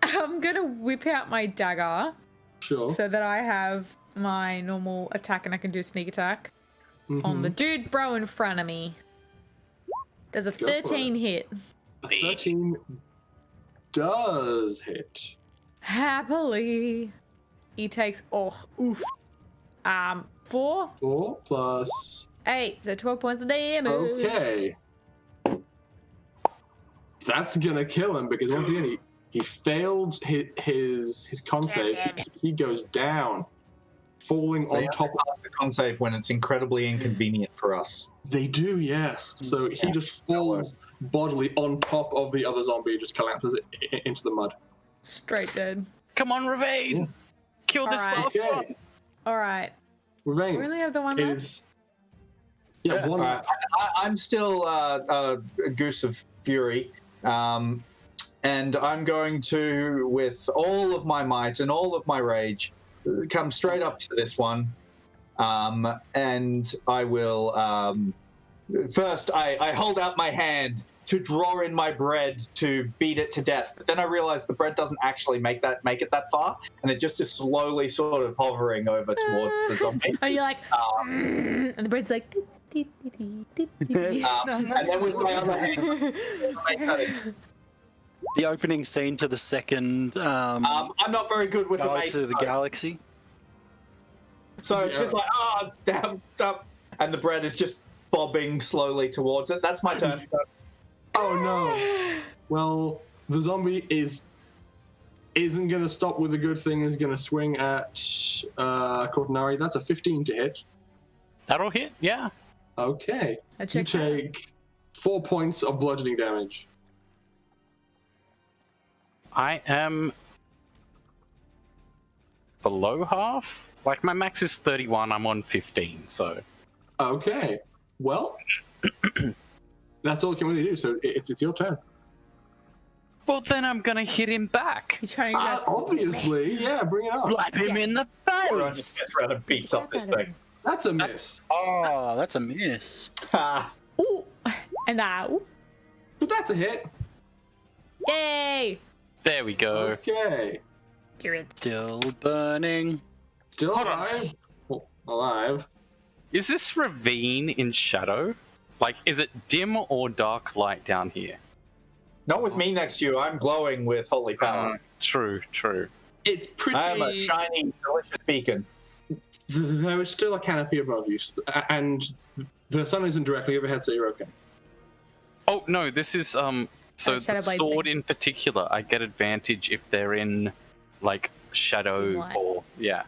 I'm gonna whip out my dagger Sure. so that I have my normal attack and I can do a sneak attack on the dude bro in front of me. Does a Go for 13 hit? A 13 does hit. Happily. He takes 4 4 plus. 8, so 12 points of damage. Okay. That's gonna kill him because once again he failed his con save. He goes down, falling They on have top. to pass the con save when it's incredibly inconvenient for us. They do, yes. So he just falls bodily on top of the other zombie, just collapses into the mud. Straight dead. Come on, Ravane! Kill this Alright. last one! Okay, Alright. Ravane. We only have the one It left? is. Yeah, one. I'm still a Goose of Fury, and I'm going to, with all of my might and all of my rage, come straight up to this one, and I will. First, I hold out my hand to draw in my bread to beat it to death, but then I realize the bread doesn't actually make it that far, and it just is slowly sort of hovering over towards the zombie. And you're like, and the bread's like, And then with my other hand, The opening scene to the second I'm not very good with Galaxy the of the Galaxy. So it's just like, damn, and the bread is just bobbing slowly towards it. That's my turn. Oh no. Well, the zombie isn't going to stop with a good thing. Is going to swing at Cortinari. That's a 15 to hit. That'll hit, yeah. Okay. That You checks out. take 4 points of bludgeoning damage. I am below half. Like, my max is 31, I'm on 15, so... Okay. Well, that's all you can really do. So it's your turn. Well, then I'm gonna hit him back. You're trying to Obviously, yeah. Bring it on. Slap him in the Everyone face! just gets around and beats up this thing. That's a miss. Oh, that's a miss. Ooh, and now. But that's a hit. Yay! There we go. Okay. You're it. Still burning. Still Hold on. alive. Well, alive. Is this ravine in shadow? Like, is it dim or dark light down here? Not with me next to you. I'm glowing with holy power. True. It's pretty. I am a shiny, delicious beacon. There is still a canopy above you, and the sun isn't directly overhead, so you're okay. Oh, no, this is, so the Shadowblade sword thing. in particular, I get advantage if they're in, like, shadow Light. or, yeah.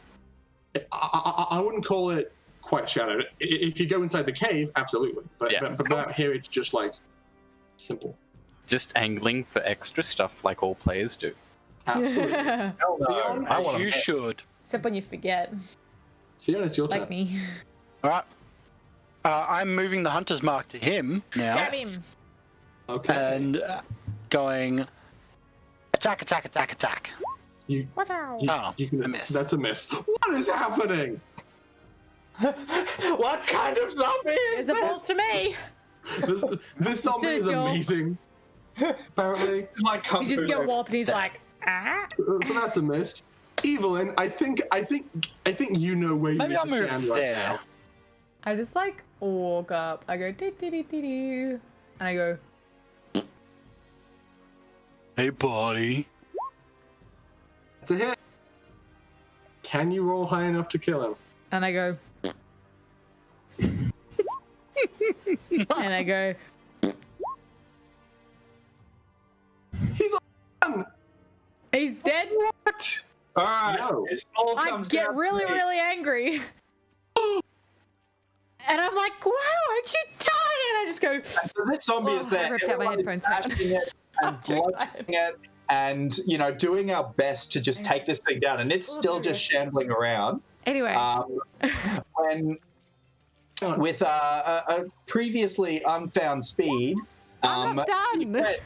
I wouldn't call it quite shadowed. If you go inside the cave, absolutely. But, Yeah, but cool. out here, it's just like simple. Just angling for extra stuff like all players do. Absolutely. Hell no. Theon, I As want you to should. Except when you forget, Theon, it's your like turn. me. All right. I'm moving the hunter's mark to him now. Grab him. Okay. And going attack. You, Watch out. Oh, you can, I missed. That's a miss. What is happening? What kind of zombie is There's a this? balls to me. This zombie is Joel. amazing. Apparently. It's like Kung You just Fu get Movie. walloped and he's like, ah. So that's a miss. Evelyn, I think you know where you Maybe need I'll to move stand right there. now. I just like walk up. I go dee, and I go. Hey, buddy. It's a hit. Can you roll high enough to kill him? And I go. and I go. He's on. He's dead. What? All right. No. It all I comes get down to really, me. really angry. And I'm like, why aren't you dying? And I just go. So this zombie Oh, is there. I ripped out my Everyone is headphones. bashing it and bludgeoning it, and doing our best to just take this thing down, and it's still just shambling around. Anyway. When with a previously unfound speed, I'm not done. he went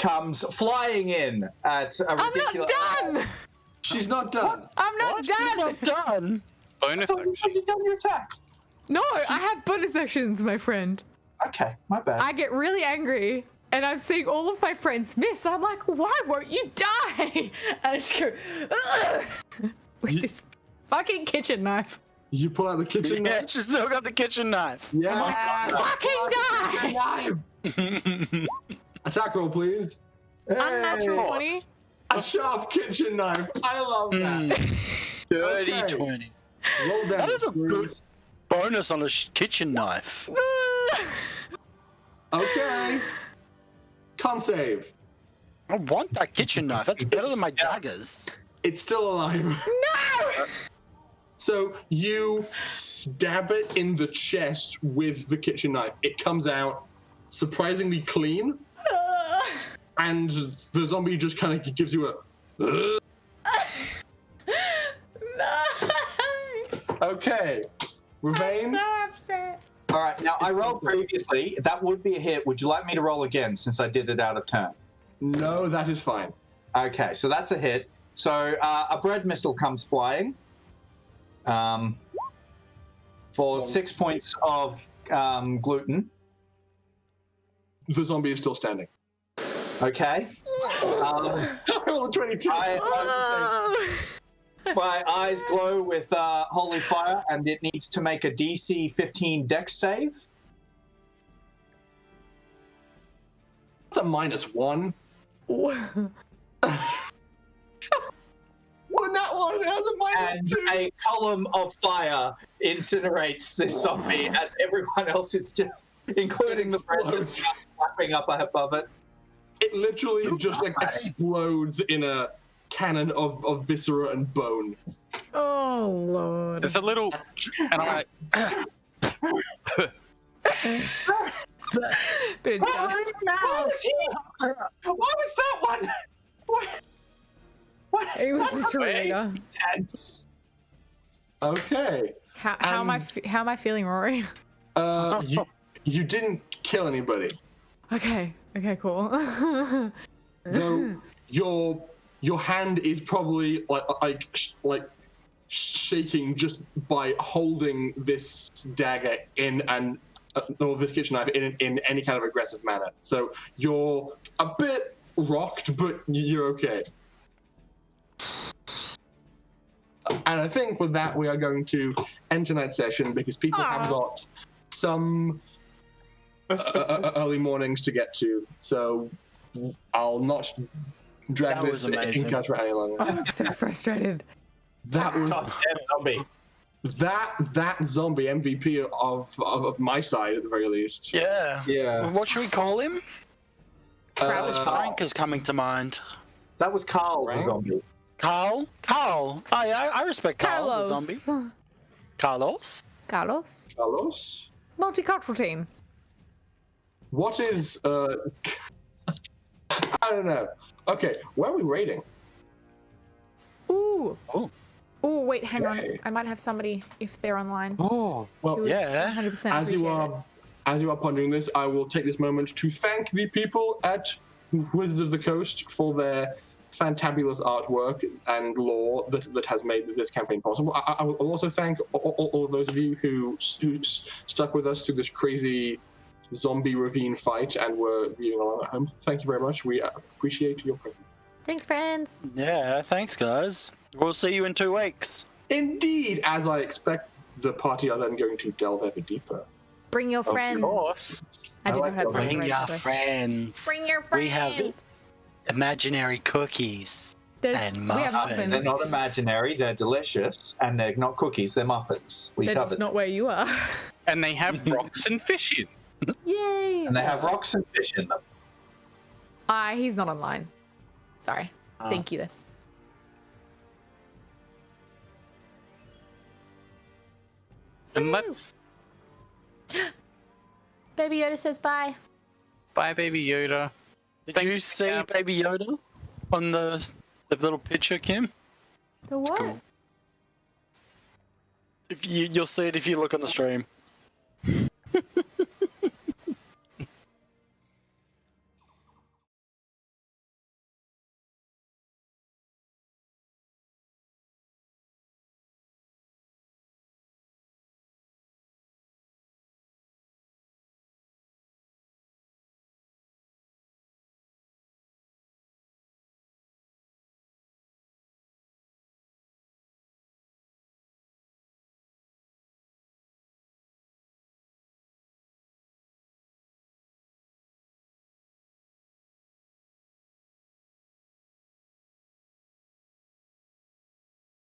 comes flying in at a I'm ridiculous. not done. She's not done. I'm not done. Not done. Bonus Oh, action. you've done your attack. No, I have bonus actions, my friend. Okay, my bad. I get really angry, and I'm seeing all of my friends miss. I'm like, why won't you die? And I just go, ugh, with this fucking kitchen knife. You pull out the kitchen Yeah, knife. she's still got the kitchen knife. Yeah. Fucking die! Attack roll, please. Unnatural 20. A sharp kitchen knife. I love that. Dirty Okay. 20. Roll down. That is a good please. bonus on a kitchen knife. Okay. Con save. I want that kitchen knife. That's better than my daggers. It's still alive. No! So you stab it in the chest with the kitchen knife. It comes out surprisingly clean, and the zombie just kind of gives you a. No! Okay, Ravane. So upset. All right, now I rolled previously. That would be a hit. Would you like me to roll again since I did it out of turn? No, that is fine. Okay, so that's a hit. So a bread missile comes flying for 6 points of gluten. The zombie is still standing. Okay. I rolled a 22. My eyes glow with holy fire, and it needs to make a DC 15 Dex save. That's a -1. Well, that one has a And -2. a column of fire incinerates this zombie as everyone else is just, including the president, flapping up above it. It literally just like explodes in a cannon of viscera and bone. Oh, Lord. There's a little, and I. Bit of dust. What was he? What was that one? What? It was the tornado. Tense. Okay. How am I feeling, Rory? You didn't kill anybody. Okay. Okay, cool. Though your hand is probably like shaking just by holding this dagger in and or this kitchen knife in any kind of aggressive manner. So you're a bit rocked, but you're okay. And I think with that we are going to end tonight's session because people have got some early mornings to get to. So I'll not drag That this was amazing. encounter any longer. I'm so frustrated. That was Goddamn zombie. that zombie MVP of my side at the very least. Yeah. Yeah. What should we call him? Travis Uh, Frank is coming to mind. That was Carl, the Right. zombie. Carl? Oh yeah, I respect Carl, Carlos. the zombie. Carlos? Carlos. Carlos, Multicultural team. what is I don't know. Okay, where are we rating? Ooh. Oh. Oh, wait, hang on. Okay. I might have somebody if they're online. Oh. Well, Yeah. 100% as you appreciate it. are pondering this, I will take this moment to thank the people at Wizards of the Coast for their fantabulous artwork and lore that has made this campaign possible. I will also thank all of those of you who stuck with us through this crazy zombie ravine fight and were viewing along at home. Thank you very much. We appreciate your presence. Thanks, friends. Yeah, thanks guys. We'll see you in 2 weeks. Indeed, as I expect, the party are then going to delve ever deeper. Bring your friends. course. I didn't like know how to say it Bring right, your by the way. friends. Bring your friends. We have imaginary cookies. There's- and we have muffins. muffins. They're not imaginary, they're delicious, and they're not cookies, they're muffins. We That's covered. not where you are. And they have rocks and fish in. Yay. And they have rocks and fish in them. He's not online. Sorry. Thank you. And let's. Baby Yoda says bye. Bye, Baby Yoda. Did Thanks, you see Cap. Baby Yoda on the little picture, Kim? The what? cool. If you'll see it if you look on the stream.